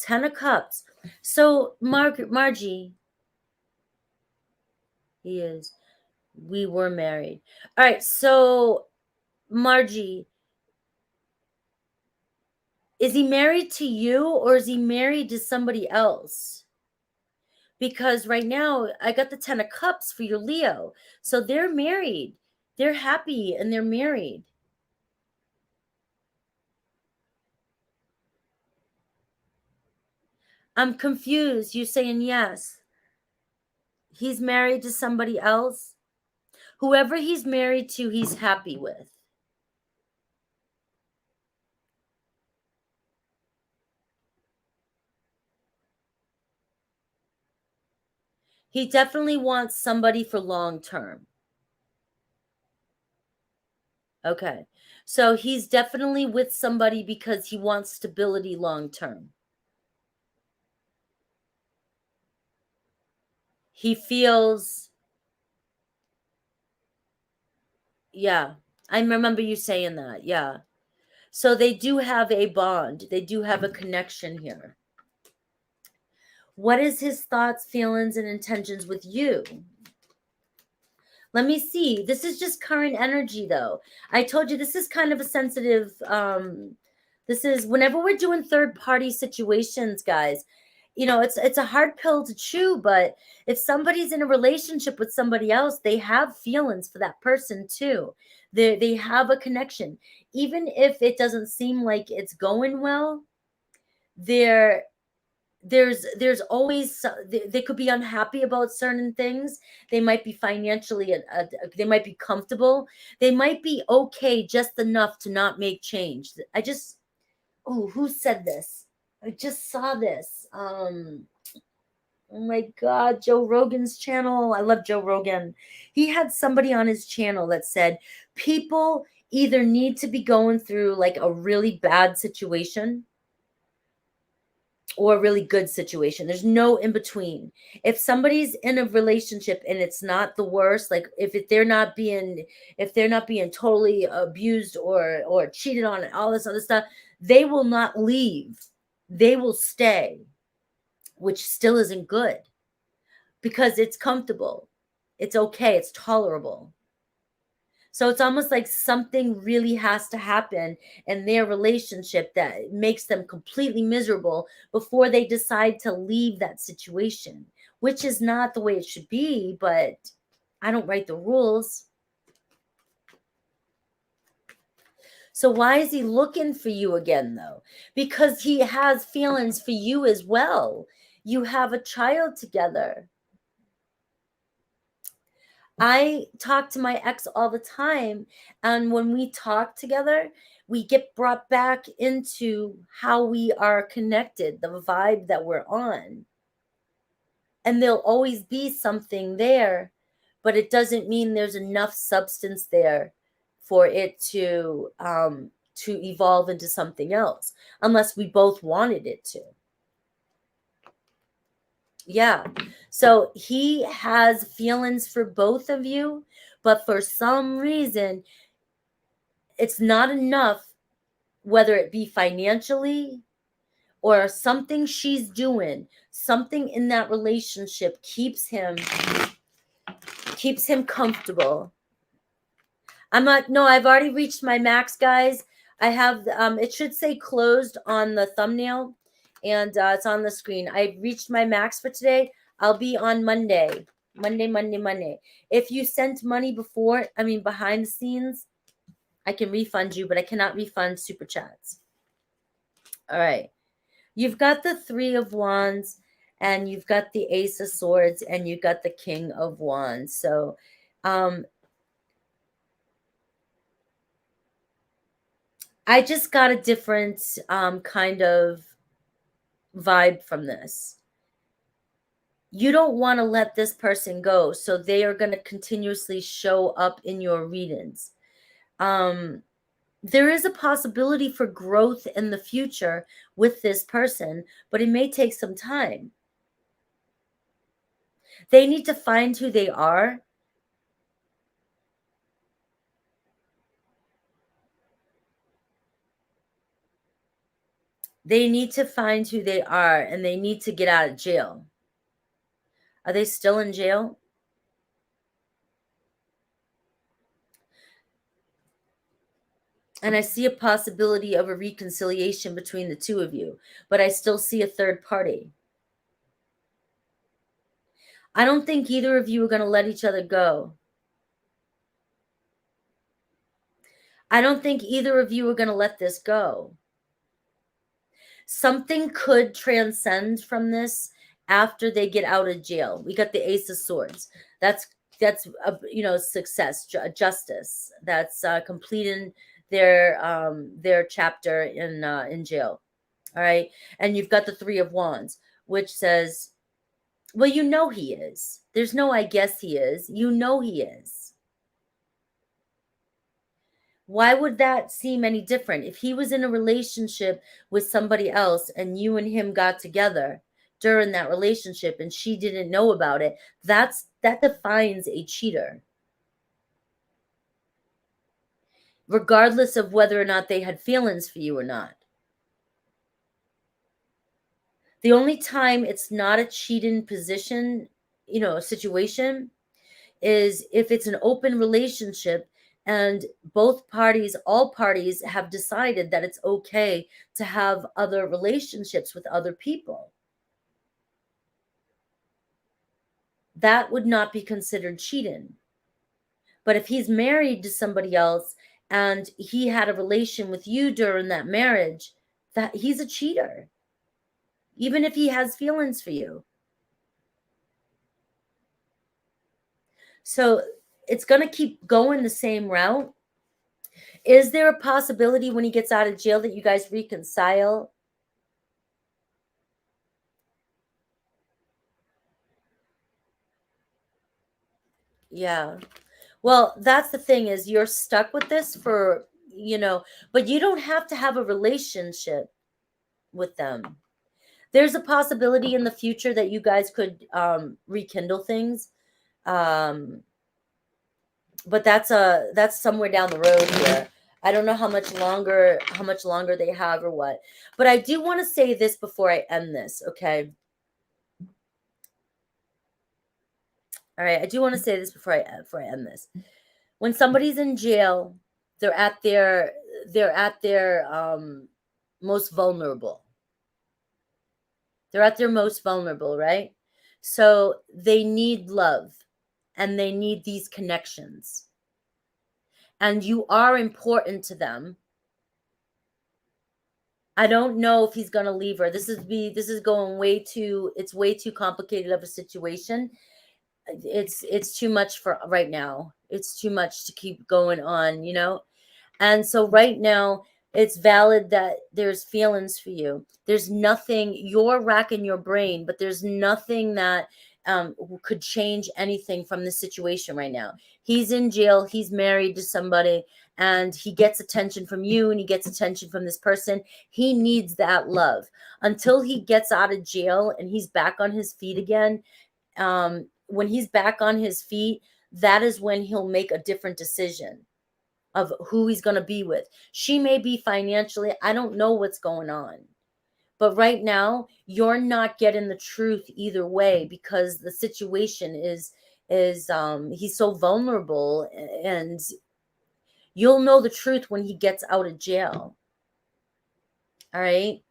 Ten of Cups. So, Margie, he is. We were married. All right. So, Margie, is he married to you or is he married to somebody else? Because right now I got the Ten of Cups for your Leo. So they're married. They're happy and they're married. I'm confused. You saying yes. He's married to somebody else. Whoever he's married to, he's happy with. He definitely wants somebody for long term. Okay. So he's definitely with somebody because he wants stability long term. He feels, yeah, I remember you saying that. Yeah. So they do have a bond. They do have a connection here. What is his thoughts, feelings, and intentions with you? Let me see. This is just current energy, though. I told you this is kind of a sensitive, this is whenever we're doing third-party situations, guys, you know, it's a hard pill to chew, but if somebody's in a relationship with somebody else, they have feelings for that person too. They have a connection. Even if it doesn't seem like it's going well, there's always they could be unhappy about certain things. They might be financially they might be comfortable, they might be okay just enough to not make change. Oh, who said this? I just saw this. Oh my God, Joe Rogan's channel. I love Joe Rogan. He had somebody on his channel that said people either need to be going through like a really bad situation or a really good situation. There's no in between. If somebody's in a relationship and it's not the worst, like if they're not being totally abused or cheated on and all this other stuff, they will not leave. They will stay, which still isn't good because it's comfortable. It's okay. It's tolerable. So it's almost like something really has to happen in their relationship that makes them completely miserable before they decide to leave that situation, which is not the way it should be, but I don't write the rules. So why is he looking for you again, though? Because he has feelings for you as well. You have a child together. I talk to my ex all the time, and when we talk together, we get brought back into how we are connected, the vibe that we're on. And there'll always be something there, but it doesn't mean there's enough substance there for it to evolve into something else, unless we both wanted it to. Yeah. So he has feelings for both of you, but for some reason, it's not enough, whether it be financially or something she's doing, something in that relationship keeps him comfortable. I've already reached my max, guys. I have, it should say closed on the thumbnail, and it's on the screen. I reached my max for today. I'll be on Monday. If you sent money behind the scenes, I can refund you, but I cannot refund super chats. All right. You've got the Three of Wands, and you've got the Ace of Swords, and you've got the King of Wands. So, I just got a different kind of vibe from this. You don't want to let this person go, so they are going to continuously show up in your readings. There is a possibility for growth in the future with this person, but it may take some time. They need to find who they are. They need to find who they are, and they need to get out of jail. Are they still in jail? And I see a possibility of a reconciliation between the two of you, but I still see a third party. I don't think either of you are going to let each other go. I don't think either of you are going to let this go. Something could transcend from this after they get out of jail. We got the Ace of Swords. That's success, justice. That's completing their chapter in jail. All right, and you've got the Three of Wands, which says, well, you know he is. There's no I guess he is. You know he is. Why would that seem any different? If he was in a relationship with somebody else and you and him got together during that relationship and she didn't know about it, that defines a cheater. Regardless of whether or not they had feelings for you or not. The only time it's not a cheating position, situation, is if it's an open relationship and all parties have decided that it's okay to have other relationships with other people. That would not be considered cheating. But if he's married to somebody else and he had a relation with you during that marriage, that he's a cheater, even if he has feelings for you. So it's going to keep going the same route. Is there a possibility when he gets out of jail that you guys reconcile? Yeah. Well, that's the thing, is you're stuck with this for, but you don't have to have a relationship with them. There's a possibility in the future that you guys could rekindle things. But that's somewhere down the road here. I don't know how much longer they have or what. But I do want to say this before I end this, okay? All right, I do want to say this before I end this. When somebody's in jail, they're at their most vulnerable. They're at their most vulnerable, right? So they need love and they need these connections. And you are important to them. I don't know if he's going to leave her. This is going way too complicated of a situation. It's too much for right now. It's too much to keep going on, And so right now, it's valid that there's feelings for you. There's nothing, you're racking your brain, but there's nothing that could change anything from this situation right now. He's in jail. He's married to somebody, and he gets attention from you, and he gets attention from this person. He needs that love. Until he gets out of jail and he's back on his feet again, when he's back on his feet, that is when he'll make a different decision of who he's going to be with. She may be financially, I don't know what's going on. But right now, you're not getting the truth either way, because the situation is he's so vulnerable, and you'll know the truth when he gets out of jail. All right?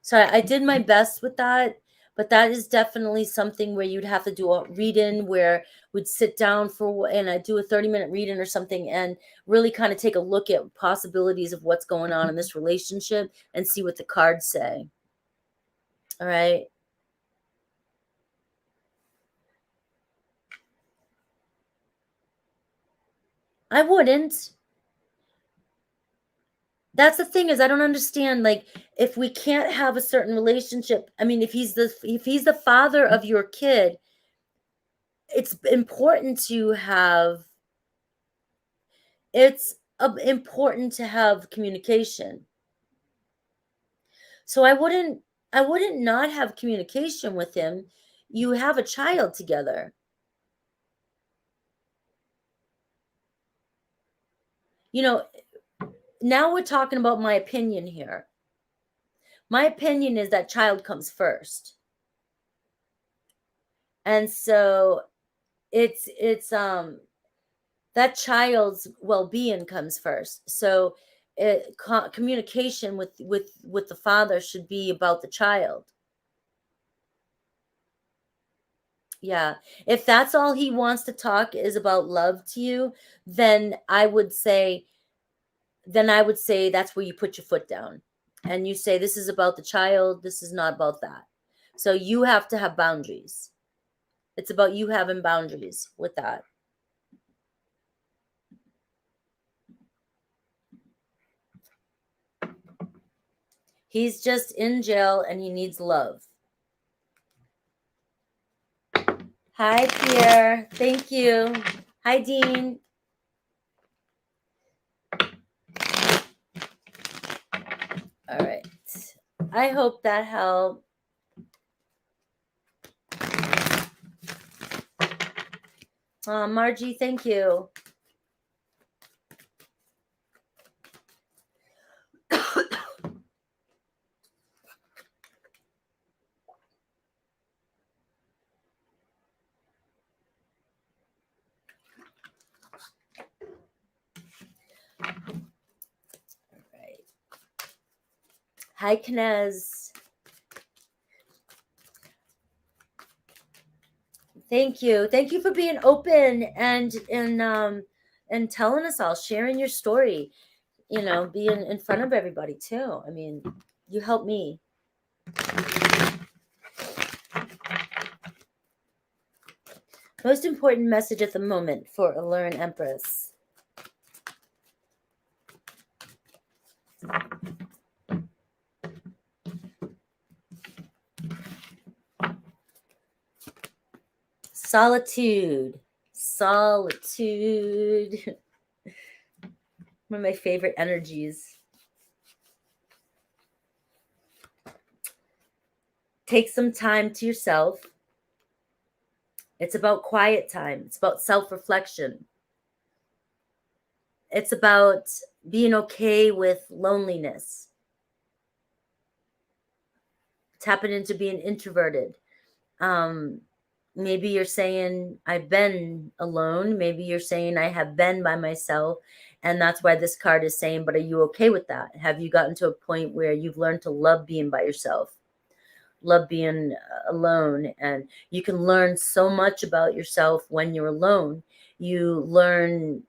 So I did my best with that. But that is definitely something where you'd have to do a read-in, where we'd sit down and I do a 30-minute read-in or something, and really kind of take a look at possibilities of what's going on in this relationship and see what the cards say. All right. I wouldn't. That's the thing, is I don't understand, like, if we can't have a certain relationship. I mean, if he's the father of your kid, it's important to have communication. So I wouldn't not have communication with him. You have a child together. You know, now we're talking about my opinion here. My opinion is that child comes first. And so it's that child's well-being comes first. So communication with the father should be about the child. Yeah. If that's all he wants to talk is about love to you, then I would say that's where you put your foot down and you say, this is about the child. This is not about that. So you have to have boundaries. It's about you having boundaries with that. He's just in jail and he needs love. Hi, Pierre. Thank you. Hi, Dean. All right. I hope that helped. Margie, thank you. Hi, Knez. Thank you. Thank you for being open and telling us all, sharing your story, being in front of everybody too. I mean, you helped me. Most important message at the moment for Allure and Empress. Solitude. Solitude. One of my favorite energies. Take some time to yourself. It's about quiet time. It's about self-reflection. It's about being okay with loneliness. Tapping into being introverted. Maybe you're saying, I've been alone. Maybe you're saying, I have been by myself. And that's why this card is saying, but are you okay with that? Have you gotten to a point where you've learned to love being by yourself? Love being alone? And you can learn so much about yourself when you're alone. You learn,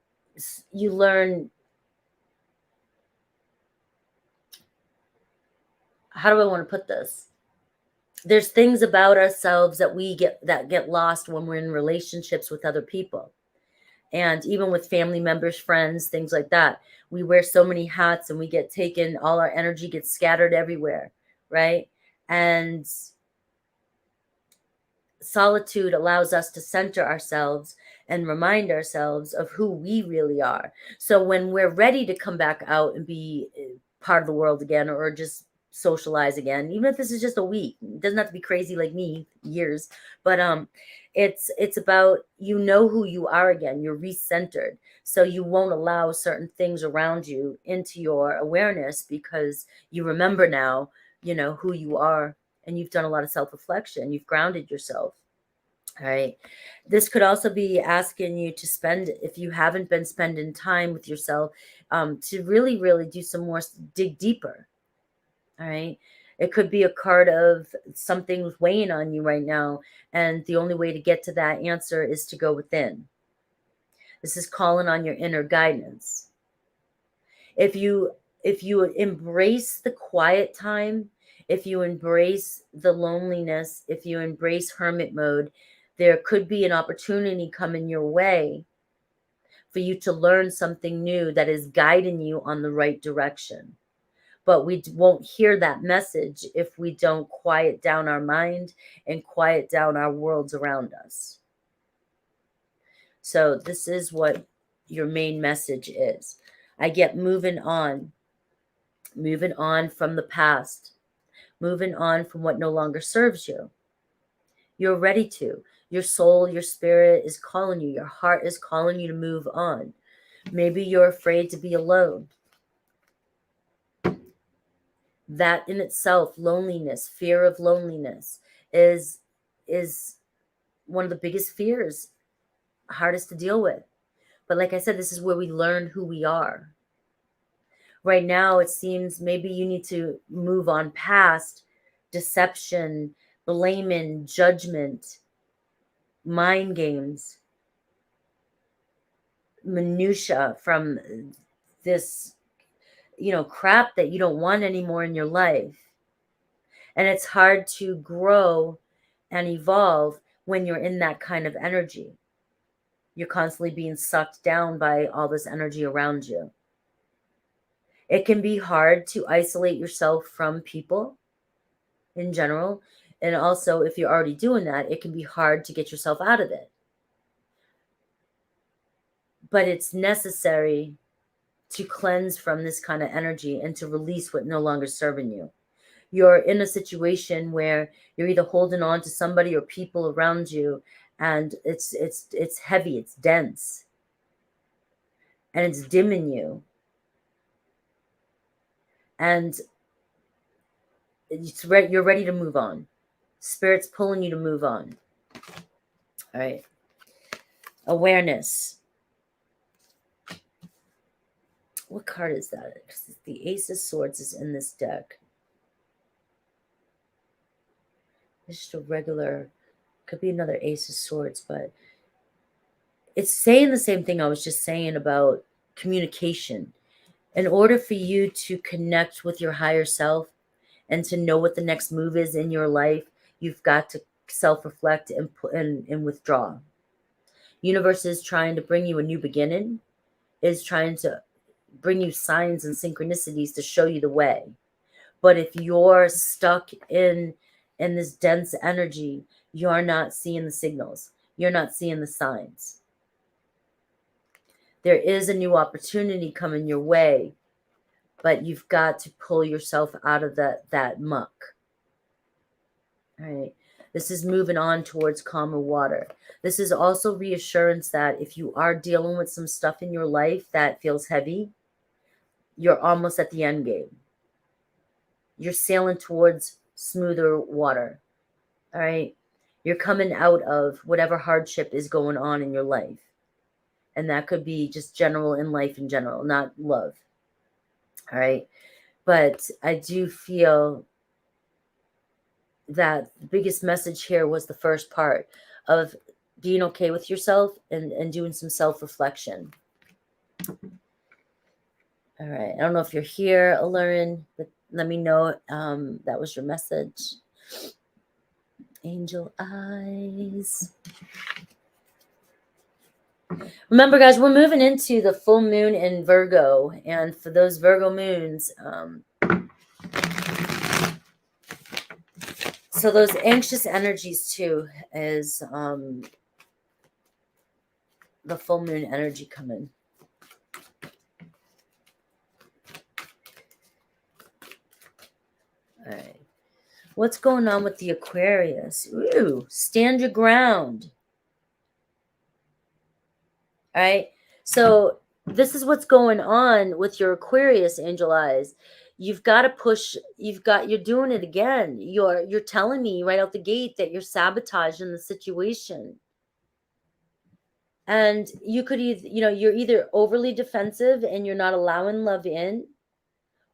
how do I want to put this? There's things about ourselves that get lost when we're in relationships with other people. And even with family members, friends, things like that. We wear so many hats and we get taken, all our energy gets scattered everywhere, right? And solitude allows us to center ourselves and remind ourselves of who we really are. So when we're ready to come back out and be part of the world again, or just socialize again, even if this is just a week, it doesn't have to be crazy like me, years, but it's about, who you are again. You're recentered, so you won't allow certain things around you into your awareness because you remember now, who you are, and you've done a lot of self-reflection. You've grounded yourself. All right. This could also be asking you to spend, if you haven't been spending time with yourself, to really, really do some more, dig deeper. All right. It could be a card of something's weighing on you right now. And the only way to get to that answer is to go within. This is calling on your inner guidance. If you embrace the quiet time, if you embrace the loneliness, if you embrace hermit mode, there could be an opportunity coming your way for you to learn something new that is guiding you on the right direction. But we won't hear that message if we don't quiet down our mind and quiet down our worlds around us. So this is what your main message is. I get moving on from the past, moving on from what no longer serves you. You're ready to. Your soul, your spirit is calling you. Your heart is calling you to move on. Maybe you're afraid to be alone. That in itself, loneliness, fear of loneliness is one of the biggest fears, hardest to deal with. But like I said, this is where we learn who we are. Right now, it seems maybe you need to move on past deception, blaming, judgment, mind games, minutia from this, crap that you don't want anymore in your life. And it's hard to grow and evolve when you're in that kind of energy. You're constantly being sucked down by all this energy around you. It can be hard to isolate yourself from people in general. And also, if you're already doing that, it can be hard to get yourself out of it. But it's necessary to cleanse from this kind of energy and to release what no longer serving you. You're in a situation where you're either holding on to somebody or people around you, and it's heavy, it's dense, and it's dimming you. And you're ready to move on. Spirit's pulling you to move on. All right. Awareness. What card is that? The Ace of Swords is in this deck. It's just a regular, could be another Ace of Swords, but it's saying the same thing I was just saying about communication. In order for you to connect with your higher self and to know what the next move is in your life, you've got to self-reflect and withdraw. Universe is trying to bring you a new beginning, is trying to bring you signs and synchronicities to show you the way. But if you're stuck in this dense energy, you're not seeing the signals. You're not seeing the signs. There is a new opportunity coming your way, but you've got to pull yourself out of that muck. All right. This is moving on towards calmer water. This is also reassurance that if you are dealing with some stuff in your life that feels heavy, you're almost at the end game. You're sailing towards smoother water. All right. You're coming out of whatever hardship is going on in your life. And that could be just general in life in general, not love. All right. But I do feel that the biggest message here was the first part of being okay with yourself and doing some self-reflection. All right. I don't know if you're here, Alurin, but let me know that was your message. Angel eyes. Remember, guys, we're moving into the full moon in Virgo. And for those Virgo moons, so those anxious energies too is the full moon energy coming. All right. What's going on with the Aquarius? Ooh, stand your ground. All right. So this is what's going on with your Aquarius, angel eyes. You've got to push. You're doing it again. You're telling me right out the gate that you're sabotaging the situation. And you could either, you're either overly defensive and you're not allowing love in,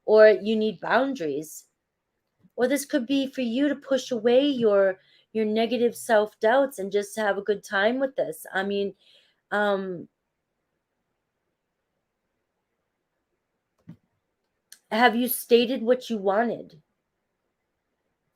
or you need boundaries. Or this could be for you to push away your negative self-doubts and just have a good time with this. I mean, have you stated what you wanted?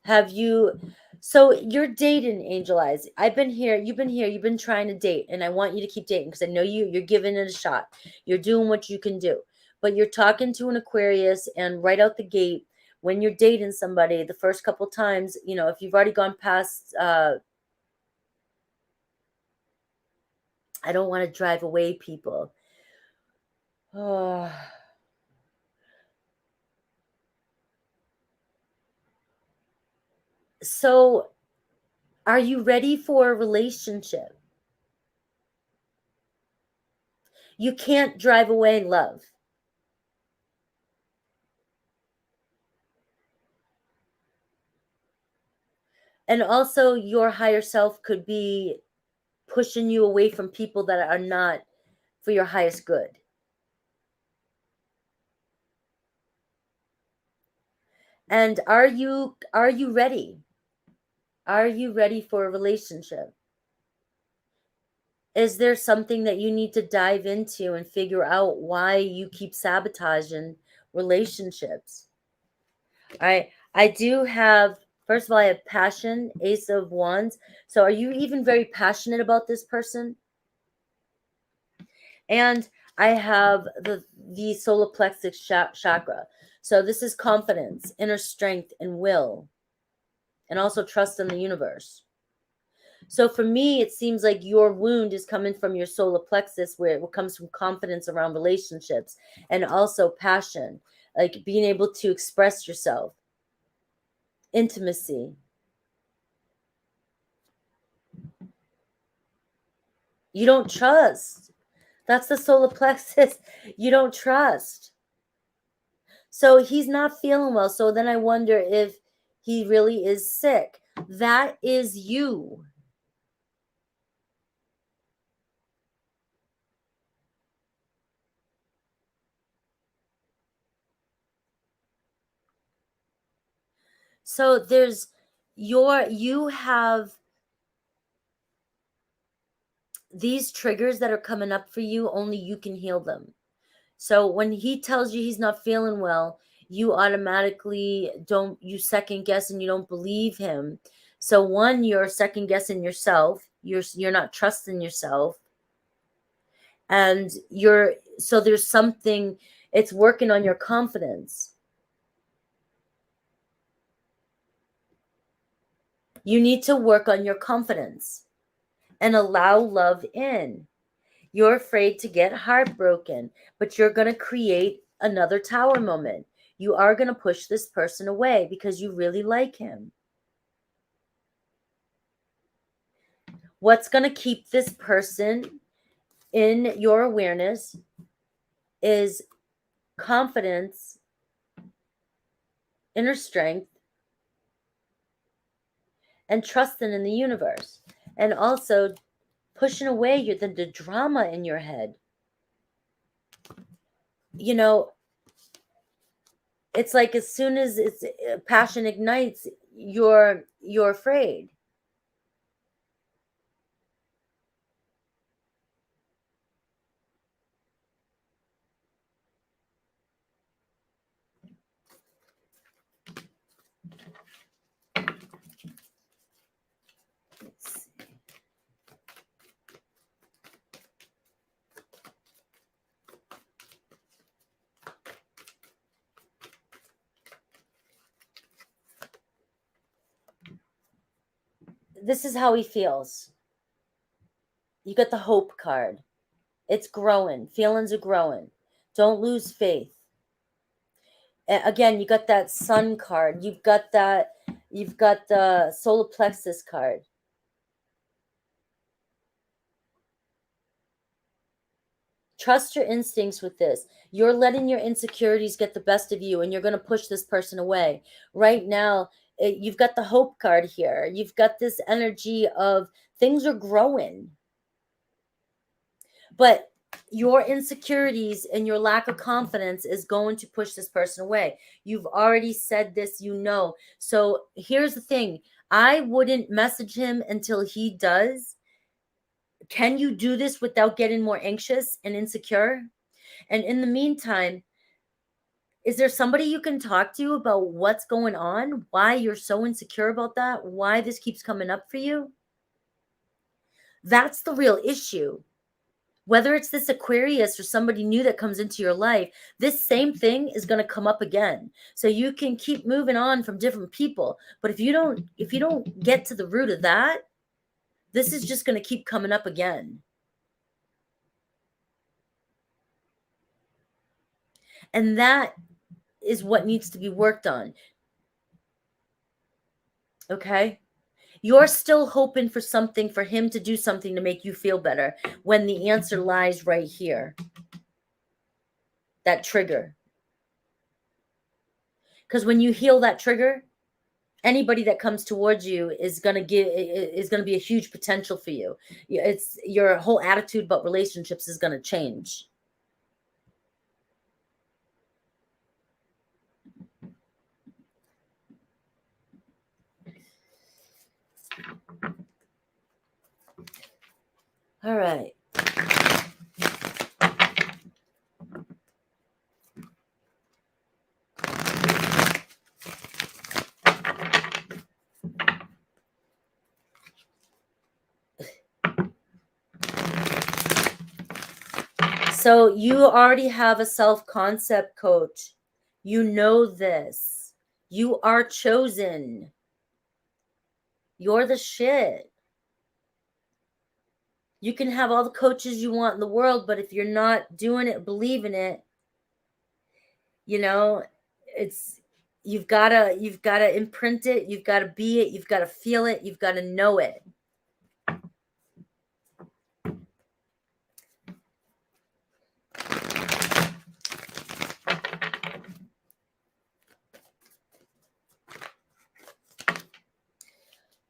Have you? So you're dating, angel eyes. I've been here. You've been here. You've been trying to date, and I want you to keep dating because I know you're giving it a shot. You're doing what you can do, but you're talking to an Aquarius, and right out the gate, when you're dating somebody, the first couple times, if you've already gone past I don't want to drive away people. Oh. So, are you ready for a relationship? You can't drive away love. And also, your higher self could be pushing you away from people that are not for your highest good. And are you ready? Are you ready for a relationship? Is there something that you need to dive into and figure out why you keep sabotaging relationships? All right. I do have, first of all, I have passion, Ace of Wands. So are you even very passionate about this person? And I have the solar plexus chakra. So this is confidence, inner strength, and will, and also trust in the universe. So for me, it seems like your wound is coming from your solar plexus, where it comes from confidence around relationships and also passion, like being able to express yourself, intimacy. You don't trust. That's the solar plexus. You don't trust. So he's not feeling well. So then I wonder if he really is sick. That is you. So you have these triggers that are coming up for you, only you can heal them. So when he tells you he's not feeling well, you automatically you second guess and you don't believe him. So one, you're second guessing yourself. You're not trusting yourself. And so there's something, it's working on your confidence. You need to work on your confidence and allow love in. You're afraid to get heartbroken, but you're going to create another tower moment. You are going to push this person away because you really like him. What's going to keep this person in your awareness is confidence, inner strength, and trusting in the universe. And also pushing away the drama in your head. You know, it's like as soon as passion ignites, you're afraid. This is how he feels. You got the hope card. It's growing. Feelings are growing. Don't lose faith. Again, you got that sun card. You've got the solar plexus card. Trust your instincts with this. You're letting your insecurities get the best of you, and you're going to push this person away. Right now, you've got the hope card here. You've got this energy of things are growing. But your insecurities and your lack of confidence is going to push this person away. You've already said this, So here's the thing. I wouldn't message him until he does. Can you do this without getting more anxious and insecure? And in the meantime, is there somebody you can talk to about what's going on? Why you're so insecure about that? Why this keeps coming up for you? That's the real issue. Whether it's this Aquarius or somebody new that comes into your life, this same thing is going to come up again. So you can keep moving on from different people, but if you don't get to the root of that, this is just going to keep coming up again. And that is what needs to be worked on. Okay? You're still hoping for something, for him to do something to make you feel better, when the answer lies right here. That trigger. Because when you heal that trigger, anybody that comes towards you is going to be a huge potential for you. It's your whole attitude about relationships is going to change. All right. So you already have a self-concept coach. You know this. You are chosen. You're the shit. You can have all the coaches you want in the world, but if you're not doing it, believing it, it's you've gotta imprint it, you've gotta be it, you've gotta feel it, you've gotta know it.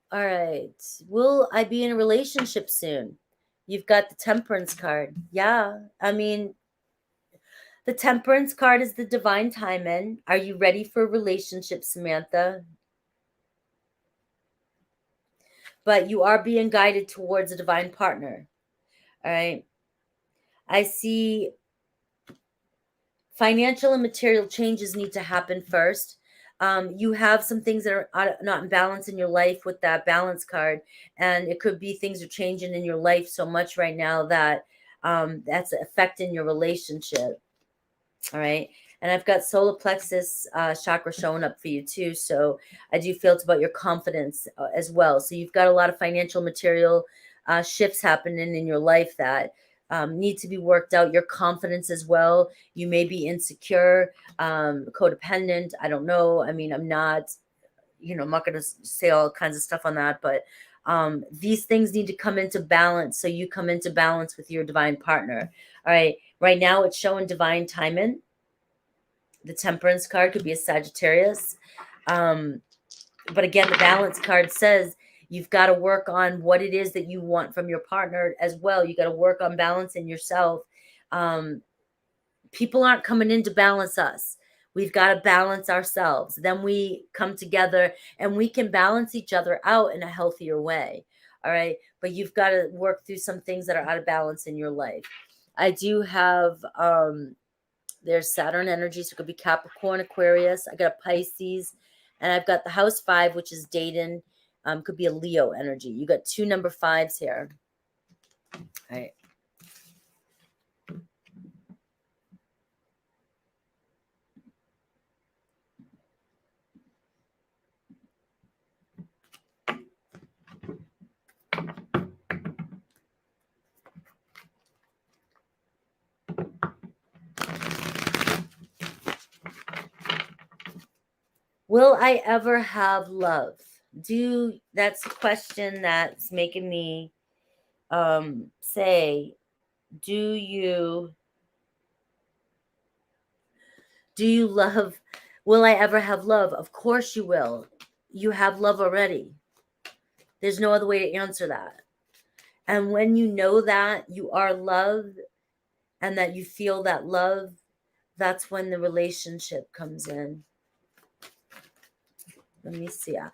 All right. Will I be in a relationship soon? You've got the Temperance card. Yeah. I mean, the Temperance card is the divine timing. Are you ready for a relationship, Samantha? But you are being guided towards a divine partner. All right. I see financial and material changes need to happen first. You have some things that are not in balance in your life with that balance card. And it could be things are changing in your life so much right now that that's affecting your relationship. All right. And I've got solar plexus chakra showing up for you too. So I do feel it's about your confidence as well. So you've got a lot of financial material shifts happening in your life that need to be worked out. Your confidence as well. You may be insecure, codependent. I don't know. I mean, I'm not going to say all kinds of stuff on that, but these things need to come into balance. So you come into balance with your divine partner. All right. Right now it's showing divine timing. The Temperance card could be a Sagittarius. But again, the balance card says you've got to work on what it is that you want from your partner as well. You got to work on balancing yourself. People aren't coming in to balance us. We've got to balance ourselves. Then we come together and we can balance each other out in a healthier way. All right. But you've got to work through some things that are out of balance in your life. I do have, there's Saturn energy. So it could be Capricorn, Aquarius. I got a Pisces. And I've got the house 5, which is Dayton. Could be a Leo energy. You got 2 number 5s here. All right. Will I ever have love? That's a question that's making me say, do you love? Will I ever have love? Of course you will. You have love already. There's no other way to answer that. And when you know that you are loved and that you feel that love, that's when the relationship comes in. Let me see. All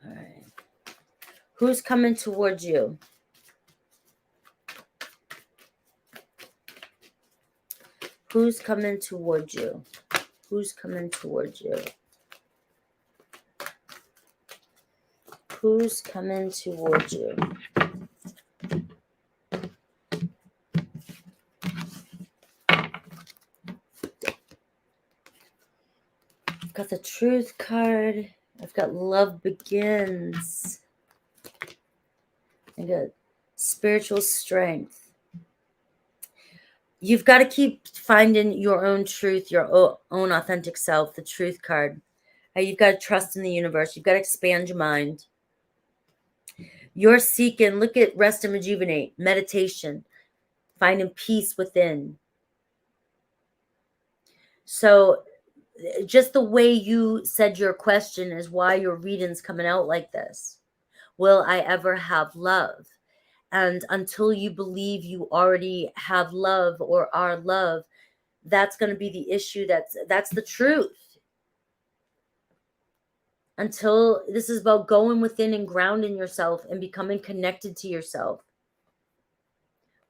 right. Who's coming towards you? Who's coming towards you? Who's coming towards you? Who's coming towards you? I've got the Truth card. I've got Love Begins. I got Spiritual Strength. You've got to keep finding your own truth, your own authentic self, the Truth card. You've got to trust in the universe. You've got to expand your mind. You're seeking, look at Rest and Rejuvenate, meditation, finding peace within. So just the way you said your question is why your reading's coming out like this. Will I ever have love? And until you believe you already have love or are love, that's going to be the issue. That's the truth. Until this is about going within and grounding yourself and becoming connected to yourself.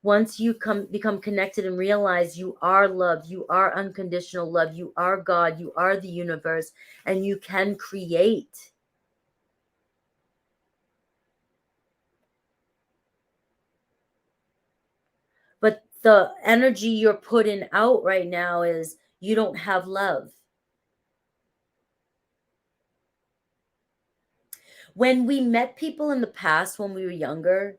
Once you become connected and realize you are love, you are unconditional love, you are God, you are the universe, and you can create. But the energy you're putting out right now is you don't have love. When we met people in the past when we were younger,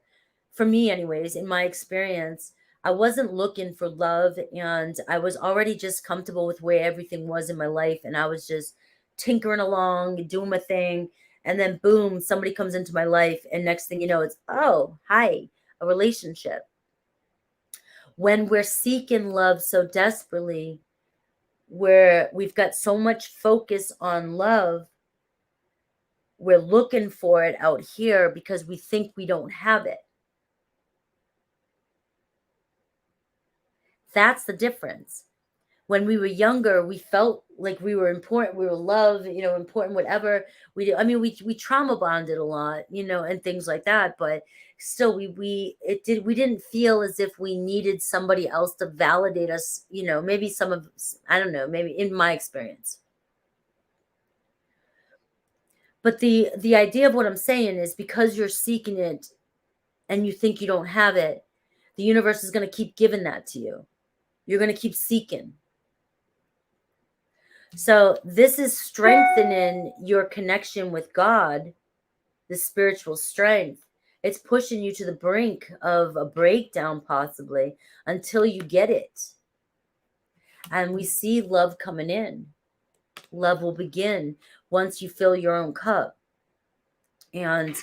for me anyways, in my experience, I wasn't looking for love, and I was already just comfortable with where everything was in my life, and I was just tinkering along, doing my thing, and then boom, somebody comes into my life, and next thing you know, it's, oh, hi, a relationship. When we're seeking love so desperately, where we've got so much focus on love, we're looking for it out here because we think we don't have it. That's the difference. When we were younger, we felt like we were important, we were loved, important, whatever we do. I mean, we trauma bonded a lot, and things like that, but still we didn't feel as if we needed somebody else to validate us, maybe I don't know, maybe in my experience. But the idea of what I'm saying is, because you're seeking it and you think you don't have it, the universe is going to keep giving that to you. You're going to keep seeking. So this is strengthening your connection with God, the spiritual strength. It's pushing you to the brink of a breakdown, possibly, until you get it. And we see love coming in. Love will begin once you fill your own cup. And,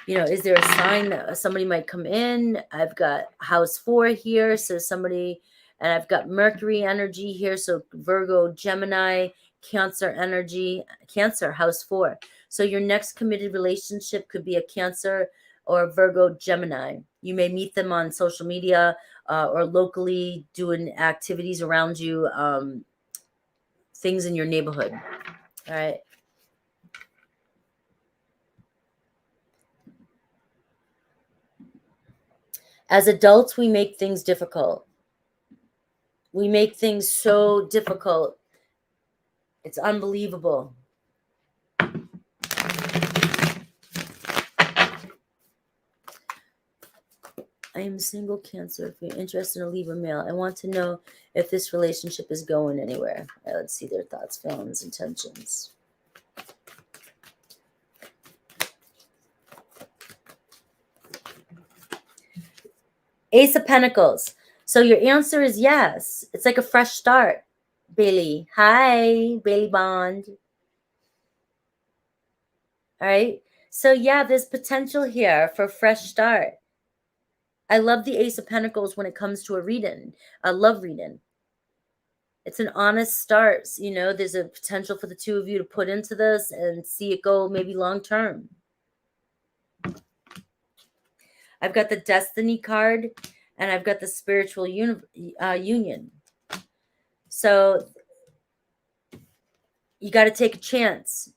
is there a sign that somebody might come in? I've got house 4 here. So somebody, and I've got Mercury energy here. So Virgo, Gemini, Cancer energy, Cancer, house 4. So your next committed relationship could be a Cancer or Virgo, Gemini. You may meet them on social media or locally doing activities around you, things in your neighborhood. All right. As adults, we make things difficult. We make things so difficult. It's unbelievable. I am single, Cancer. If you're interested in a Libra male, I want to know if this relationship is going anywhere. All right, let's see their thoughts, feelings, intentions. Ace of Pentacles. So your answer is yes. It's like a fresh start, Bailey. Hi, Bailey Bond. All right. So yeah, there's potential here for a fresh start. I love the Ace of Pentacles when it comes to a love reading. It's an honest start. There's a potential for the two of you to put into this and see it go maybe long term. I've got the Destiny card and I've got the Spiritual Union. So you got to take a chance.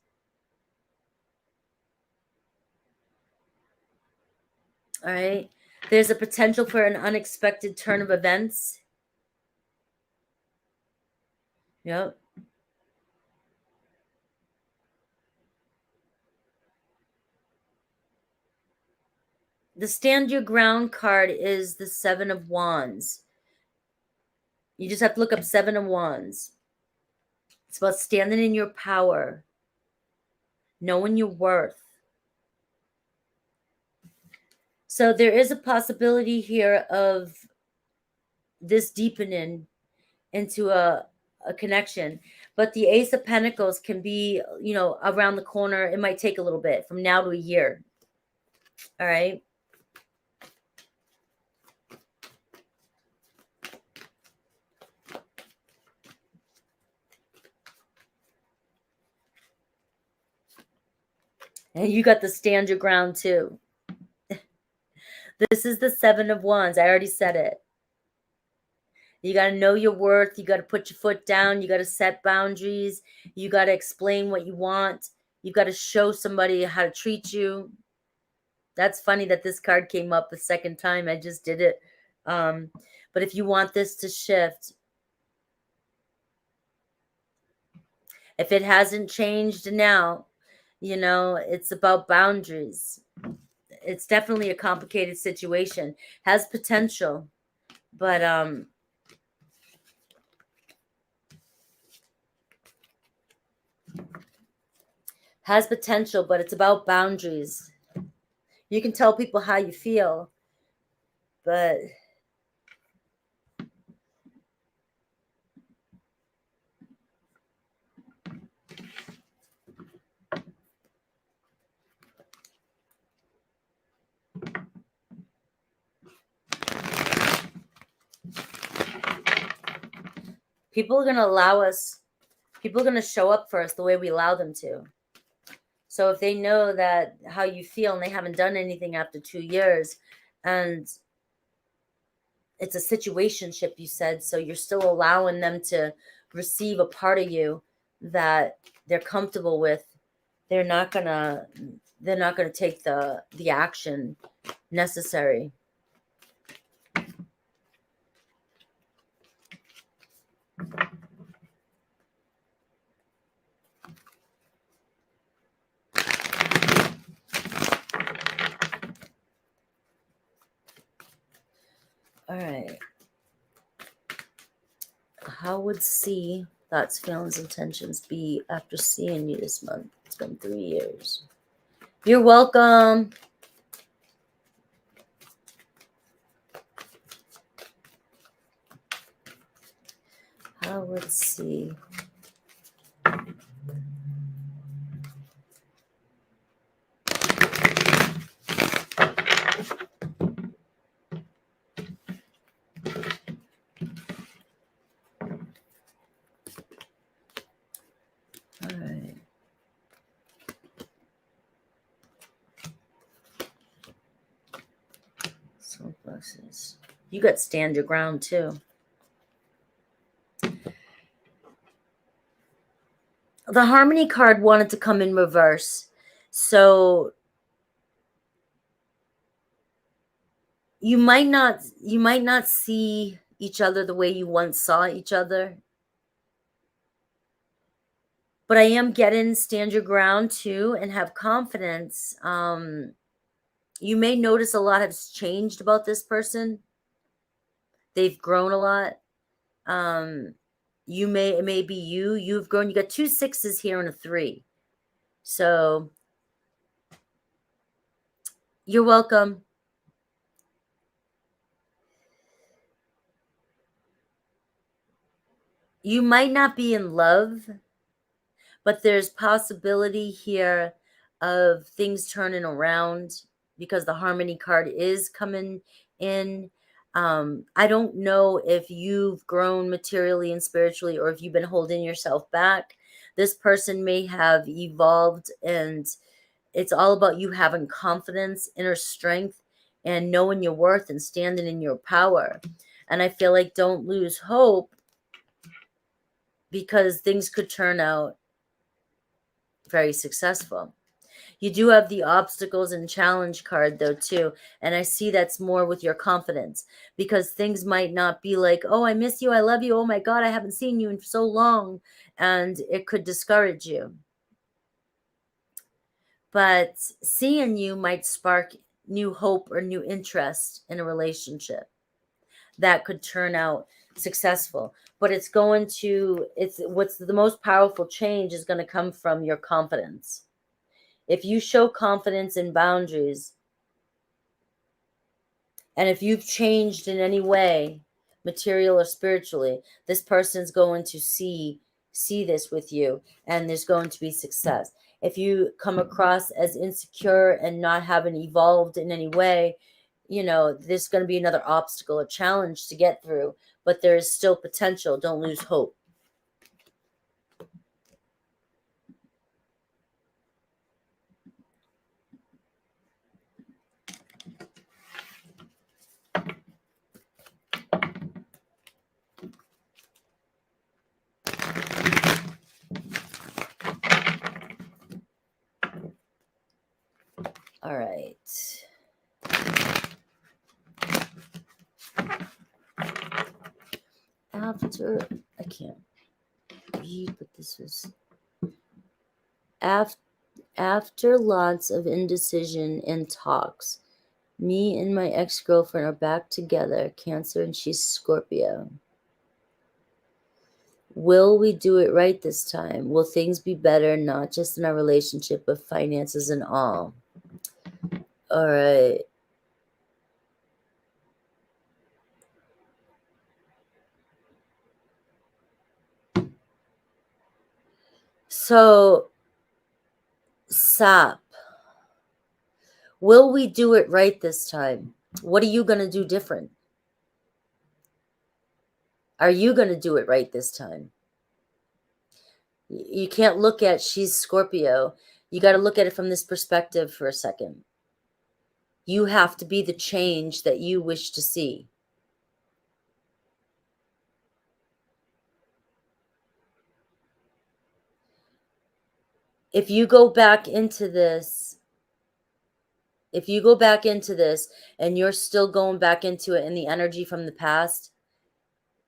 All right. There's a potential for an unexpected turn of events. Yep. The Stand Your Ground card is the 7 of Wands. You just have to look up 7 of Wands. It's about standing in your power, knowing your worth. So there is a possibility here of this deepening into a connection. But the Ace of Pentacles can be, around the corner. It might take a little bit, from now to a year. All right. And you got the stand your ground too. This is the Seven of Wands. I already said it. You got to know your worth. You got to put your foot down. You got to set boundaries. You got to explain what you want. You got to show somebody how to treat you. That's funny that this card came up a second time. I just did it. But if you want this to shift, if it hasn't changed now, it's about boundaries. It's definitely a complicated situation. Has potential, but it's about boundaries. You can tell people how you feel, but people are going to allow us, people are going to show up for us the way we allow them to. So if they know that how you feel and they haven't done anything after 2 years, and it's a situationship, you said, so you're still allowing them to receive a part of you that they're comfortable with, they're not gonna take the action necessary. All right. How would C, thoughts, feelings, intentions be after seeing you this month? It's been 3 years. You're welcome. How would C You got stand your ground too. The Harmony card wanted to come in reverse. So you might not see each other the way you once saw each other. But I am getting stand your ground too and have confidence. You may notice a lot has changed about this person. They've grown a lot. It may be you've grown. You got 2 6s here and a 3. So you're welcome. You might not be in love, but there's possibility here of things turning around because the Harmony card is coming in. I don't know if you've grown materially and spiritually or if you've been holding yourself back. This person may have evolved, and it's all about you having confidence, inner strength, and knowing your worth and standing in your power. And I feel like don't lose hope, because things could turn out very successful. You do have the obstacles and challenge card though too, and I see that's more with your confidence, because things might not be like, oh, I miss you, I love you, oh my God, I haven't seen you in so long, and it could discourage you. But seeing you might spark new hope or new interest in a relationship that could turn out successful. but it's what's the most powerful change is going to come from your confidence. If you show confidence and boundaries, and if you've changed in any way, material or spiritually, this person's going to see this with you, and there's going to be success. If you come across as insecure and not having evolved in any way, there's going to be another obstacle or challenge to get through, but there is still potential. Don't lose hope. All right. I can't read what this was. After lots of indecision and talks, me and my ex-girlfriend are back together, Cancer, and she's Scorpio. Will we do it right this time? Will things be better, not just in our relationship, but finances and all? All right. So, Sap, will we do it right this time? What are you going to do different? Are you going to do it right this time? You can't look at she's Scorpio. You got to look at it from this perspective for a second. You have to be the change that you wish to see. If you go back into this, and you're still going back into it in the energy from the past,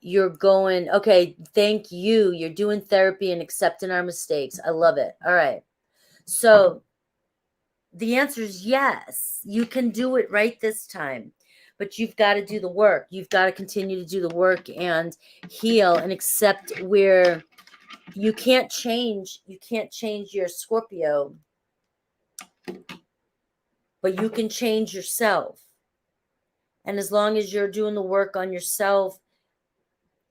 you're going, okay, thank you. You're doing therapy and accepting our mistakes. I love it. All right. So the answer is yes. You can do it right this time, but you've got to do the work. You've got to continue to do the work and heal and accept where you can't change your Scorpio, but you can change yourself. And as long as you're doing the work on yourself,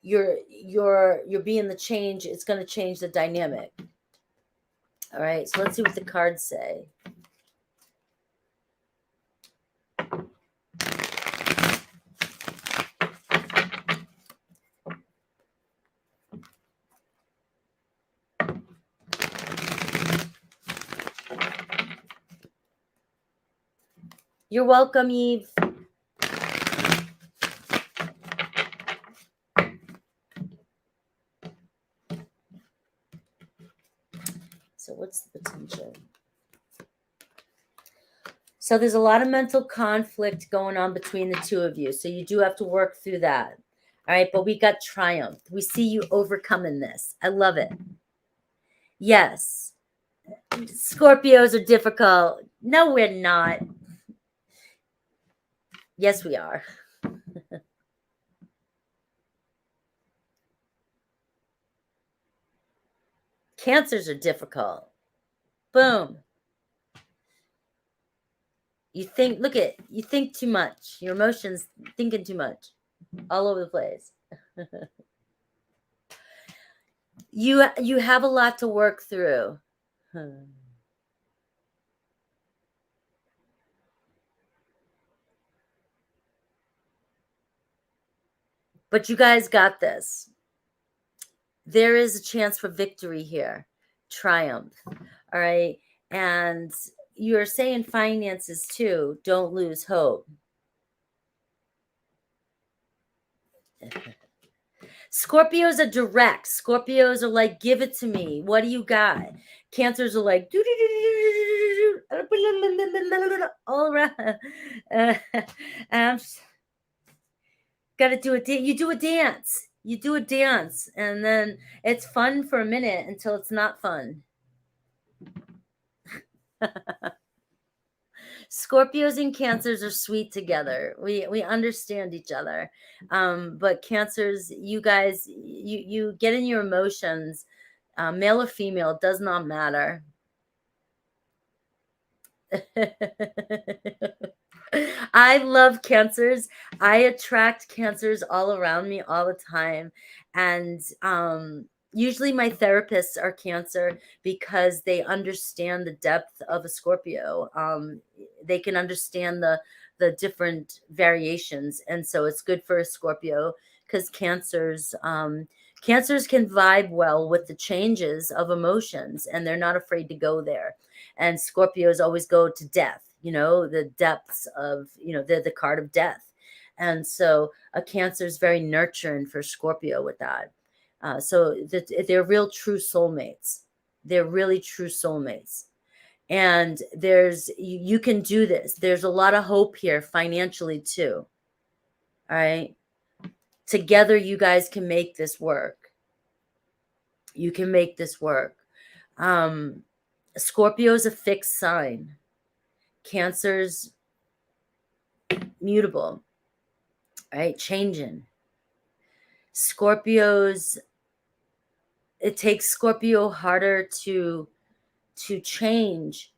you're being the change. It's going to change the dynamic. All right, so let's see what the cards say. You're welcome, Eve. So what's the potential? So there's a lot of mental conflict going on between the two of you. So you do have to work through that. All right, but we got triumph. We see you overcoming this. I love it. Yes. Scorpios are difficult. No, we're not. Yes, we are. Cancers are difficult. Boom. You think too much. Your emotions thinking too much. All over the place. You have a lot to work through. But you guys got this. There is a chance for victory here. Triumph. All right. And you're saying finances too. Don't lose hope. Scorpios are direct. Scorpios are like, give it to me. What do you got? Cancers are like, all right. Got to do it. You do a dance. You do a dance, and then it's fun for a minute until it's not fun. Scorpios and Cancers are sweet together. We understand each other. But Cancers, you guys, you get in your emotions, male or female, does not matter. I love Cancers. I attract Cancers all around me all the time. And usually my therapists are Cancer because they understand the depth of a Scorpio. They can understand the different variations. And so it's good for a Scorpio because Cancers can vibe well with the changes of emotions, and they're not afraid to go there. And Scorpios always go to death, the depths of, they're the card of death. And so a Cancer is very nurturing for Scorpio with that. So they're real true soulmates. They're really true soulmates. And you can do this. There's a lot of hope here financially too. All right. Together, you guys can make this work. You can make this work. Scorpio is a fixed sign. Cancer's mutable, right? Changing. Scorpios, it takes Scorpio harder to change,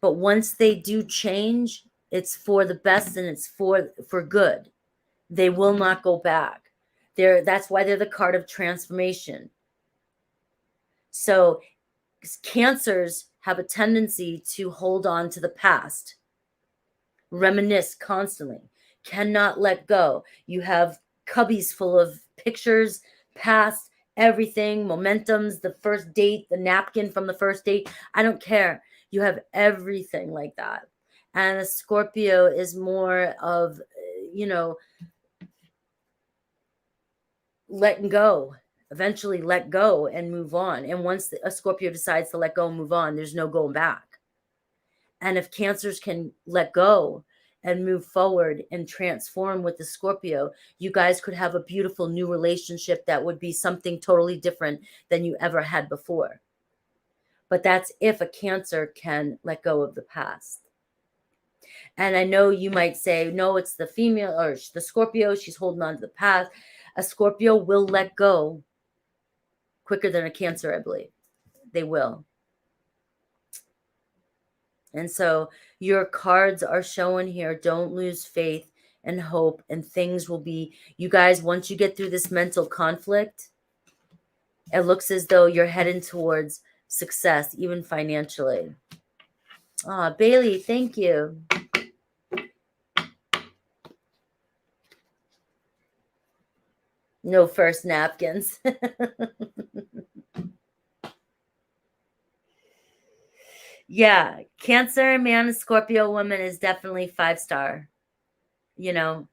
but once they do change, it's for the best and it's for good. They will not go back. That's why they're the card of transformation. So Cancers have a tendency to hold on to the past, reminisce constantly, cannot let go. You have cubbies full of pictures, past, everything, momentums, the first date, the napkin from the first date. I don't care. You have everything like that. And a Scorpio is more of, letting go. Eventually let go and move on. And once a Scorpio decides to let go and move on, there's no going back. And if Cancers can let go and move forward and transform with the Scorpio, you guys could have a beautiful new relationship that would be something totally different than you ever had before. But that's if a Cancer can let go of the past. And I know you might say, no, it's the female or the Scorpio. She's holding on to the past. A Scorpio will let go quicker than a Cancer, I believe. They will. And so your cards are showing here, don't lose faith and hope, and things will be, you guys, once you get through this mental conflict, it looks as though you're heading towards success, even financially. Bailey, thank you. No first napkins. Yeah, Cancer man and Scorpio woman is definitely 5-star, and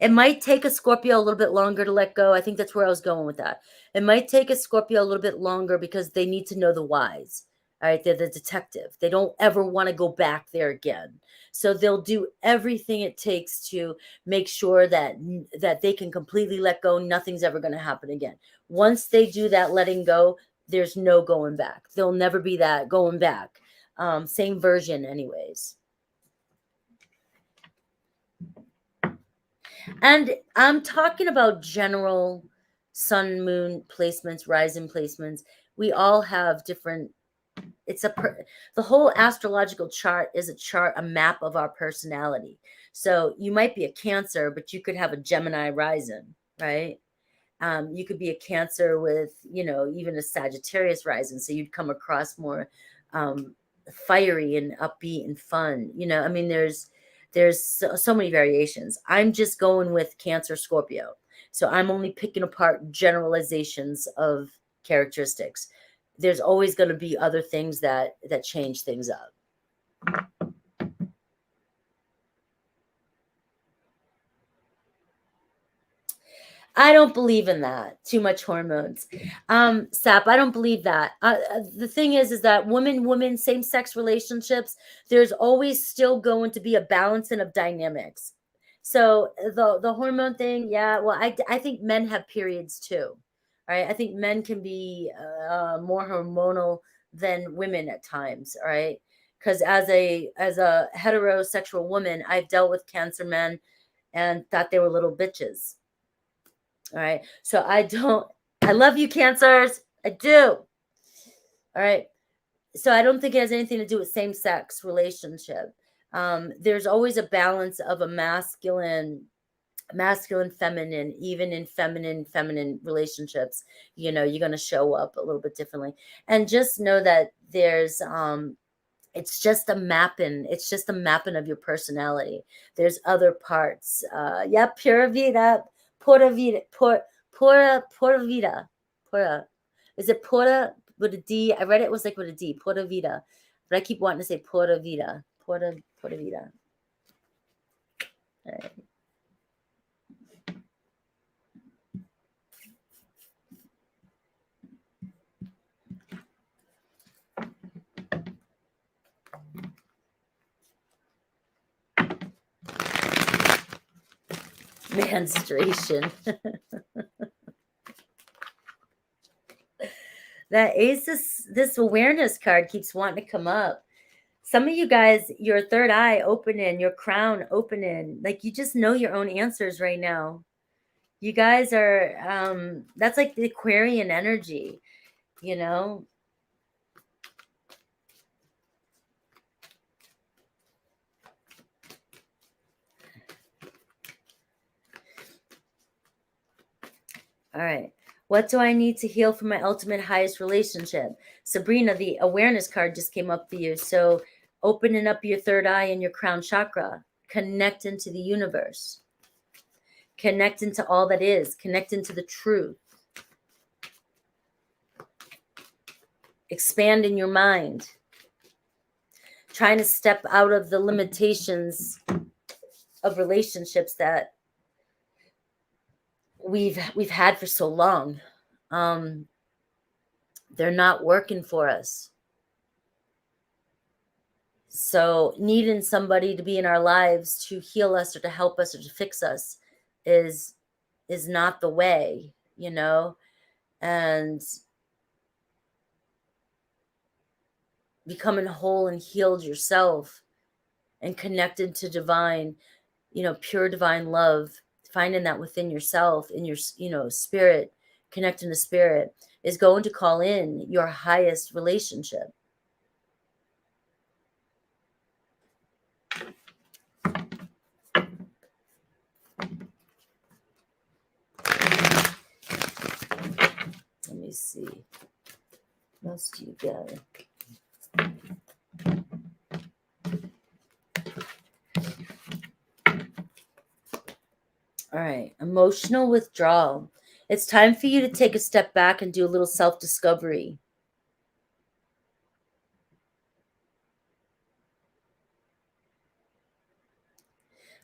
it might take a Scorpio a little bit longer to let go. I think that's where I was going with that. It might take a Scorpio a little bit longer because they need to know the whys. All right, they're the detective. They don't ever want to go back there again. So they'll do everything it takes to make sure that they can completely let go. Nothing's ever going to happen again. Once they do that letting go, there's no going back. There'll never be that going back. Same version anyways. And I'm talking about general sun, moon placements, rising placements. We all have different, the whole astrological chart is a map of our personality. So you might be a Cancer, but you could have a Gemini rising, right? You could be a Cancer with, even a Sagittarius rising. So you'd come across more fiery and upbeat and fun. There's so many variations. I'm just going with Cancer, Scorpio. So I'm only picking apart generalizations of characteristics. There's always going to be other things that change things up. I don't believe in that. Too much hormones. Sap, I don't believe that. The thing is that women, same-sex relationships, there's always still going to be a balancing of dynamics. So the hormone thing, yeah, well, I think men have periods too. All right. I think men can be more hormonal than women at times. All right. because as a heterosexual woman, I've dealt with Cancer men and thought they were little bitches. All right. So I love you, Cancers. I do. All right. So I don't think it has anything to do with same-sex relationship. There's always a balance of a masculine, feminine. Even in feminine relationships, you're going to show up a little bit differently. And just know that there's it's just a mapping. It's just a mapping of your personality. There's other parts. Yeah, pura vida, pura vida, pura vida, pura. Is it pura with a D? I read it was like with a D, pura vida, but I keep wanting to say pura vida, pura vida. All right. Menstruation. That ace, this awareness card keeps wanting to come up. Some of you guys, your third eye opening, your crown opening, like you just know your own answers right now. You guys are, that's like the Aquarian energy, you know? All right. What do I need to heal for my ultimate highest relationship? Sabrina, the awareness card just came up for you. So opening up your third eye and your crown chakra, connect into the universe, connect into all that is, connect into the truth, expand in your mind, trying to step out of the limitations of relationships that we've had for so long. They're not working for us. So needing somebody to be in our lives to heal us or to help us or to fix us is not the way, and becoming whole and healed yourself and connected to divine, pure divine love, finding that within yourself, in your, spirit, connecting to spirit, is going to call in your highest relationship. Let me see. What else do you get? All right. Emotional withdrawal. It's time for you to take a step back and do a little self-discovery.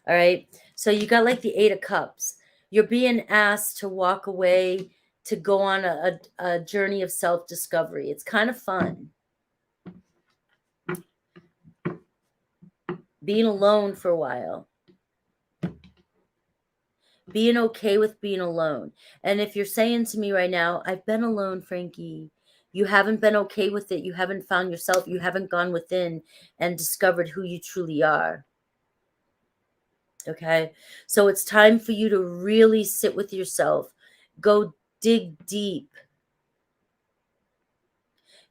All right. So you got like the 8 of Cups. You're being asked to walk away, to go on a journey of self-discovery. It's kind of fun. Being alone for a while. Being okay with being alone. And if you're saying to me right now, I've been alone, Frankie, you haven't been okay with it. You haven't found yourself. You haven't gone within and discovered who you truly are. Okay. So it's time for you to really sit with yourself. Go dig deep.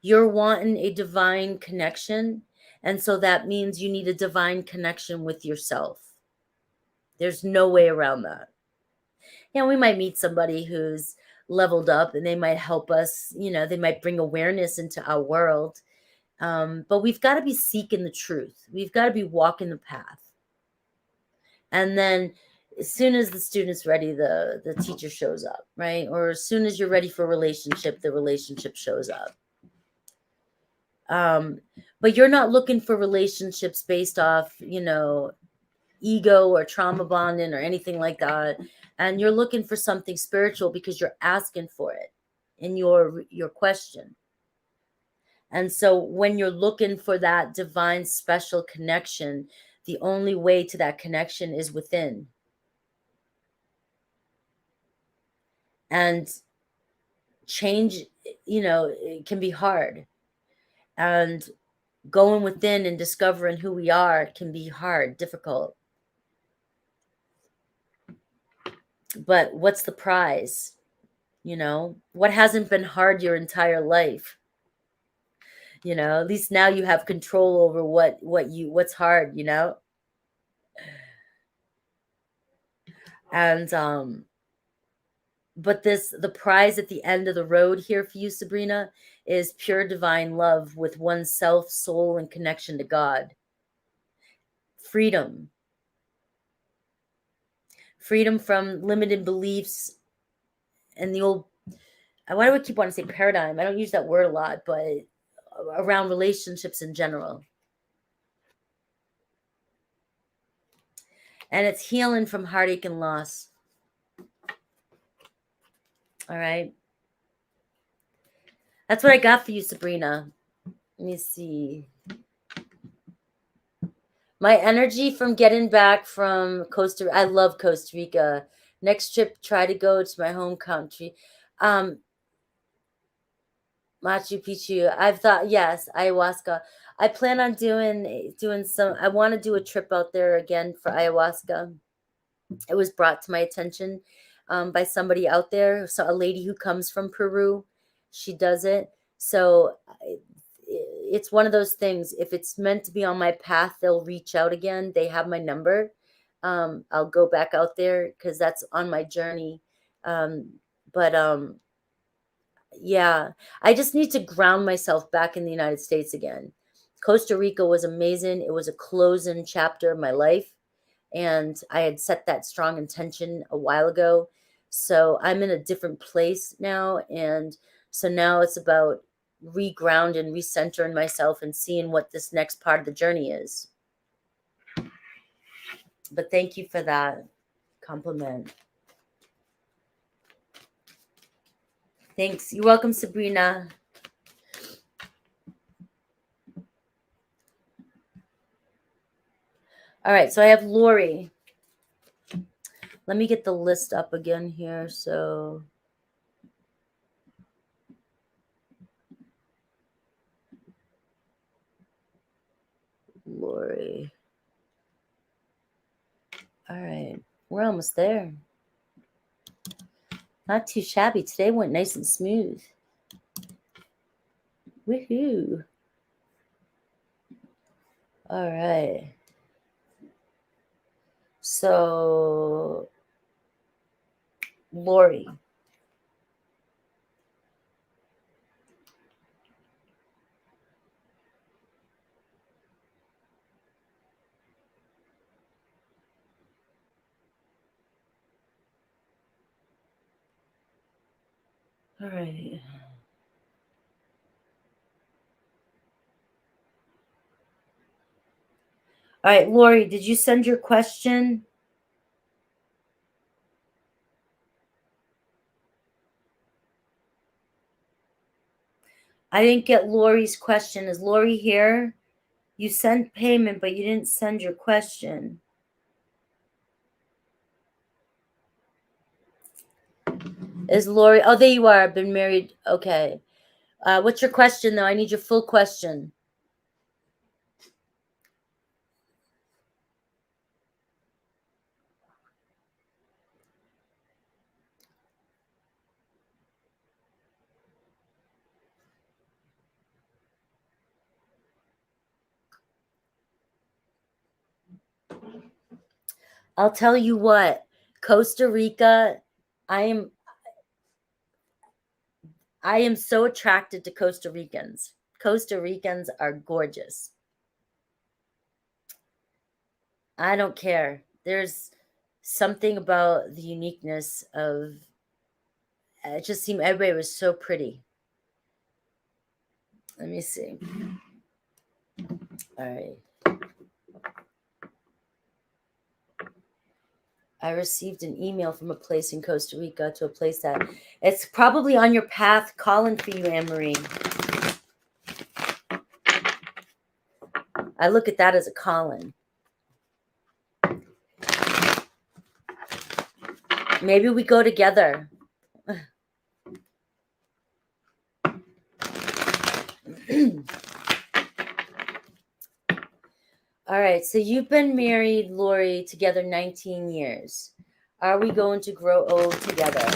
You're wanting a divine connection. And so that means you need a divine connection with yourself. There's no way around that. We might meet somebody who's leveled up and they might help us, they might bring awareness into our world. But we've got to be seeking the truth. We've got to be walking the path. And then as soon as the student's ready, the teacher shows up, right? Or as soon as you're ready for a relationship, the relationship shows up. But you're not looking for relationships based off, ego or trauma bonding or anything like that. And you're looking for something spiritual because you're asking for it in your question. And so when you're looking for that divine special connection, the only way to that connection is within. And change, it can be hard. And going within and discovering who we are can be hard, difficult. But what's the prize? You know, what hasn't been hard your entire life? You know, at least now you have control over what's hard, you know? And but the prize at the end of the road here for you, Sabrina, is pure divine love with oneself, soul, and connection to God. Freedom. Freedom from limited beliefs and the old, why do I keep wanting to say paradigm? I don't use that word a lot, but around relationships in general. And it's healing from heartache and loss. All right. That's what I got for you, Sabrina. Let me see. My energy from getting back from I love Costa Rica. Next trip, try to go to my home country. Machu Picchu. I've thought, yes, ayahuasca. I plan on doing some, I want to do a trip out there again for ayahuasca. It was brought to my attention by somebody out there. So a lady who comes from Peru, she does it. So it's one of those things. If it's meant to be on my path, they'll reach out again. They have my number. I'll go back out there because that's on my journey. But yeah, I just need to ground myself back in the United States again. Costa Rica was amazing. It was a closing chapter of my life. And I had set that strong intention a while ago. So I'm in a different place now. And so now it's about regrounding, recentering myself and seeing what this next part of the journey is. But thank you for that compliment. Thanks. You're welcome, Sabrina. All right, so I have Lori. Let me get the list up again here. So Lori. All right, we're almost there. Not too shabby. Today went nice and smooth. Woohoo. All right. So, Lori. All right. All right, Lori, did you send your question? I didn't get Lori's question. Is Lori here? You sent payment, but you didn't send your question. Is Lori? Oh, there you are. I've been married. Okay. What's your question, though? I need your full question. I'll tell you what. Costa Rica, I am so attracted to Costa Ricans. Costa Ricans are gorgeous. I don't care. There's something about the uniqueness of it. Just seemed everybody was so pretty. Let me see. All right. I received an email from a place in Costa Rica to a place that it's probably on your path calling for you, Anne-Marie. I look at that as a calling. Maybe we go together. All right, so you've been married, Lori, together 19 years. Are we going to grow old together?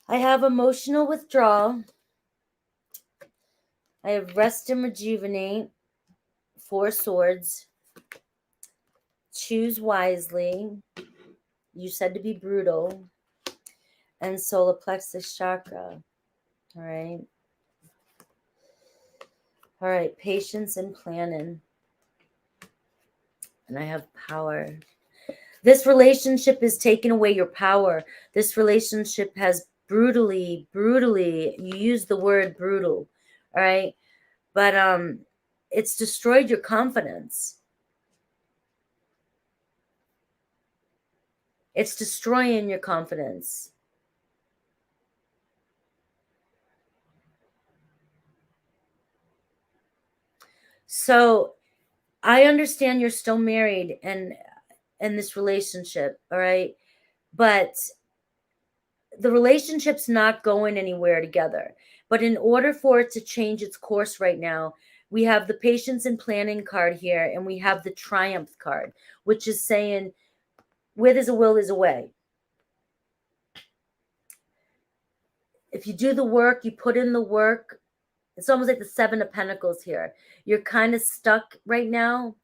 I have emotional withdrawal. I have rest and rejuvenate, 4 swords. Choose wisely. You said to be brutal. And solar plexus chakra. All right. All right. Patience and planning. And I have power. This relationship is taking away your power. This relationship has brutally, you use the word brutal. All right. But it's destroyed your confidence. It's destroying your confidence. So I understand you're still married and in this relationship, all right? But the relationship's not going anywhere together. But in order for it to change its course right now, we have the patience and planning card here, and we have the triumph card, which is saying, where there's a will, there's a way. If you do the work, you put in the work, it's almost like the 7 of Pentacles here. You're kind of stuck right now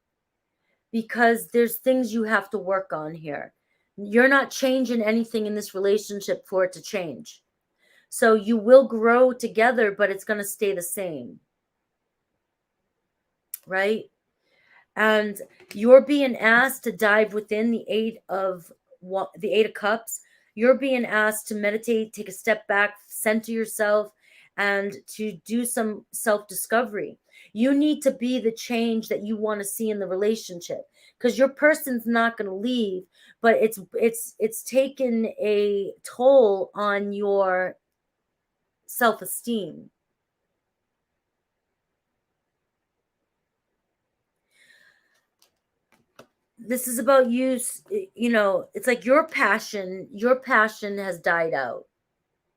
because there's things you have to work on here. You're not changing anything in this relationship for it to change. So you will grow together, but it's going to stay the same. Right? And you're being asked to dive within the 8 of Cups. You're being asked to meditate, take a step back, center yourself, and to do some self-discovery. You need to be the change that you want to see in the relationship, because your person's not going to leave, but it's taken a toll on your self-esteem. This is about you, it's like your passion has died out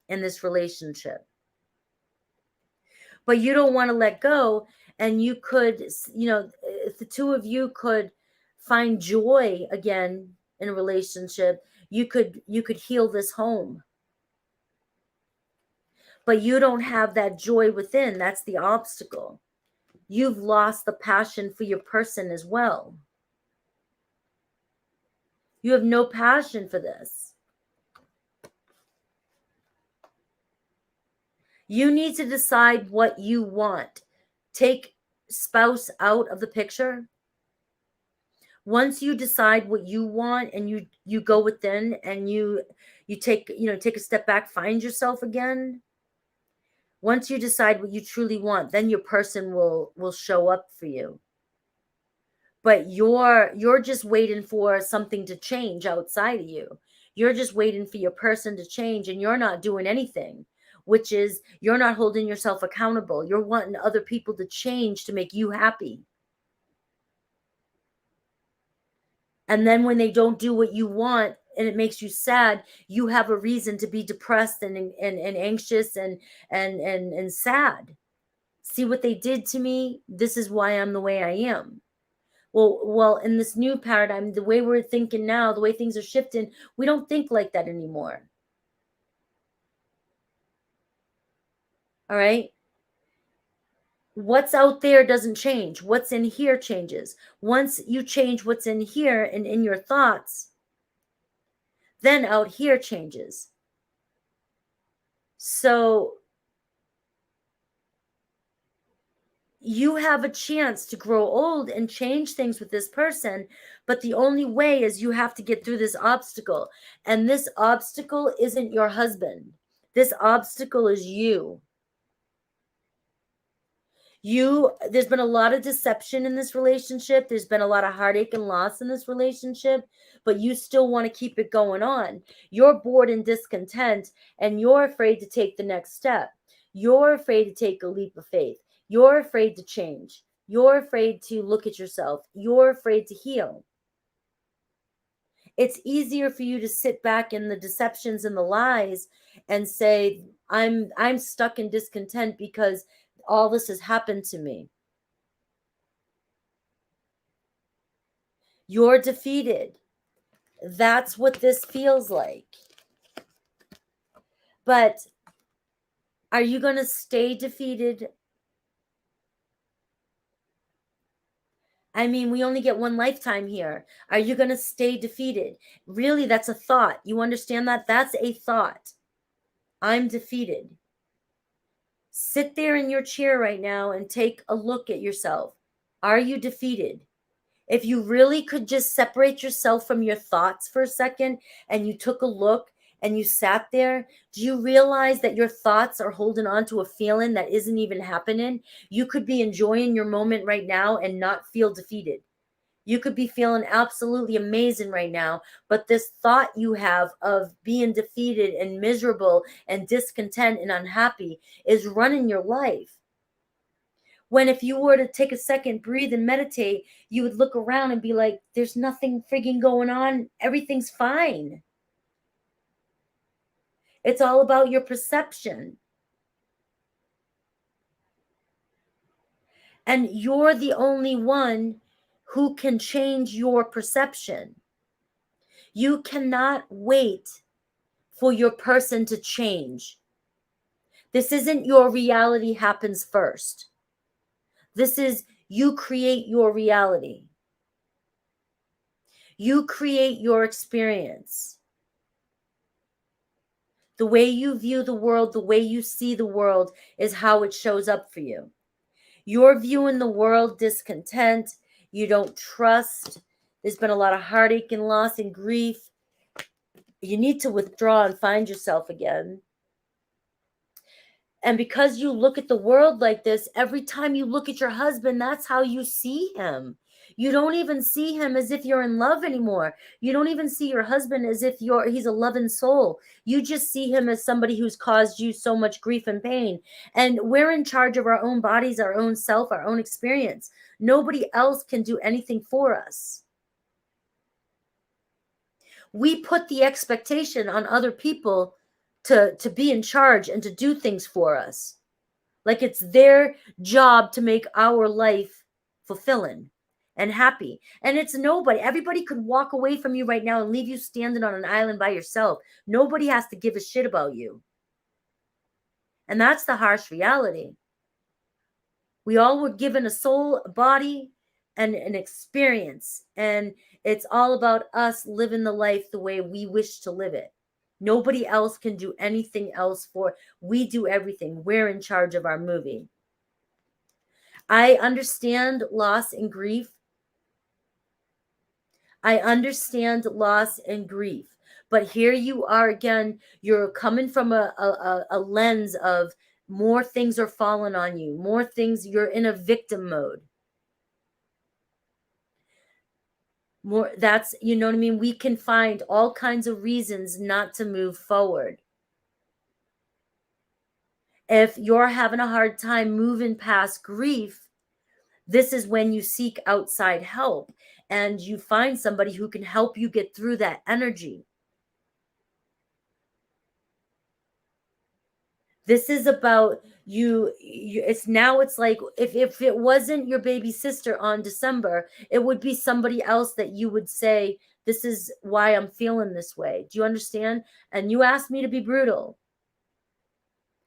in this relationship. But you don't want to let go, and you could, if the two of you could find joy again in a relationship, you could heal this home. But you don't have that joy within. That's the obstacle. You've lost the passion for your person as well. You have no passion for this. You need to decide what you want. Take spouse out of the picture. Once you decide what you want and you go within and you take a step back, find yourself again. Once you decide what you truly want, then your person will show up for you. But you're just waiting for something to change outside of you. You're just waiting for your person to change, and you're not doing anything, which is you're not holding yourself accountable. You're wanting other people to change to make you happy. And then when they don't do what you want and it makes you sad, you have a reason to be depressed and anxious and sad. See what they did to me? This is why I'm the way I am. Well, in this new paradigm, the way we're thinking now, the way things are shifting, we don't think like that anymore. All right? What's out there doesn't change. What's in here changes. Once you change what's in here and in your thoughts, then out here changes. So you have a chance to grow old and change things with this person, but the only way is you have to get through this obstacle. And this obstacle isn't your husband. This obstacle is you. There's been a lot of deception in this relationship. There's been a lot of heartache and loss in this relationship, but you still want to keep it going on. You're bored and discontent, and you're afraid to take the next step. You're afraid to take a leap of faith. You're afraid to change. You're afraid to look at yourself. You're afraid to heal. It's easier for you to sit back in the deceptions and the lies and say, I'm stuck in discontent because all this has happened to me. You're defeated. That's what this feels like. But are you going to stay defeated? I mean, we only get one lifetime here. Are you going to stay defeated? Really, that's a thought. You understand that? That's a thought. I'm defeated. Sit there in your chair right now and take a look at yourself. Are you defeated? If you really could just separate yourself from your thoughts for a second and you took a look and you sat there, do you realize that your thoughts are holding on to a feeling that isn't even happening? You could be enjoying your moment right now and not feel defeated. You could be feeling absolutely amazing right now, but this thought you have of being defeated and miserable and discontent and unhappy is running your life. When if you were to take a second, breathe and meditate, you would look around and be like, there's nothing frigging going on. Everything's fine. It's all about your perception. And you're the only one who can change your perception. You cannot wait for your person to change. This isn't your reality happens first. This is you create your reality. You create your experience. The way you view the world, the way you see the world is how it shows up for you. You're viewing the world discontent. You don't trust. There's been a lot of heartache and loss and grief. You need to withdraw and find yourself again. And because you look at the world like this, every time you look at your husband, that's how you see him. You don't even see him as if you're in love anymore. You don't even see your husband as if he's a loving soul. You just see him as somebody who's caused you so much grief and pain. And we're in charge of our own bodies, our own self, our own experience. Nobody else can do anything for us. We put the expectation on other people to be in charge and to do things for us. Like it's their job to make our life fulfilling and happy. And it's nobody. Everybody could walk away from you right now and leave you standing on an island by yourself. Nobody has to give a shit about you. And that's the harsh reality. We all were given a soul, a body, and an experience. And it's all about us living the life the way we wish to live it. Nobody else can do anything else we do everything. We're in charge of our movie. I understand loss and grief. I understand loss and grief. But here you are again, you're coming from a lens of more things are falling on you. More things, you're in a victim mode. More, that's, you know what I mean? We can find all kinds of reasons not to move forward. If you're having a hard time moving past grief, this is when you seek outside help and you find somebody who can help you get through that energy. This is about you. It's like if it wasn't your baby sister on December, it would be somebody else that you would say, this is why I'm feeling this way. Do you understand? And you asked me to be brutal.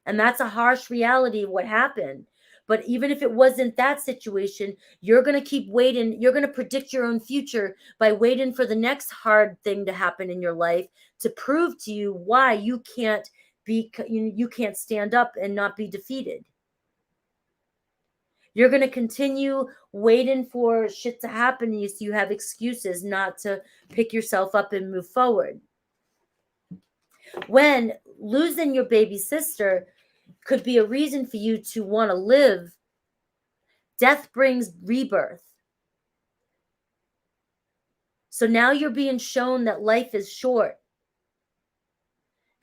And that's a harsh reality of what happened. But even if it wasn't that situation, you're going to keep waiting. You're going to predict your own future by waiting for the next hard thing to happen in your life to prove to you why you can't stand up and not be defeated. You're going to continue waiting for shit to happen to you so you have excuses not to pick yourself up and move forward. When losing your baby sister could be a reason for you to want to live Death brings rebirth. So now you're being shown that life is short.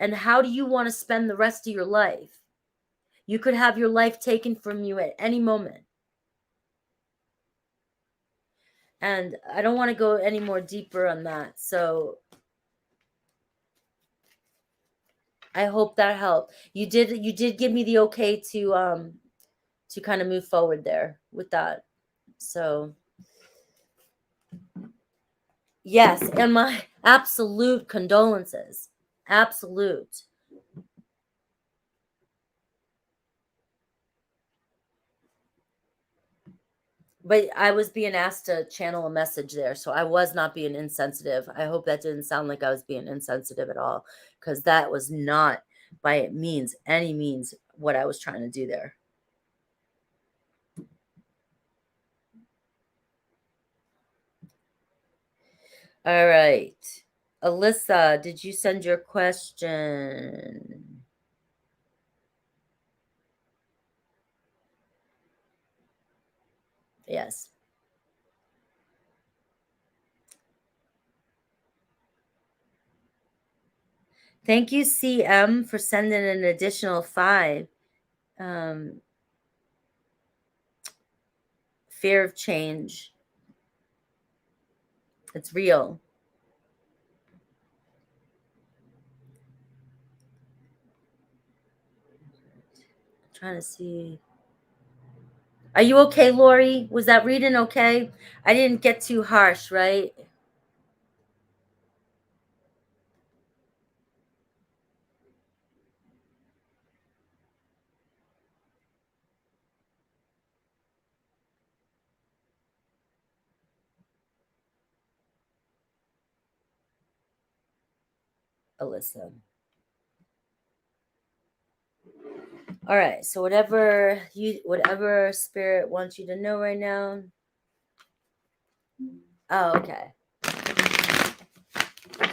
And how do you want to spend the rest of your life? You could have your life taken from you at any moment. And I don't want to go any more deeper on that. So I hope that helped. You did give me the okay to kind of move forward there with that. So yes, and my absolute condolences. Absolute. But I was being asked to channel a message there, so I was not being insensitive. I hope that didn't sound like I was being insensitive at all, because that was not by any means what I was trying to do there. All right. Alyssa, did you send your question? Yes. Thank you, CM, for sending an additional 5. Fear of change. It's real. I'm trying to see. Are you okay, Lori? Was that reading okay? I didn't get too harsh, right? Alyssa. All right. So whatever spirit wants you to know right now. Oh, okay.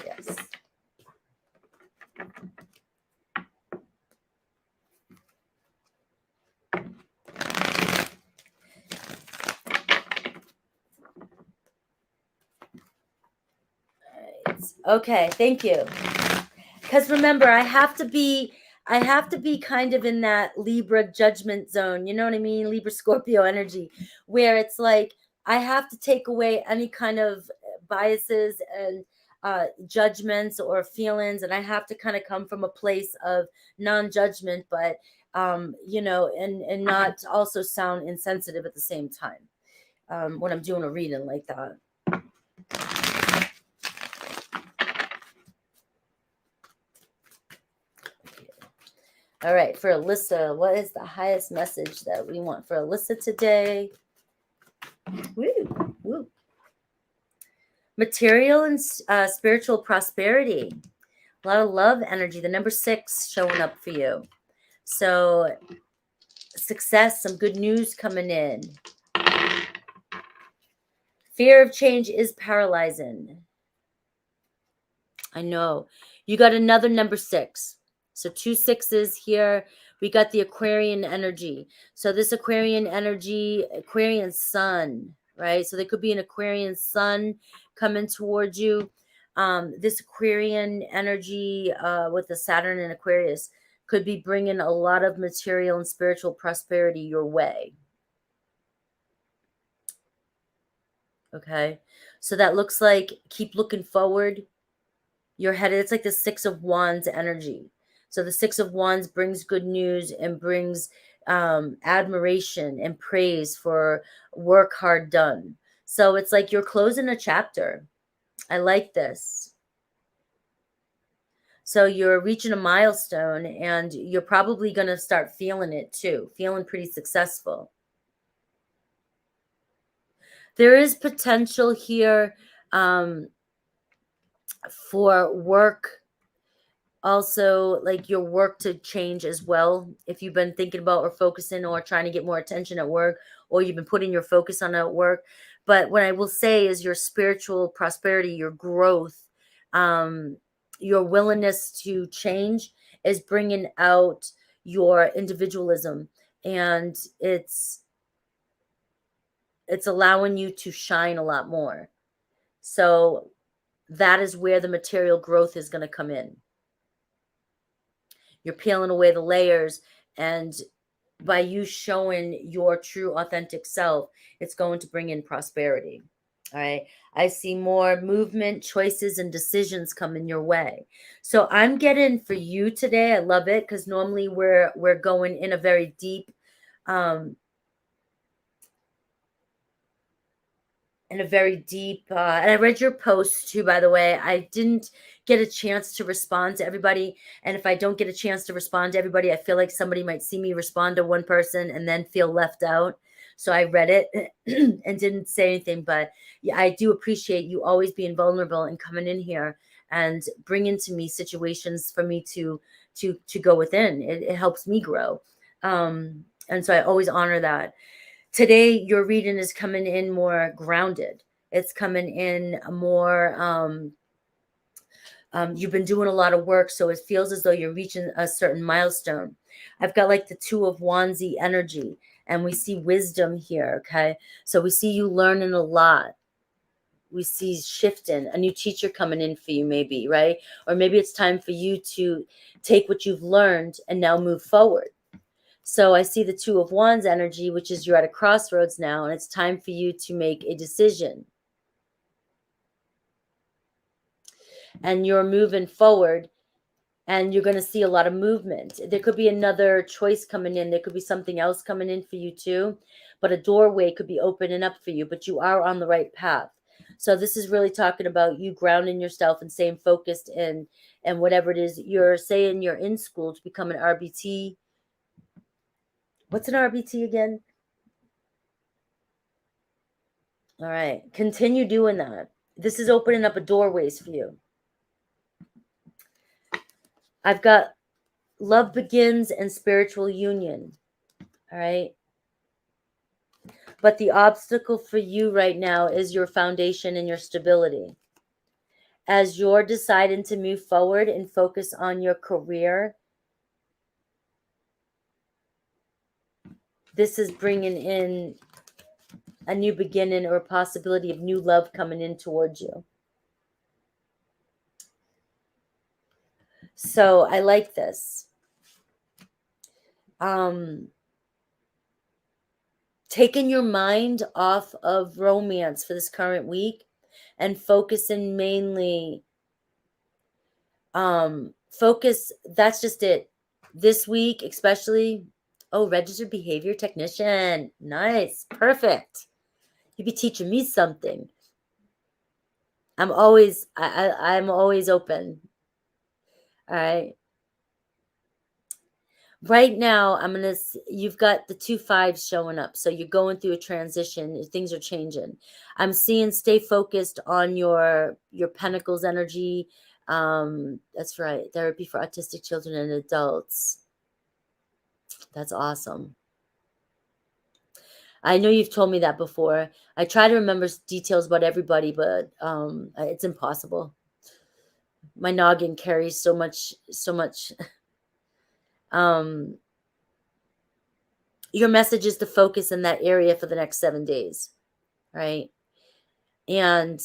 Yes. All right. Okay. Thank you. Because remember, I have to be kind of in that Libra judgment zone. You know what I mean? Libra Scorpio energy, where it's like I have to take away any kind of biases and judgments or feelings, and I have to kind of come from a place of non-judgment, but and not also sound insensitive at the same time when I'm doing a reading like that. All right, for Alyssa, what is the highest message that we want for Alyssa today? Woo, woo. Material and spiritual prosperity. A lot of love energy. The number 6 showing up for you. So success, some good news coming in. Fear of change is paralyzing. I know. You got another number 6. So 2 6s here. We got the Aquarian energy. So this Aquarian energy, Aquarian sun, right? So there could be an Aquarian sun coming towards you. This Aquarian energy with the Saturn and Aquarius could be bringing a lot of material and spiritual prosperity your way. Okay. So that looks like keep looking forward. You're headed, it's like the 6 of Wands energy. So the 6 of Wands brings good news and brings admiration and praise for work hard done. So it's like you're closing a chapter. I like this. So you're reaching a milestone and you're probably going to start feeling it too, feeling pretty successful. There is potential here for work, also like your work to change as well. If you've been thinking about or focusing or trying to get more attention at work, or you've been putting your focus on at work. But what I will say is your spiritual prosperity, your growth, your willingness to change is bringing out your individualism. And it's it's allowing you to shine a lot more. So that is where the material growth is going to come in. You're peeling away the layers, and by you showing your true authentic self, it's going to bring in prosperity. All right. I see more movement, choices, and decisions coming your way. So I'm getting for you today. I love it because normally we're going in a very deep and I read your post too, by the way. I didn't get a chance to respond to everybody, and if I don't get a chance to respond to everybody, I feel like somebody might see me respond to one person and then feel left out. So I read it and didn't say anything, but yeah, I do appreciate you always being vulnerable and coming in here and bringing to me situations for me to go within. It helps me grow, and so I always honor that. Today, your reading is coming in more grounded. It's coming in more, you've been doing a lot of work, so it feels as though you're reaching a certain milestone. I've got like the Two of Wands energy, and we see wisdom here, okay? So we see you learning a lot. We see shifting, a new teacher coming in for you maybe, right? Or maybe it's time for you to take what you've learned and now move forward. So I see the Two of Wands energy, which is you're at a crossroads now, and it's time for you to make a decision. And you're moving forward, and you're going to see a lot of movement. There could be another choice coming in. There could be something else coming in for you too. But a doorway could be opening up for you, but you are on the right path. So this is really talking about you grounding yourself and staying focused in and whatever it is you're saying you're in school to become an RBT. What's an RBT again? All right. Continue doing that. This is opening up a doorways for you. I've got love begins and spiritual union. All right. But the obstacle for you right now is your foundation and your stability. As you're deciding to move forward and focus on your career, this is bringing in a new beginning or a possibility of new love coming in towards you. So I like this. Taking your mind off of romance for this current week and focusing mainly, focus, that's just it. This week, especially, registered behavior technician. Nice. Perfect. You be teaching me something. I'm always open. All right. Right now, you've got the 2 5s showing up. So you're going through a transition. Things are changing. I'm seeing stay focused on your pentacles energy. That's right. Therapy for autistic children and adults. That's awesome. I know you've told me that before. I try to remember details about everybody, but it's impossible. My noggin carries so much. Your message is to focus in that area for the next 7 days, right? And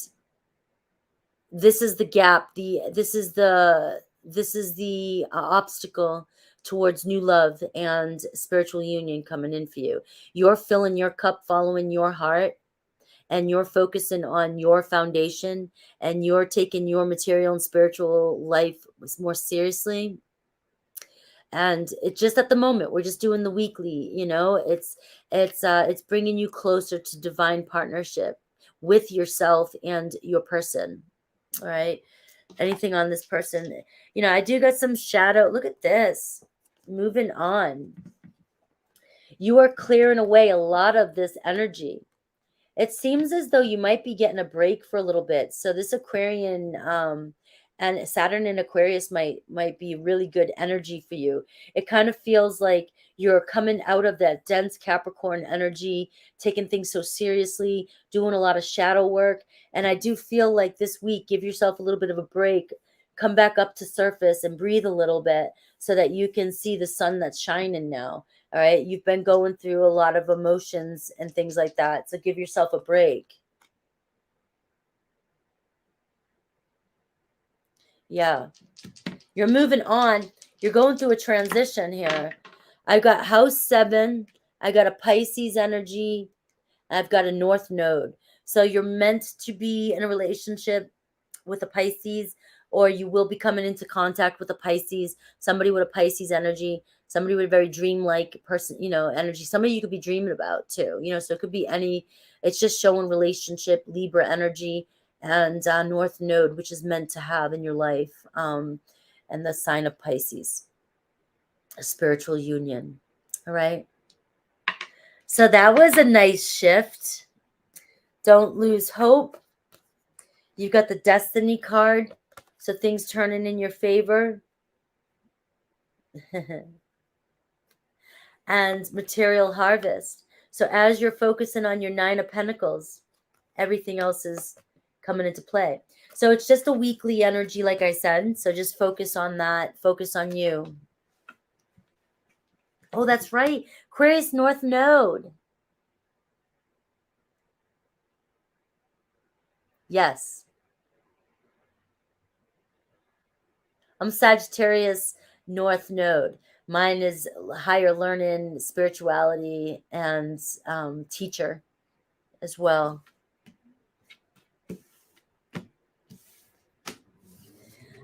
this is the gap. This is the obstacle towards new love and spiritual union coming in for you. You're filling your cup, following your heart, and you're focusing on your foundation, and you're taking your material and spiritual life more seriously. And it just at the moment, we're just doing the weekly, it's bringing you closer to divine partnership with yourself and your person. All right. Anything on this person? I do got some shadow. Look at this. Moving on. You are clearing away a lot of this energy. It seems as though you might be getting a break for a little bit. So this Aquarian and Saturn in Aquarius might be really good energy for you. It kind of feels like you're coming out of that dense Capricorn energy, taking things so seriously, doing a lot of shadow work. And I do feel like this week, give yourself a little bit of a break, come back up to surface and breathe a little bit so that you can see the sun that's shining now. All right. You've been going through a lot of emotions and things like that. So give yourself a break. Yeah. You're moving on. You're going through a transition here. I've got house 7. I got a Pisces energy. I've got a North node. So you're meant to be in a relationship with a Pisces, or you will be coming into contact with a Pisces, somebody with a Pisces energy, somebody with a very dreamlike person, energy, somebody you could be dreaming about too, so it could be any, it's just showing relationship, Libra energy, and North node, which is meant to have in your life, and the sign of Pisces, a spiritual union. All right. So that was a nice shift. Don't lose hope. You've got the Destiny card, so things turning in your favor. And material harvest. So as you're focusing on your 9 of Pentacles, everything else is coming into play. So it's just a weekly energy, like I said. So just focus on that. Focus on you. Oh, that's right. Aquarius North Node. Yes. I'm Sagittarius North Node. Mine is higher learning, spirituality, and teacher as well.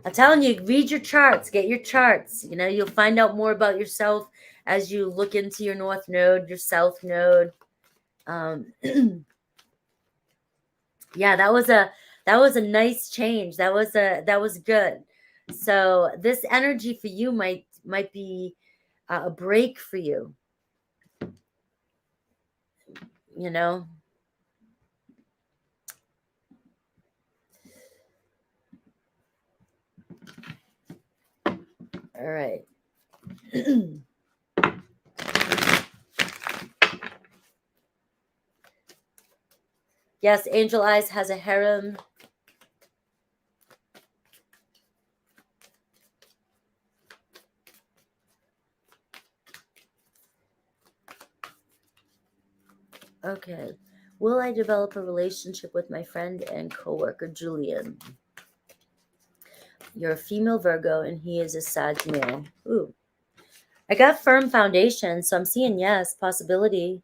I'm telling you, read your charts, get your charts. You'll find out more about yourself as you look into your North Node, your South Node. Yeah, that was a nice change. That was good. So this energy for you might be a break for you. All right. Yes, Angel Eyes has a harem. Okay. Will I develop a relationship with my friend and coworker, Julian? You're a female Virgo, and he is a Sag male. Ooh. I got firm foundation, so I'm seeing yes, possibility.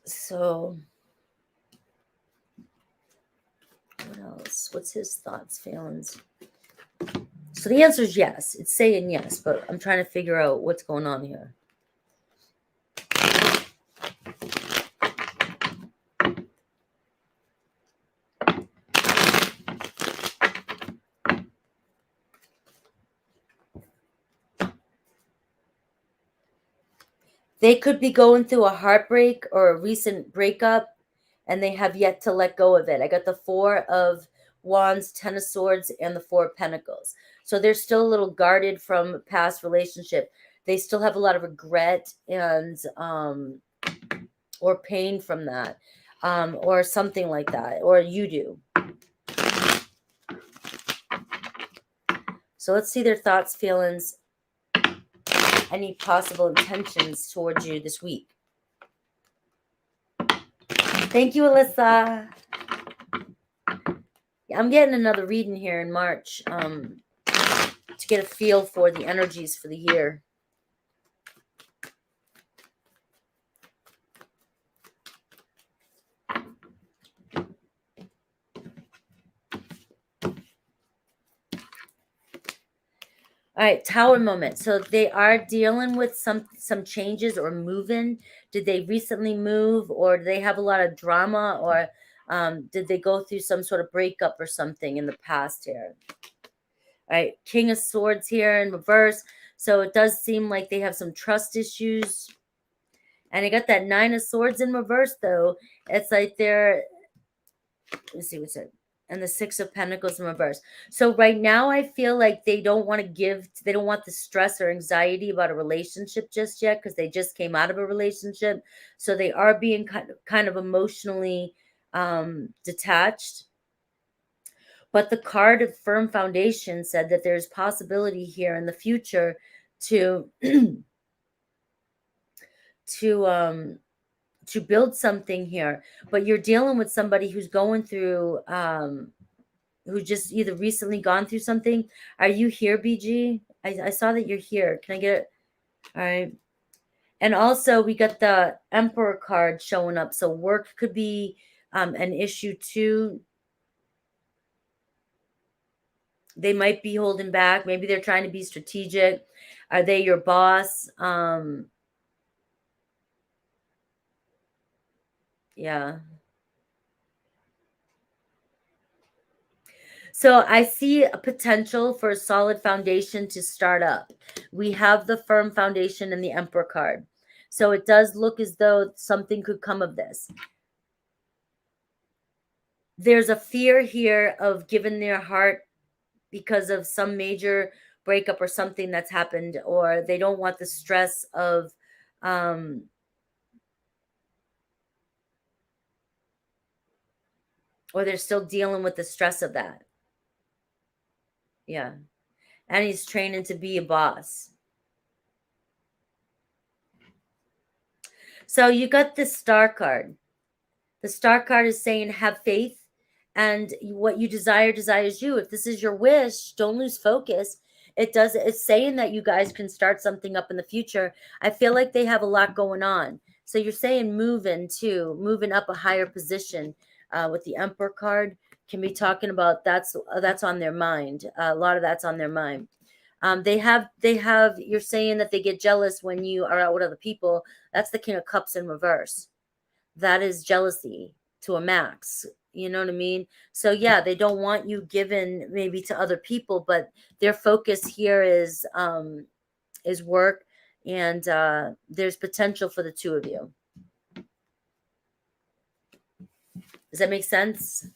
So, what else? What's his thoughts, feelings? So the answer is yes. It's saying yes, but I'm trying to figure out what's going on here. They could be going through a heartbreak or a recent breakup, and they have yet to let go of it. I got the 4 of Wands, 10 of Swords, and the 4 of Pentacles. So they're still a little guarded from past relationship. They still have a lot of regret and or pain from that, or something like that, or you do. So let's see their thoughts, feelings, any possible intentions towards you this week. Thank you, Alyssa. I'm getting another reading here in March to get a feel for the energies for the year. All right, Tower moment. So they are dealing with some changes or moving. Did they recently move, or do they have a lot of drama, or did they go through some sort of breakup or something in the past here? All right, King of Swords here in reverse. So it does seem like they have some trust issues. And I got that 9 of Swords in reverse, though. It's like they're, let's see what's it. and the Six of Pentacles in reverse. So right now I feel like they don't want to they don't want the stress or anxiety about a relationship just yet, because they just came out of a relationship. So they are being kind of emotionally detached. But the card of firm foundation said that there's possibility here in the future to to build something here. But you're dealing with somebody who's going through who just either recently gone through something. Are you here, BG? I saw that you're here. Can I get it? All right. And also we got the Emperor card showing up. So work could be an issue too. They might be holding back. Maybe they're trying to be strategic. Are they your boss? Yeah. So I see a potential for a solid foundation to start up. We have the firm foundation and the Emperor card. So it does look as though something could come of this. There's a fear here of giving their heart because of some major breakup or something that's happened, or they don't want the stress of or they're still dealing with the stress of that. Yeah. And he's training to be a boss. So you got the Star card. The Star card is saying have faith, and what you desire desires you. If this is your wish, don't lose focus. It's saying that you guys can start something up in the future. I feel like they have a lot going on. So you're saying moving up a higher position with the Emperor card can be talking about that's on their mind. A lot of that's on their mind. They have, you're saying that they get jealous when you are out with other people. That's the King of Cups in reverse. That is jealousy to a max. You know what I mean? So yeah, they don't want you given maybe to other people, but their focus here is work, and there's potential for the two of you. Does that make sense?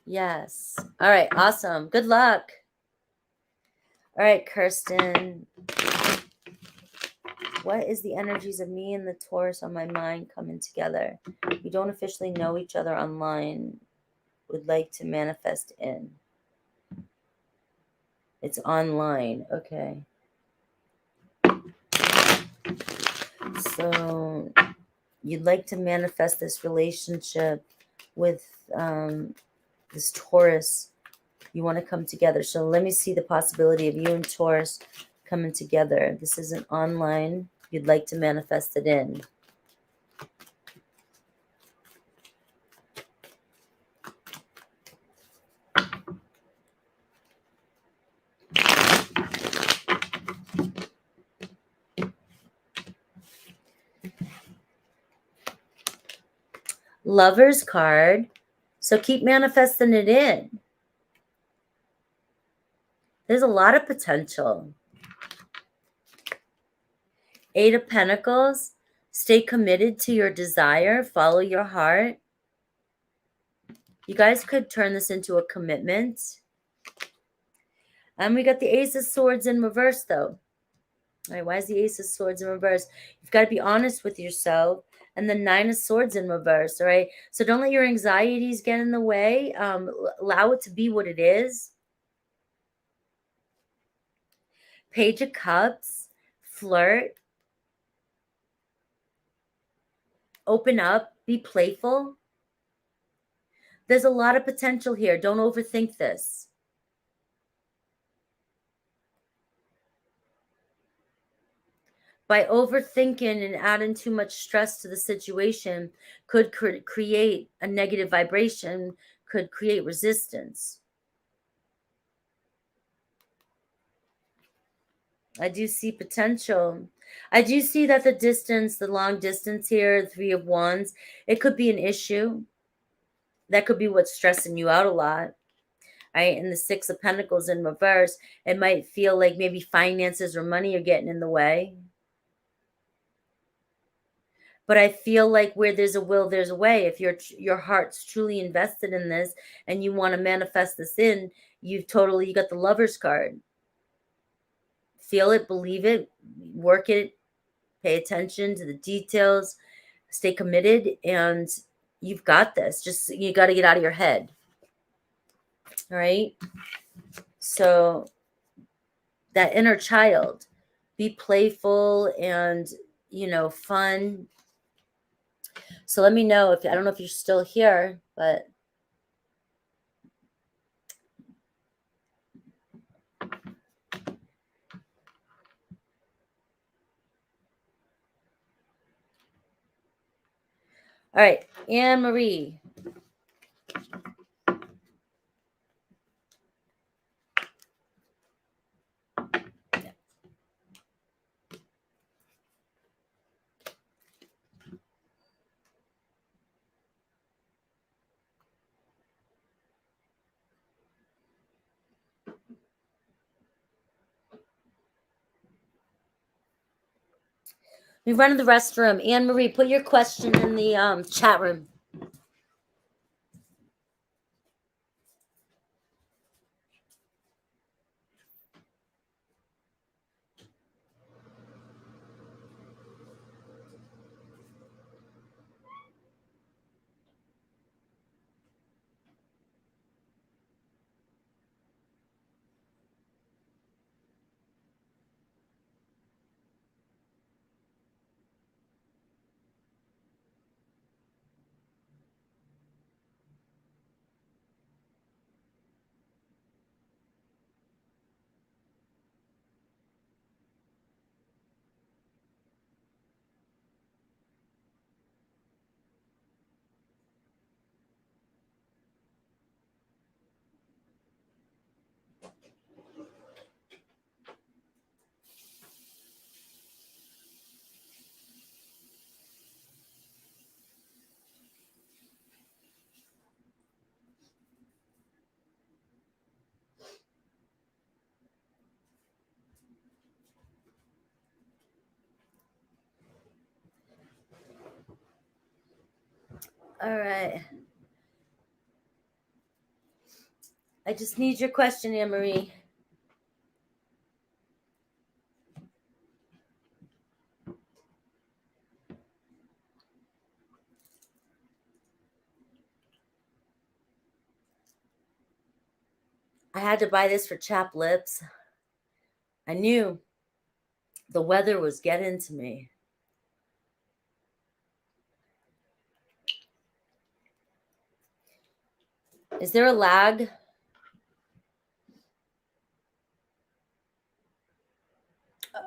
Yes. All right. Awesome. Good luck. All right, Kirsten. What is the energies of me and the Taurus on my mind coming together? We don't officially know each other online. Would like to manifest in. It's online. Okay. So you'd like to manifest this relationship with this Taurus. You want to come together. So let me see the possibility of you and Taurus coming together. This isn't online. You'd like to manifest it in. Lover's card. So keep manifesting it in. There's a lot of potential. Eight of Pentacles. Stay committed to your desire. Follow your heart. You guys could turn this into a commitment. And we got the Ace of Swords in reverse, though. All right, why is the Ace of Swords in reverse? You've got to be honest with yourself. And the Nine of Swords in reverse, all right? So don't let your anxieties get in the way. Allow it to be what it is. Page of Cups. Flirt. Open up. Be playful. There's a lot of potential here. Don't overthink this. By overthinking and adding too much stress to the situation could create a negative vibration, could create resistance. I do see potential. I do see that the distance, the long distance here, 3 of Wands, it could be an issue. That could be what's stressing you out a lot. Right? And the 6 of Pentacles in reverse, it might feel like maybe finances or money are getting in the way. But I feel like where there's a will, there's a way. If your heart's truly invested in this and you want to manifest this in, you got the Lover's card. Feel it, believe it, work it, pay attention to the details, stay committed, and you've got this. Just, you got to get out of your head. All right? So that inner child, be playful and, fun. So let me know I don't know if you're still here, but all right, Anne-Marie. We run to the restroom. Anne-Marie, put your question in the chat room. All right. I just need your question, Anne-Marie. I had to buy this for chapped lips. I knew the weather was getting to me. Is there a lag?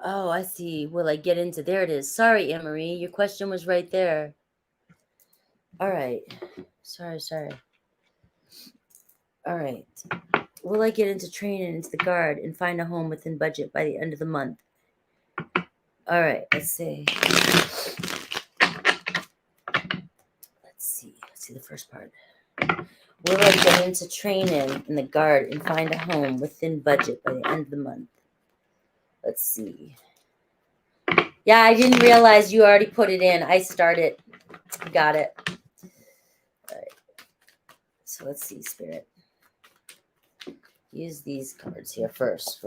Oh, I see. Will I get into? There it is. Sorry, Anne-Marie. Your question was right there. All right. Sorry. All right. Will I get into training into the guard and find a home within budget by the end of the month? All right. Let's see. Let's see the first part. Will I get into training in the guard and find a home within budget by the end of the month? Let's see. Yeah, I didn't realize you already put it in. I started. Got it. All right. So let's see, Spirit. Use these cards here first.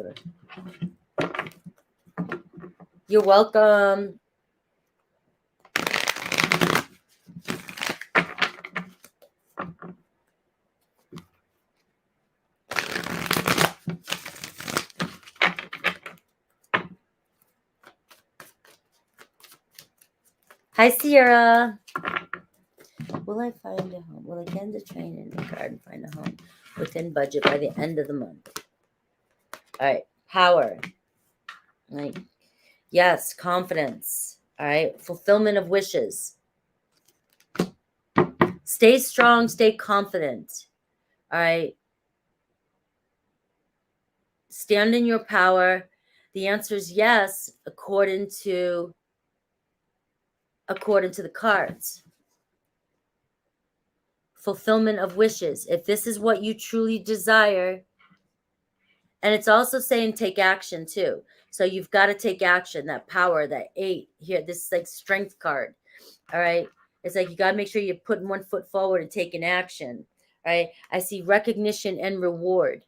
You're welcome. Hi, Sierra. Will I find a home? Will I get into training in the guard and find a home within budget by the end of the month? All right. Power. Like, yes, confidence. All right. Fulfillment of wishes. Stay strong. Stay confident. All right. Stand in your power. The answer is yes, according to the cards. Fulfillment of wishes. If this is what you truly desire, and it's also saying take action too. So you've got to take action. That power, that 8 here, this is like strength card. All right. It's like you got to make sure you're putting one foot forward and taking action. All right. I see recognition and reward.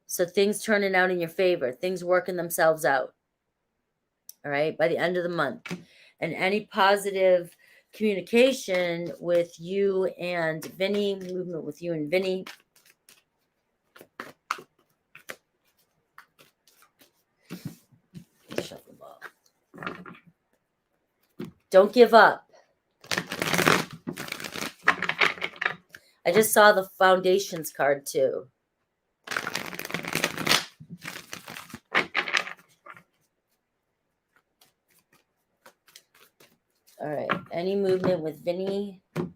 So things turning out in your favor, things working themselves out. All right. By the end of the month. And any positive communication with you and Vinny, movement with you and Vinny. Shuffle ball. Don't give up. I just saw the foundations card too. All right. Any movement with Vinny? All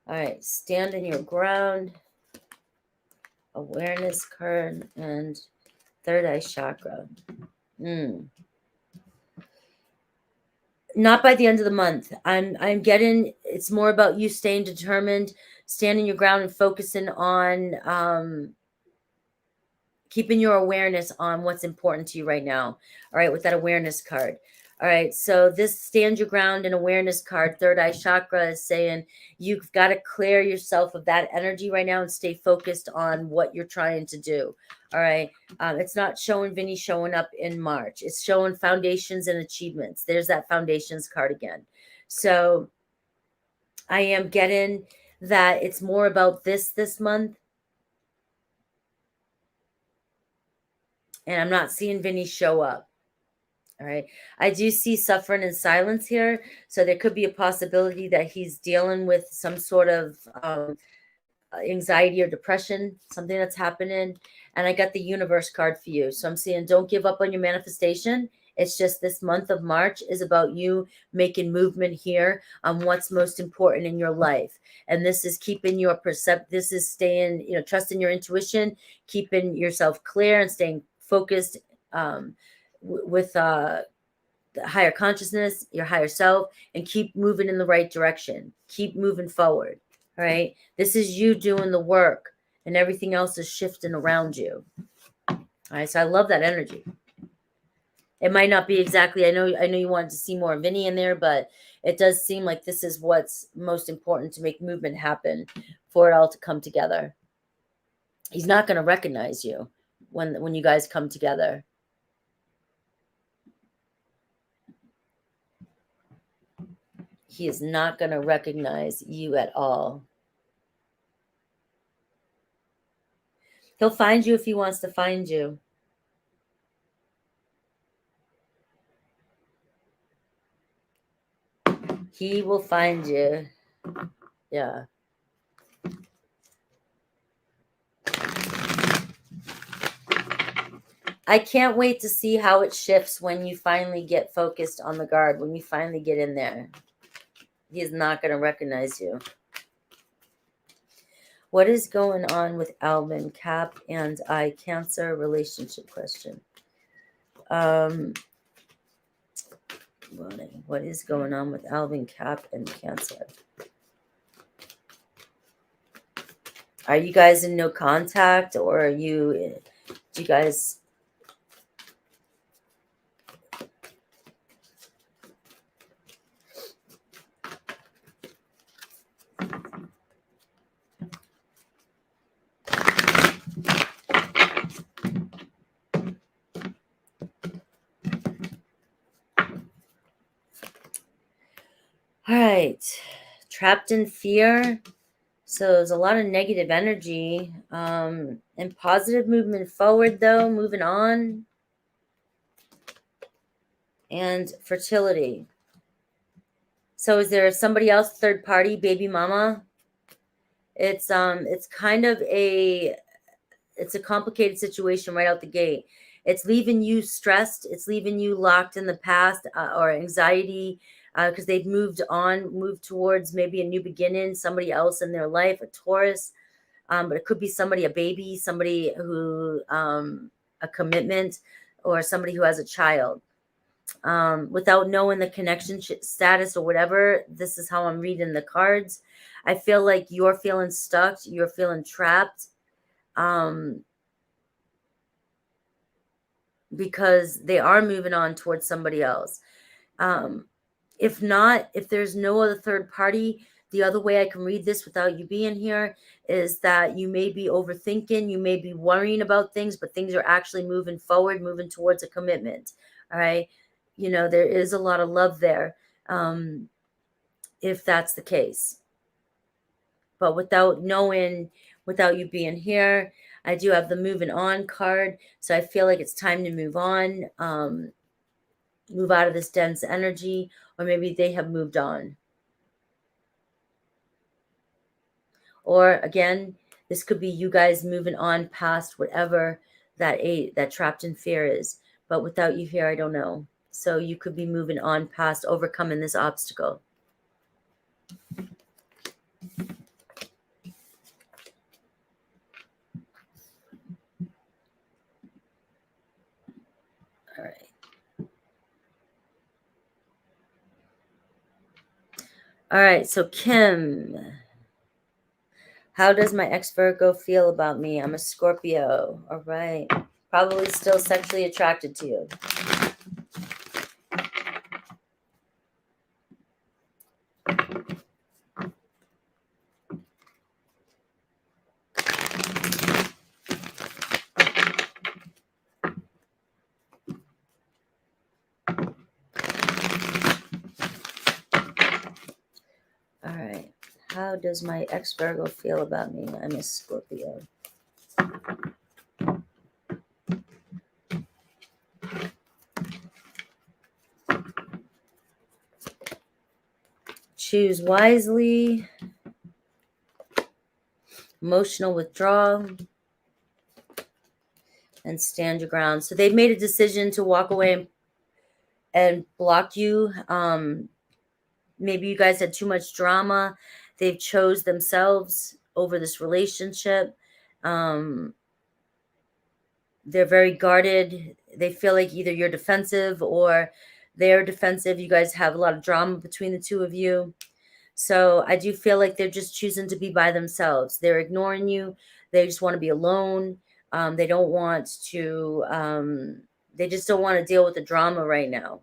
right. Stand in your ground. Awareness card and third eye chakra. Not by the end of the month. I'm getting, it's more about you staying determined, standing your ground and focusing on keeping your awareness on what's important to you right now. All right, with that awareness card. All right, so this stand your ground and awareness card, third eye chakra, is saying you've got to clear yourself of that energy right now and stay focused on what you're trying to do. All right, it's not showing Vinny showing up in March. It's showing foundations and achievements. There's that foundations card again. So I am getting that it's more about this month. And I'm not seeing Vinny show up. All right. I do see suffering and silence here. So there could be a possibility that he's dealing with some sort of anxiety or depression, something that's happening. And I got the universe card for you. So I'm saying don't give up on your manifestation. It's just this month of March is about you making movement here on what's most important in your life. And this is keeping your this is staying, trusting your intuition, keeping yourself clear and staying focused with the higher consciousness, your higher self, and keep moving in the right direction. Keep moving forward. All right. This is you doing the work and everything else is shifting around you. All right. So I love that energy. It might not be exactly, I know you wanted to see more Vinny in there, but it does seem like this is what's most important to make movement happen for it all to come together. He's not going to recognize you when you guys come together. He is not going to recognize you at all. He'll find you if he wants to find you. He will find you. Yeah. I can't wait to see how it shifts when you finally get focused on the guard, when you finally get in there. He is not going to recognize you. What is going on with Alvin, Cap, and I? Cancer relationship question. What is going on with Alvin, Cap, and Cancer? Are you guys in no contact, or do you guys... All right, trapped in fear. So there's a lot of negative energy and positive movement forward, though, moving on. And fertility. So is there somebody else, third party, baby mama? It's kind of it's a complicated situation right out the gate. It's leaving you stressed. It's leaving you locked in the past or anxiety. because they've moved towards maybe a new beginning, somebody else in their life, a Taurus. But it could be somebody, a baby, somebody who, a commitment, or somebody who has a child. Without knowing the connection status or whatever, this is how I'm reading the cards. I feel like you're feeling stuck. You're feeling trapped. Because they are moving on towards somebody else. If not, if there's no other third party, the other way I can read this without you being here is that you may be overthinking, you may be worrying about things, but things are actually moving forward, moving towards a commitment. All right. There is a lot of love there, if that's the case. But without you being here, I do have the moving on card. So I feel like it's time to move on, move out of this dense energy, or maybe they have moved on. Or again, this could be you guys moving on past whatever that trapped in fear is. But without you here, I don't know. So you could be moving on past overcoming this obstacle. All right. All right, so Kim, how does my ex-Virgo feel about me? I'm a Scorpio. All right. Probably still sexually attracted to you. All right. How does my ex-Virgo feel about me? I'm a Scorpio. Choose wisely. Emotional withdrawal. And stand your ground. So they've made a decision to walk away and block you. Maybe you guys had too much drama. They've chose themselves over this relationship. They're very guarded. They feel like either you're defensive or they're defensive. You guys have a lot of drama between the two of you. So I do feel like they're just choosing to be by themselves. They're ignoring you. They just want to be alone. They don't want to, they just don't want to deal with the drama right now.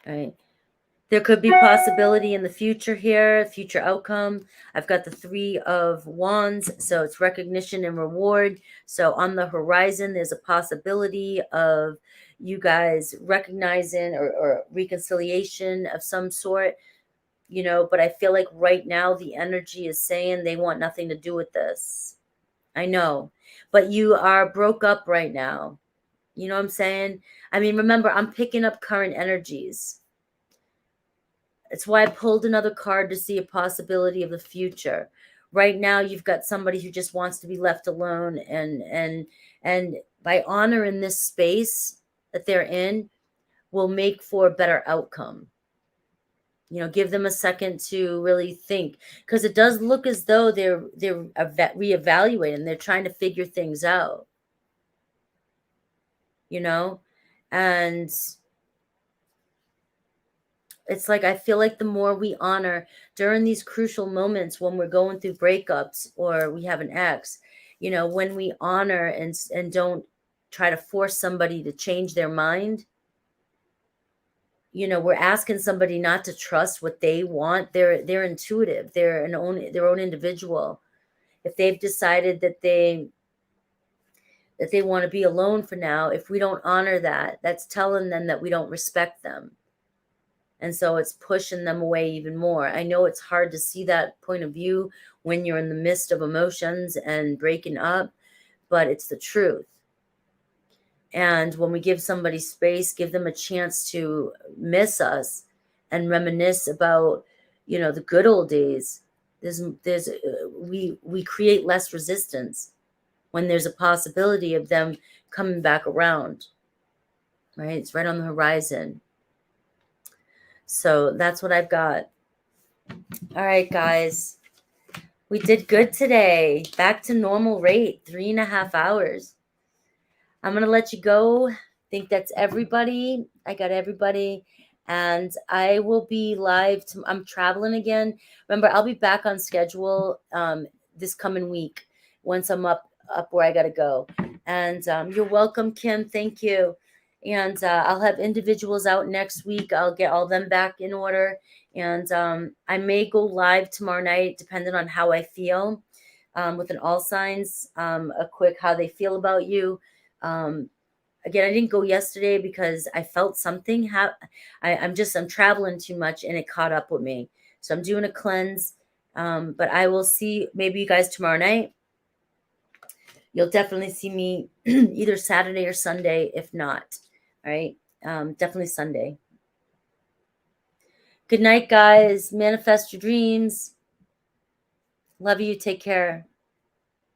All right. There could be possibility in the future here, future outcome. I've got the 3 of Wands, so it's recognition and reward. So on the horizon, there's a possibility of you guys recognizing or reconciliation of some sort, but I feel like right now the energy is saying they want nothing to do with this. I know, but you are broke up right now. You know what I'm saying? I mean, remember, I'm picking up current energies. It's why I pulled another card to see a possibility of the future. Right now, you've got somebody who just wants to be left alone, and by honoring this space that they're in, will make for a better outcome. Give them a second to really think, because it does look as though they're reevaluating. They're trying to figure things out. And it's like, I feel like the more we honor during these crucial moments when we're going through breakups or we have an ex, when we honor and don't try to force somebody to change their mind, we're asking somebody not to trust what they want. They're intuitive. They're their own individual. If they've decided that they want to be alone for now, if we don't honor that, that's telling them that we don't respect them. And so it's pushing them away even more. I know it's hard to see that point of view when you're in the midst of emotions and breaking up, but it's the truth. And when we give somebody space, give them a chance to miss us and reminisce about, the good old days, we create less resistance when there's a possibility of them coming back around, right? It's right on the horizon. So that's what I've got. All right, guys. We did good today. Back to normal rate, 3.5 hours. I'm going to let you go. I think that's everybody. I got everybody. And I will be live. I'm traveling again. Remember, I'll be back on schedule this coming week once I'm up where I got to go. And you're welcome, Kim. Thank you. And I'll have individuals out next week. I'll get all them back in order. And I may go live tomorrow night, depending on how I feel, with an all signs, a quick how they feel about you. Again, I didn't go yesterday because I felt something. I'm traveling too much and it caught up with me. So I'm doing a cleanse. But I will see maybe you guys tomorrow night. You'll definitely see me either Saturday or Sunday, if not. All right. Definitely Sunday. Good night, guys. Manifest your dreams. Love you. Take care.